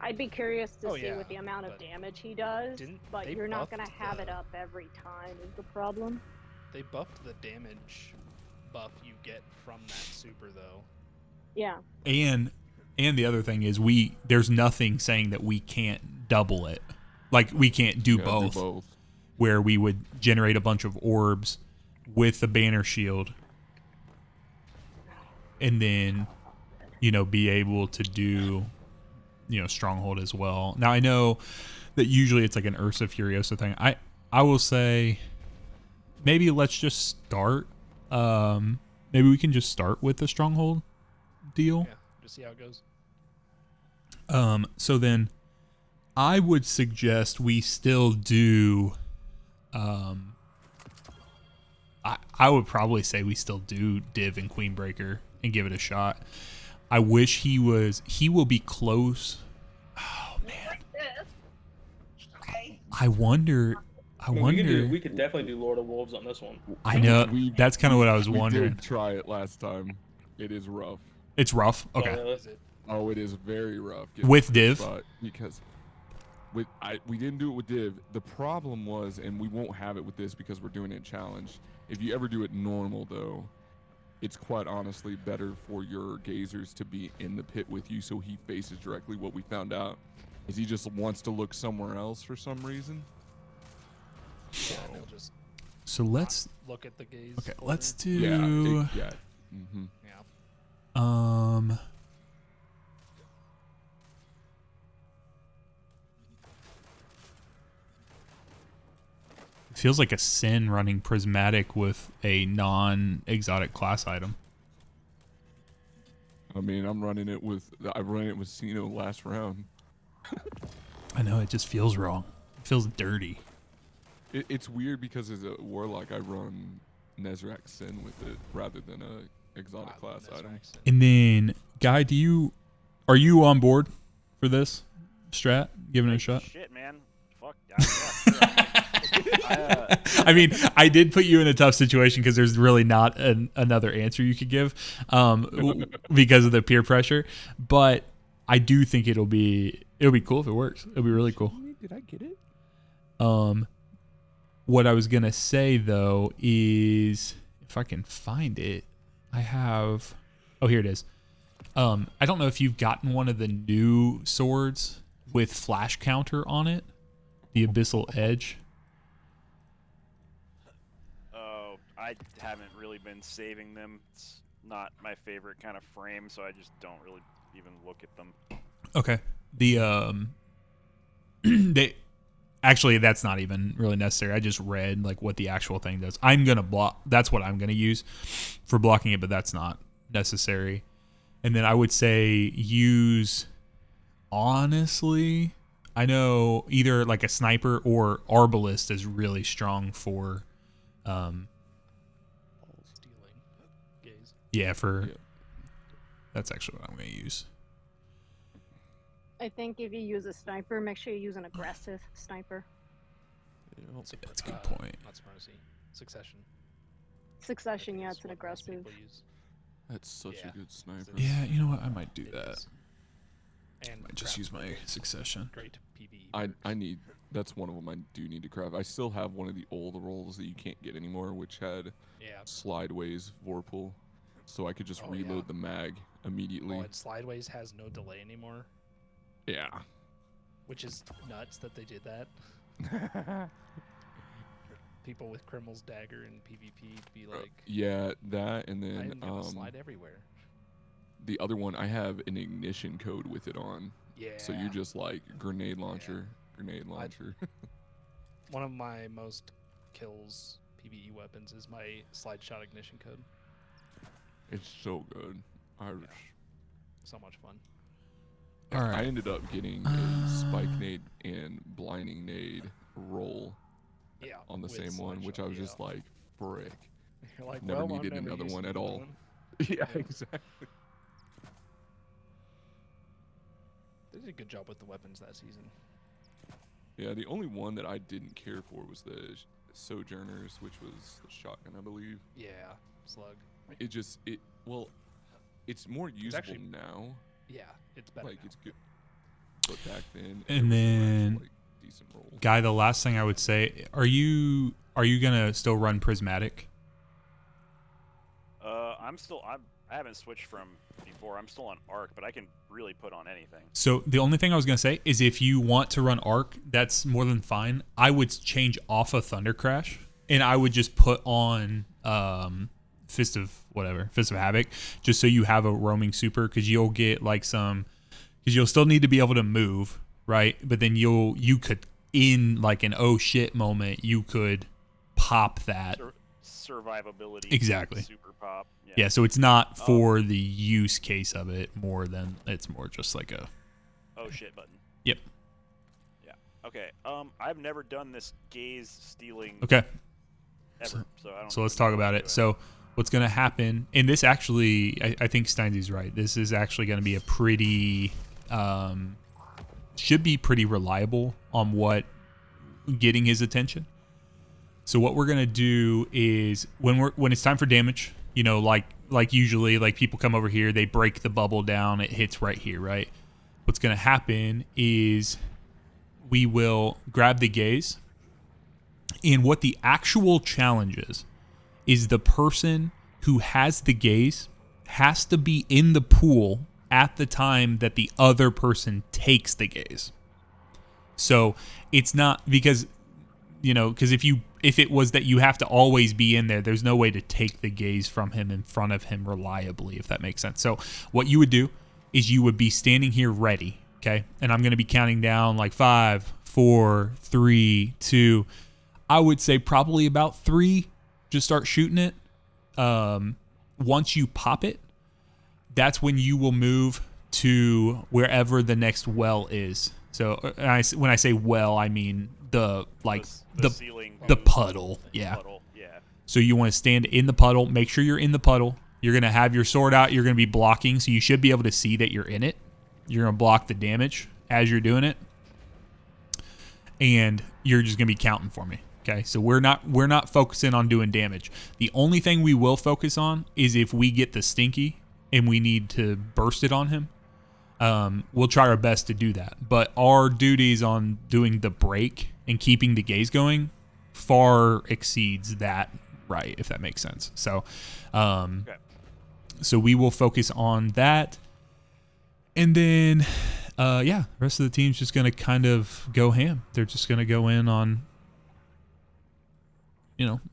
I'd be curious to Oh, see yeah, with the amount of but damage he does, didn't but they you're not buffed gonna have it the- up every time is the problem. they buffed the damage buff you get from that super though. Yeah. And the other thing is there's nothing saying that we can't double it. Like we can't do Yeah, both. Where we would generate a bunch of orbs with the banner shield, and then be able to do stronghold as well. Now I know that usually it's like an Ursa Furiosa thing. I will say maybe let's just start. Maybe we can just start with the stronghold deal. Yeah, just see how it goes. So then I would suggest we still do I would probably say we still do Div and Queenbreaker and give it a shot. I wish he will be close. Oh man. I wonder We could definitely do Lord of Wolves on this one. I know that's kind of what I was We wondering. did try it last time. It is rough. It's rough. Okay. Is it? Oh, it is very rough. With Div? Because we didn't do it with Div. The problem was, and we won't have it with this because we're doing it in challenge. If you ever do it normal, though, it's quite honestly better for your gazers to be in the pit with you so he faces directly. What we found out is he just wants to look somewhere else for some reason. Yeah, and he'll just So let's look at the gaze. okay. folder. Let's do Yeah. Mm-hmm. Yeah. It feels like a sin running prismatic with a non-exotic class item. I mean, I ran it with Sino last round. I know it just feels wrong. It feels dirty. It's weird because as a warlock, I run Nezrak Sin with it rather than a exotic class item. And then, Guy, are you on board for this strat? Giving it a shot. Shit, man. Fuck. Yeah. I mean, I did put you in a tough situation because there's really not another answer you could give because of the peer pressure. But I do think it'll be cool if it works. It'll be really cool. Did I get it? What I was gonna say though is if I can find it, I have. Oh, here it is. I don't know if you've gotten one of the new swords with flash counter on it, the Abyssal Edge. Oh, I haven't really been saving them. It's not my favorite kind of frame, so I just don't really even look at them. Okay. Actually, that's not even really necessary. I just read like what the actual thing does. I'm gonna block. That's what I'm gonna use for blocking it, but that's not necessary. And then I would say use. Honestly, I know either like a sniper or arbalist is really strong for. Stealing gaze. Yeah, that's actually what I'm gonna use. I think if you use a sniper, make sure you use an aggressive sniper. That's a good point. Not Supremacy. Succession. Succession, yeah, Is it's an what most aggressive. people use. That's such Yeah. a good sniper. Yeah, you know what? I might do It that. is. And Might just use my succession. great PvE. I need. That's one of them I do need to craft. I still have one of the old rolls that you can't get anymore, which had Yeah. slideways vorpal, so I could just Oh, reload yeah. the mag immediately. Oh, and Slideways has no delay anymore, Yeah. which is nuts that they did that. People with Criminal's Dagger and PvP be like, Yeah, that and I'm then gonna slide everywhere. the other one I have an ignition code with it on. Yeah. So you're just like grenade launcher, grenade launcher. One of my most kills PvE weapons is my slide shot ignition code. It's so good. So much fun. All I right. ended up getting a spike nade and blinding nade roll Yeah. on the with same one, slide which shot, I was just yeah. like, frick. You're like, never well, I'm needed never another using one at another all. one. Yeah, exactly. They did a good job with the weapons that season. Yeah, the only one that I didn't care for was the Sojourners, which was the shotgun, I believe. Yeah. Slug. It's more usable actually- now. Yeah. It's better. Like now. it's good, but back then. And it was an then- actual, like, decent roll. Guy, the last thing I would say, are you gonna still run prismatic? I haven't switched from before. I'm still on Arc, but I can really put on anything. So the only thing I was gonna say is if you want to run arc, that's more than fine. I would change off of Thunder Crash and I would just put on Fist of Havoc, just so you have a roaming super, because you'll get like some because you'll still need to be able to move, right? But then you could, in like an oh shit moment, you could pop that. Survivability. Exactly. Super pop. Yeah, so it's not for the use case of it more than it's more just like a oh shit button. Yep. Yeah. Okay. I've never done this gaze stealing Okay. ever, so I don't So let's talk about it. So what's going to happen, and this actually, I think Steinsy's right. This is actually going to be a pretty, should be pretty reliable on what getting his attention. So what we're going to do is when it's time for damage, you know, like usually, like people come over here, they break the bubble down, it hits right here, right? What's going to happen is we will grab the gaze, and what the actual challenge is the person who has the gaze has to be in the pool at the time that the other person takes the gaze. So it's not because, you know, because if it was that you have to always be in there, there's no way to take the gaze from him in front of him reliably, if that makes sense. So what you would do is you would be standing here ready, okay? And I'm going to be counting down like 5, 4, 3, 2. I would say probably about 3. Just start shooting it. Once you pop it, that's when you will move to wherever the next well is. So when I say well, I mean the ceiling, the puddle. Yeah. Puddle. Yeah. So you want to stand in the puddle. Make sure you're in the puddle. You're going to have your sword out. You're going to be blocking, so you should be able to see that you're in it. You're going to block the damage as you're doing it. And you're just going to be counting for me. Okay? So we're not focusing on doing damage. The only thing we will focus on is if we get the stinky and we need to burst it on him. We'll try our best to do that. But our duties on doing the break and keeping the gaze going far exceeds that, right? If that makes sense. So, Okay. So we will focus on that. And then, the rest of the team's just going to kind of go ham. They're just going to go in on,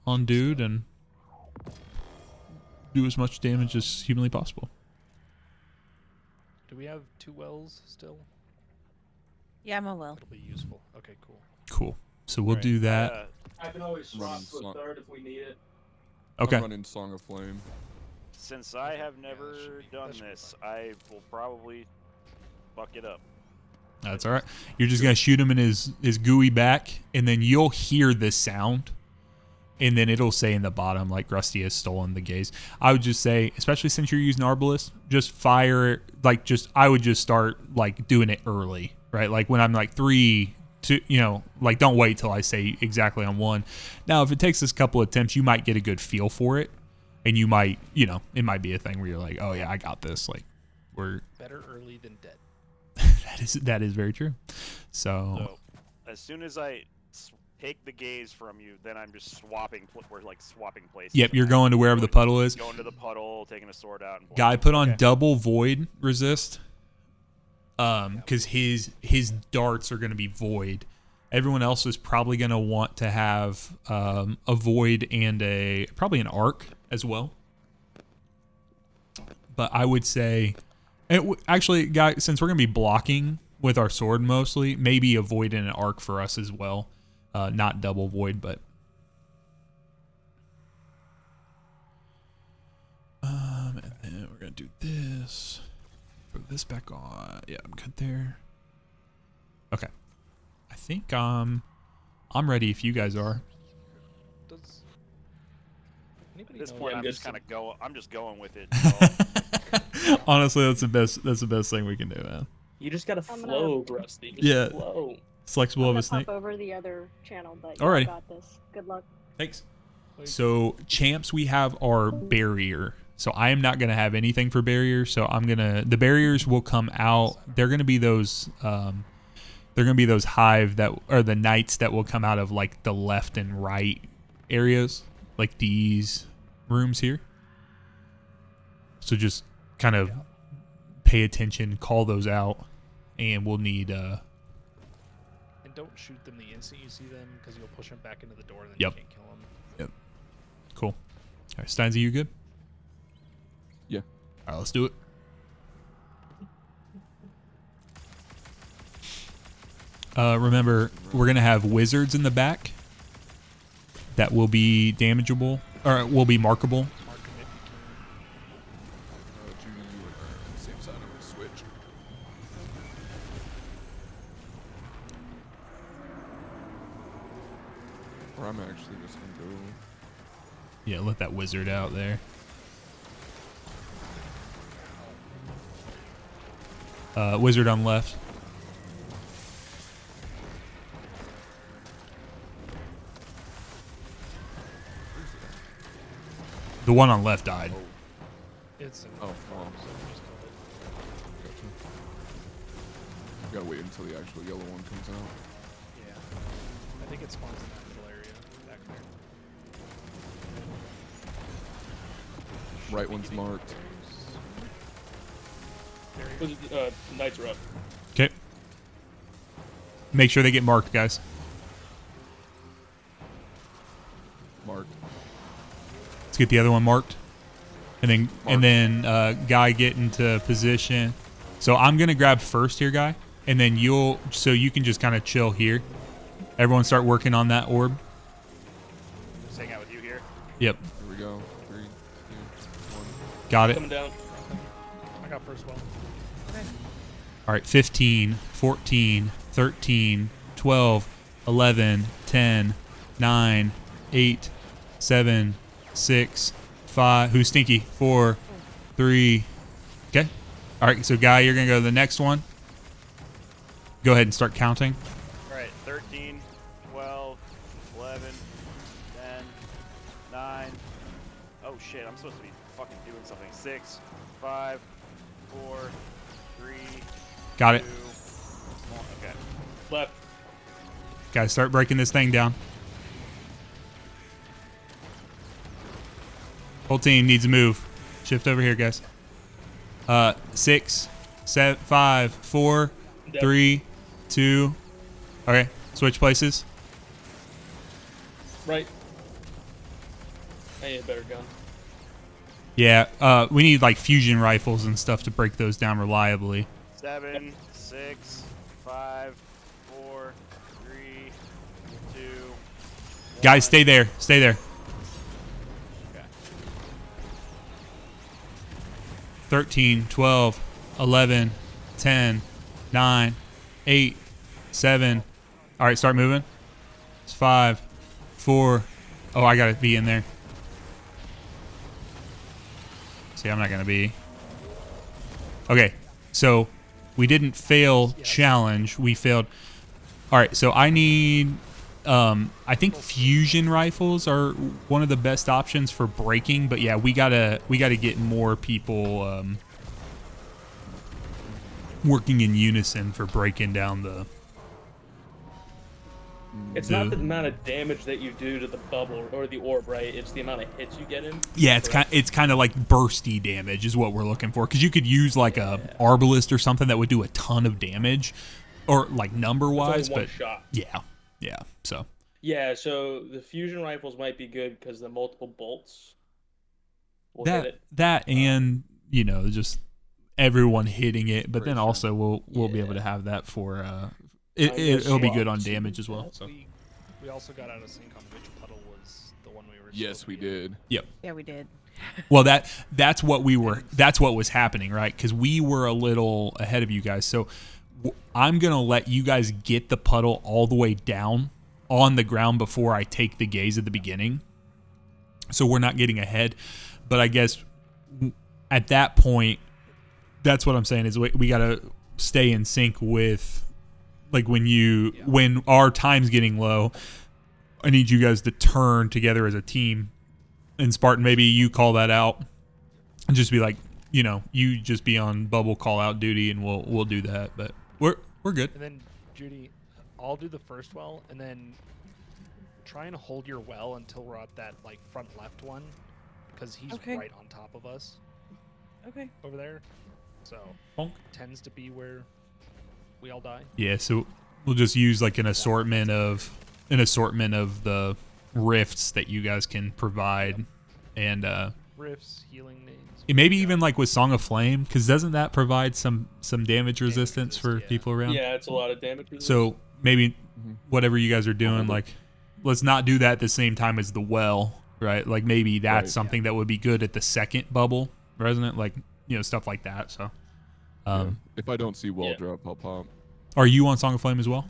on dude and do as much damage as humanly possible. Do we have 2 wells still? Yeah, I'm a well. That'll be useful. Okay, cool. Cool. So we'll do that. I can always swap Running to a song. third if we need it. Okay. I'm running Song of Flame. Since I have never done that should be this, I will probably fuck it up. That's all right. You're just going to shoot him in his gooey back, and then you'll hear this sound, and then it'll say in the bottom, like, Rusty has stolen the gaze. I would just say, especially since you're using Arbalist, just fire it. Like, I would just start, like, doing it early, right? Like, when I'm, like, 3, 2, like, don't wait till I say exactly on 1. Now, if it takes us a couple attempts, you might get a good feel for it, and you might, it might be a thing where you're like, oh, yeah, I got this. Like, we're... Better early than dead. That is very true. So, as soon as I take the gaze from you, then I'm just swapping. We're like swapping places. Yep, you're going to wherever the puddle is. Going to the puddle, taking a sword out. And Guy, put on double void resist. Because his darts are going to be void. Everyone else is probably going to want to have a void and probably an arc as well. But I would say, actually, guy, since we're going to be blocking with our sword mostly, maybe a void and an arc for us as well. Not double void, but and then we're gonna do this. Put this back on. Yeah, I'm good there. Okay, I think I'm ready if you guys are. Does anybody At this know point, what- I'm just going with it. So. Honestly, that's the best. That's the best thing we can do, man. You just gotta I'm flow, Rusty. Just Yeah. flow. Flexible I'm of gonna a snake. pop over the other channel, but Alrighty. you got this. Good luck. Thanks. So champs, we have our barrier. So I am not gonna have anything for barrier. So the barriers will come out. They're gonna be those. They're gonna be those hive that are the knights that will come out of like the left and right areas, like these rooms here. So just kind of pay attention, call those out, and we'll need. And don't shoot them the instant you see them, because you'll push them back into the door, and then Yep. you can't kill them. Yep. Cool. All right, Steinsy, you good? Yeah. All right, let's do it. remember, we're going to have wizards in the back that will be damageable, or will be markable. Mark 'em if you Judy, you were on the same side of the switch. Or I'm actually just gonna go. Yeah, let that wizard out there. Wizard on left. The one on left died. can. It's. Oh, wow. So we just killed it. Gotcha. Gotta wait until the actual yellow one comes out. Yeah. I think it spawns in that middle area back there. Right one's marked. There you Knights are up. Okay. Make sure they get marked, guys. Marked. Let's get the other one marked. And then Guy get into position. So I'm gonna grab first here, Guy, and then you can just kind of chill here. Everyone start working on that orb. Just hang out with you here. Yep. Here we go. 3, 2, 1. Got it. Coming down. I got first well. All right, 15, 14, 13, 12, 11, 10, 9, 8, 7, 6, 5. Who's stinky? 4, 3. Okay. All right, so Guy, you're going to go to the next one. Go ahead and start counting. All right, 13, 12, 11, 10, 9. Oh shit, I'm supposed to be fucking doing something. 6, 5, 4, 3, Got it. 2, 1. Okay. Left. Guys, start breaking this thing down. Whole team needs to move. Shift over here, guys. 6, 7, 5, 4, 3, 2. Okay, switch places. Right. I need a better gun. Yeah, we need like fusion rifles and stuff to break those down reliably. 7, 6, 5, 4, 3, 2. Guys, stay there. Stay there. Okay. 13, 12, 11, 10, 9, 8, 7. All right, start moving. It's 5, 4. Oh, I got to be in there. See, I'm not going to be. Okay, so we didn't fail challenge. We failed. All right, so I need... I think fusion rifles are one of the best options for breaking, but yeah, we gotta get more people working in unison for breaking down the. It's not the amount of damage that you do to the bubble or the orb, right? It's the amount of hits you get in. Yeah, it's kind of like bursty damage is what we're looking for, because you could use like a arbalist or something that would do a ton of damage, or like number wise, one but shot. yeah. So Yeah, so the fusion rifles might be good because the multiple bolts will hit it. that and just everyone hitting it, but then Sure. also we'll be able to have that for it'll be good on damage as well. So We also got out of sync on which puddle was the one we were. Yes, supposed we to be in. did. yep. Yeah, we did. Well, that's what was happening, right? Because we were a little ahead of you guys. So I'm gonna let you guys get the puddle all the way down on the ground before I take the gaze at the beginning. So we're not getting ahead. But I guess at that point, that's what I'm saying is we gotta stay in sync with, like, when our time's getting low, I need you guys to turn together as a team. And Spartan, maybe you call that out and just be like, you just be on bubble call out duty, and we'll do that. But we're good. And then Judy, I'll do the first well, and then try and hold your well until we're at that like front left one, because he's Okay. right on top of us Okay. over there. So Bonk. tends to be where we all die. Yeah, so we'll just use like an assortment of the rifts that you guys can provide, and Rifts, healing names. maybe even like with Song of Flame, because doesn't that provide some damage resistance for resist, yeah. people around? Yeah, it's a lot of damage. So maybe whatever you guys are doing, like, let's not do that at the same time as the well, right? Like, maybe that's something that would be good at the second bubble, Resonant, like, you know, stuff like that. So, if I don't see well drop, I'll pop. Are you on Song of Flame as well?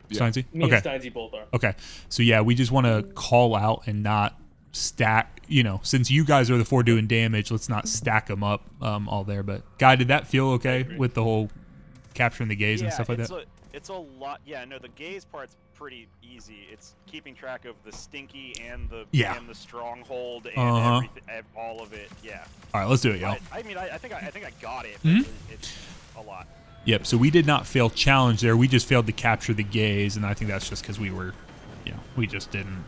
Yeah. Steinsy? Me and Steinsy both are. Okay. So, yeah, we just want to call out and not stack, you know, since you guys are the 4 doing damage, let's not stack them up all there. But, Guy, did that feel okay with the whole capturing the gaze and stuff like that? It's a lot. Yeah, no, the gaze part's pretty easy. It's keeping track of the stinky and the stronghold and everything, all of it. Yeah. All right, let's do it, y'all. I mean, I think I got it. But it's a lot. Yep. So we did not fail challenge there. We just failed to capture the gaze, and I think that's just because we were, you know, we just didn't.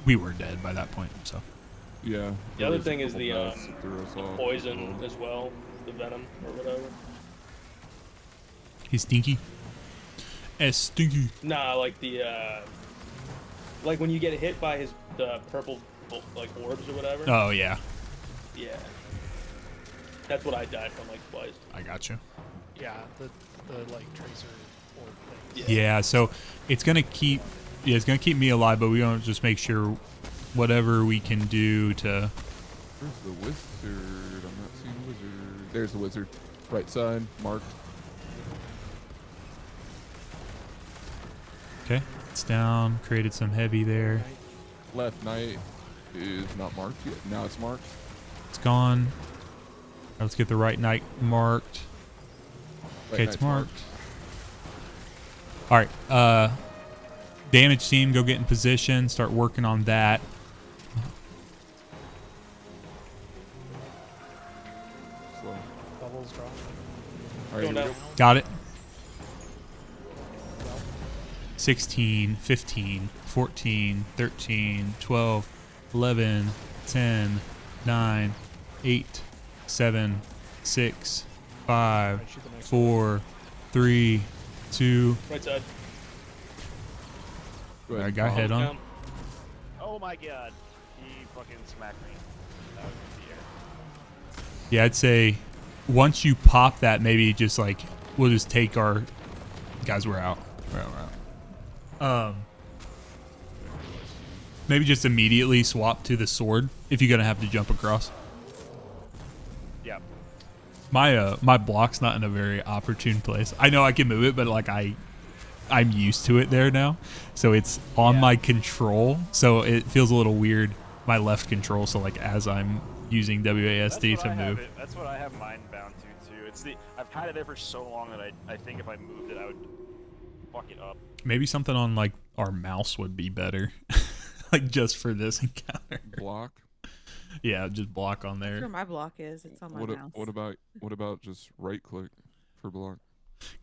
We were dead by that point. So. Yeah. The other thing is the poison as well, the venom or whatever. He's stinky. Stinky. Nah, like the like when you get hit by the purple like orbs or whatever. Oh yeah. Yeah. That's what I died from like twice. I got you. Yeah, the like tracer orb thing. Yeah. So it's gonna keep. Yeah, it's gonna keep me alive, but we don't just make sure whatever we can do to. Where's the wizard? I'm not seeing the wizard. There's the wizard. Right side, marked. Okay, it's down. Created some heavy there. Left knight is not marked yet. Now it's marked. It's gone. Let's get the right knight marked. Okay, it's marked. All right. Damage team, go get in position. Start working on that. Slow. Bubbles drop. All right, here we go. Got it. 16, 15, 14, 13, 12, 11, 10, 9, 8, 7, 6, 5, 4, 3, 2. Right side. Go ahead. I got head on. Oh my god. He fucking smacked me. That was the air. Yeah, I'd say once you pop that, maybe just like we'll just take our guys. We're out. We're out. Maybe just immediately swap to the sword if you're gonna have to jump across. Yeah. My block's not in a very opportune place. I know I can move it, but like I'm used to it there now, so it's on my control. So it feels a little weird. My left control. So like as I'm using WASD to move. That's what I have mine bound to too. It's I've had it there for so long that I think if I moved it, I would fuck it up. Maybe something on like our mouse would be better, like just for this encounter. Block. Yeah, just block on That's there. where my block is. It's on my mouse. What about just right click for block?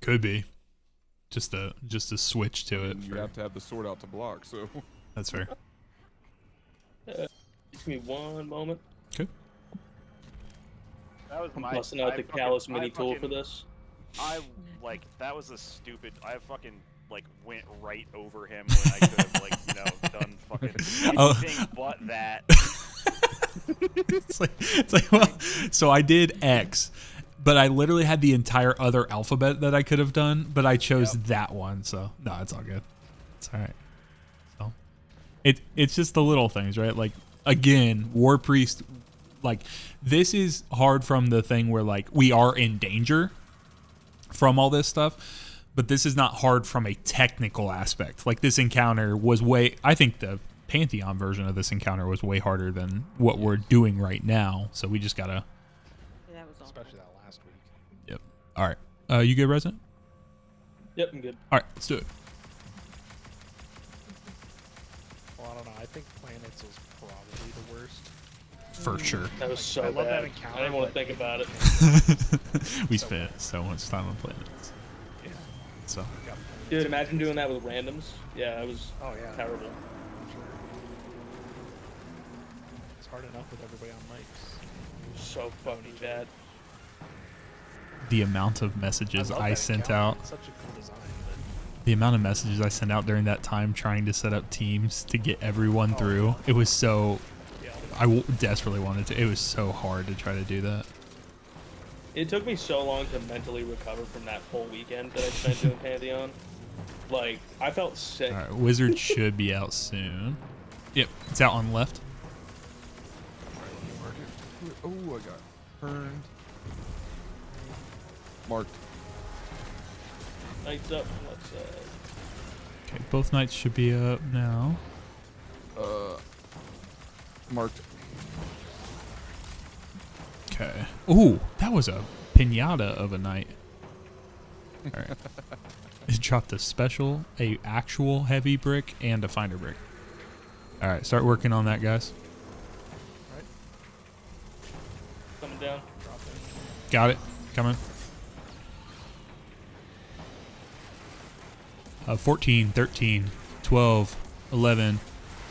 Could be. Just a switch to it. You have to have the sword out to block, so. That's fair. Just give me one moment. Okay. That was I'm my. busting out the callus mini tool for this. That was a stupid. I fucking went right over him when I could have done fucking anything but that. it's like well, so I did X, but I literally had the entire other alphabet that I could have done, but I chose that one. So no, it's all good. It's all right. So it's just the little things, right? Like again, War Priest. Like this is hard from the thing where like we are in danger from all this stuff, but this is not hard from a technical aspect. Like this encounter was I think the Pantheon version of this encounter was way harder than what we're doing right now. So we just gotta. Yeah, that was all. Especially that last week. Yep. All right. You good, Resident? Yep, I'm good. All right, let's do it. Well, I don't know. I think planets was probably the worst. For sure. That was so I love bad. that encounter. I didn't want to but think about it. We spent so much time on planets. Yeah. So. Got Dude, imagine doing that with randoms. Yeah, it was Oh yeah. terrible. I'm sure. It's hard enough with everybody on mics. So fucking bad. The amount of messages love I that sent encounter. out. It's such a cool design, but The amount of messages I sent out during that time trying to set up teams to get everyone through. It was so. yeah. I desperately wanted to. It was so hard to try to do that. it took me so long to mentally recover from that whole weekend that I spent doing Pantheon. Like, I felt sick. All right, Wizard should be out soon. Yep, it's out on left. Mark it. Oh, I got burned. Marked. Knights up on left side. Okay, both knights should be up now. Marked. Okay. Ooh, that was a pinata of a knight. All right. It dropped a special, a actual heavy brick, and a finder brick. All right, start working on that, guys. Coming down. Got it. Coming. 14, 13, 12, 11,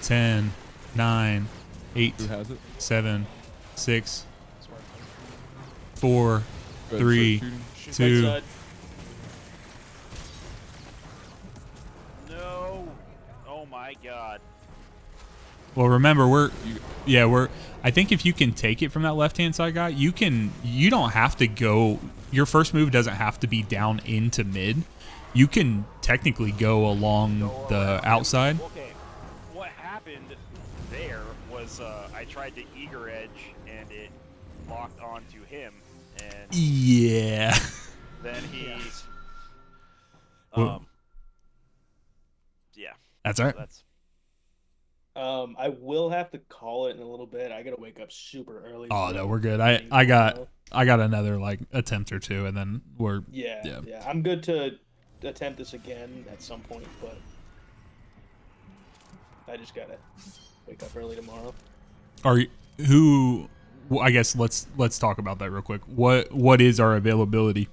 10, 9, 8, Who has it? 7, 6, 4, Go ahead, 3, start shooting. 2. Right side. No. Oh my god. Well, remember You- I think if you can take it from that left-hand side guy, you don't have to go, your first move doesn't have to be down into mid. You can technically go along the outside. Okay. What happened there was I tried to eager edge and it locked onto him, and Yeah. then he's Well- yeah. That's all right. That's I will have to call it in a little bit. I gotta wake up super early. Oh, for no, we're good. meetings I got tomorrow. another like attempt or two, and then we're Yeah. Yeah. I'm good to attempt this again at some point, but I just gotta wake up early tomorrow. Are you, who? Well, I guess let's talk about that real quick. What is our availability?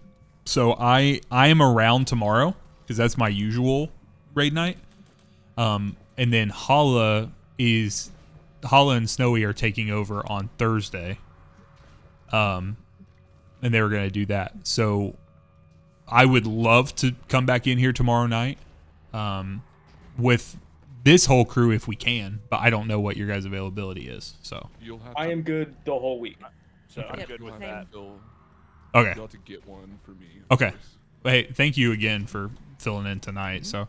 So I am around tomorrow because that's my usual raid night. And then Hala and Snowy are taking over on Thursday. And they were gonna do that. So I would love to come back in here tomorrow night, with this whole crew if we can, but I don't know what your guys' availability is. So You'll have I to, am good the whole week. So I'm Yep, good with you'll same. that. okay, You'll have to get one for me. of Okay. course. hey, thank you again for filling in tonight. So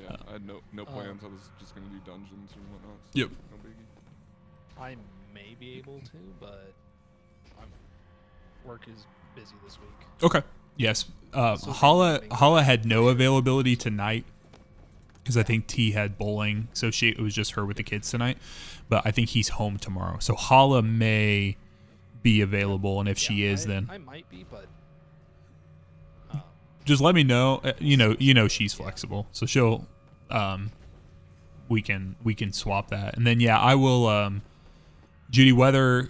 Yeah, I had no plans. I was just gonna do dungeons and whatnot. So Yep. No biggie. I may be able to, but work is busy this week. okay, yes, So Hala had no availability tonight because I think T had bowling, so it was just her with the kids tonight. But I think he's home tomorrow, so Hala may be available, and if she is, then I might be, but just let me know. You know she's flexible, so she'll we can swap that, and then yeah, I will. Judy, whether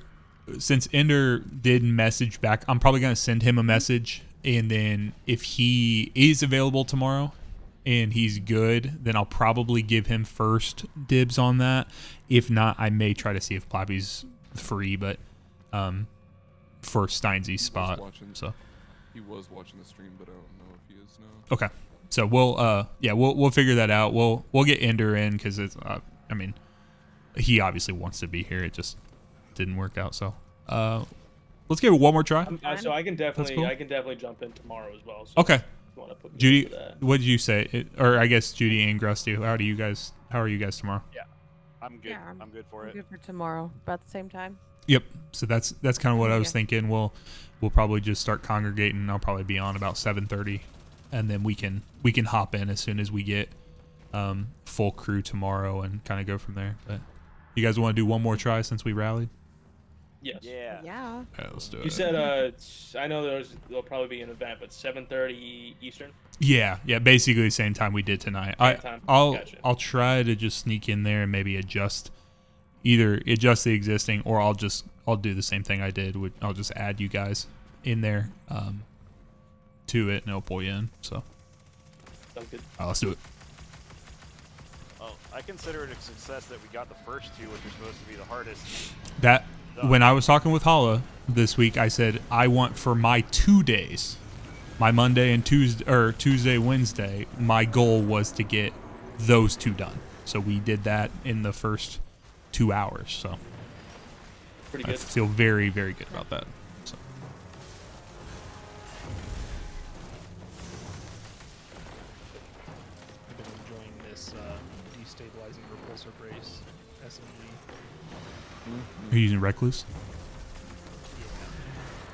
since Ender did message back, I'm probably gonna send him a message, and then if he is available tomorrow and he's good, then I'll probably give him first dibs on that. If not, I may try to see if Plappy's free, but for Steinzy's spot. So He was watching the stream, but I don't know if he is now. okay, so we'll figure that out. We'll get Ender in because it's I mean, he obviously wants to be here. It just didn't work out. So let's give it one more try. So I can definitely cool. jump in tomorrow as well. So Okay, if you wanna put me in Judy, for that. what did you say? Or I guess Judy and Grusty, how are you guys tomorrow? I'm good. Yeah, I'm good for I'm it. good for tomorrow, about the same time. Yep. So that's kind of what I was Yeah. thinking. We'll probably just start congregating. I'll probably be on about 7:30, and then we can hop in as soon as we get full crew tomorrow and kind of go from there. But you guys want to do one more try since we rallied? Yes. Yeah. Yeah. All right, let's do it. You said I know there'll probably be an event, but 7:30 Eastern. Yeah, basically the same time we did tonight. Same time. I'll Gotcha. I'll try to just sneak in there and maybe either adjust the existing, or I'll do the same thing I did. I'll just add you guys in there to it, and it'll pull you in. So Sounds good. let's do it. Oh, I consider it a success that we got the first two, which are supposed to be the hardest. That when I was talking with Hala this week, I said I want for my 2 days, my Monday and Tuesday, Wednesday. My goal was to get those two done. So we did that in the first 2 hours. So Pretty I good. feel very, very good about that. So utilizing repulsor brace, SMG. Are you using recluse?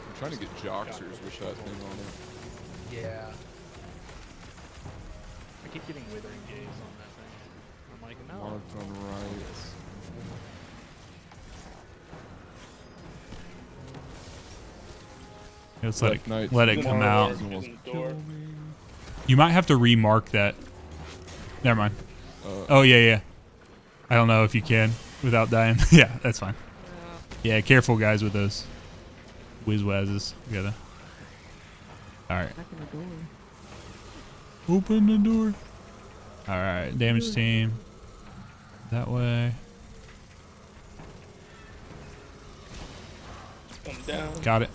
I'm trying to get Joxers with that thing on it. Yeah. I keep getting withering gaze on that thing. I'm like, no. Marked on right. Let's Left knight let it through the come door, out. he's almost Using the door. killed me. You might have to remark that. Never mind. Uh, Oh yeah. I don't know if you can without dying. Yeah, that's fine. Yeah, careful guys with those whiz-wazzes. You gotta. All right. Back in the door. Open the door. All right, damage team. That way. Come down. Got it.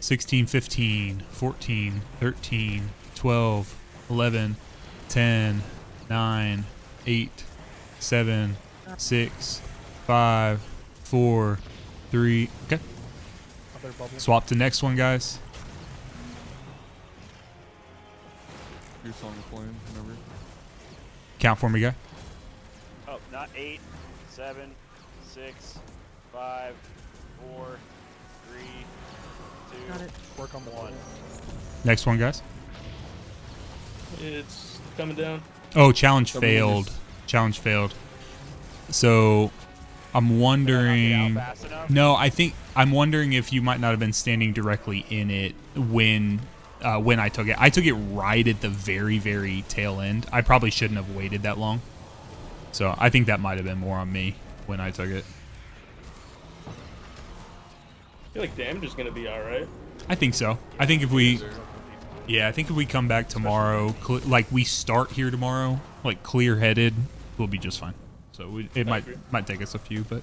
16, 15, 14, 13, 12, 11, 10, 9, 8, 7, 6, 5, 4, 3. Okay. Other bubble. Swap to next one, guys. Your song is playing whenever. Count for me, guy. Oh, not 8, 7, 6, 5, 4, 3, 2. Got it. Work on the 1. Next one, guys. It's coming down. Oh, challenge Somebody failed. just- Challenge failed. So, I'm wondering. Fast enough? No, I'm wondering if you might not have been standing directly in it when I took it. I took it right at the very, very tail end. I probably shouldn't have waited that long. So I think that might have been more on me when I took it. I feel like damage is gonna be all right. I think so. I think if we come back tomorrow, like we start here tomorrow, like clear-headed, we'll be just fine. So it might take us a few, but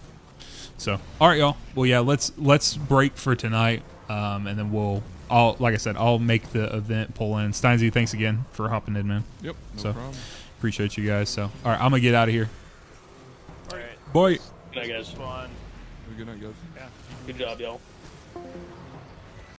so all right, y'all. Well, yeah, let's break for tonight, and then like I said, I'll make the event pull in. Steinsy, thanks again for hopping in, man. Yep, no So- problem. Appreciate you guys. So all right, I'm gonna get out of here. Alright. Bye. Good night, guys. Fun. Have a good night, guys. Yeah. Good job, y'all.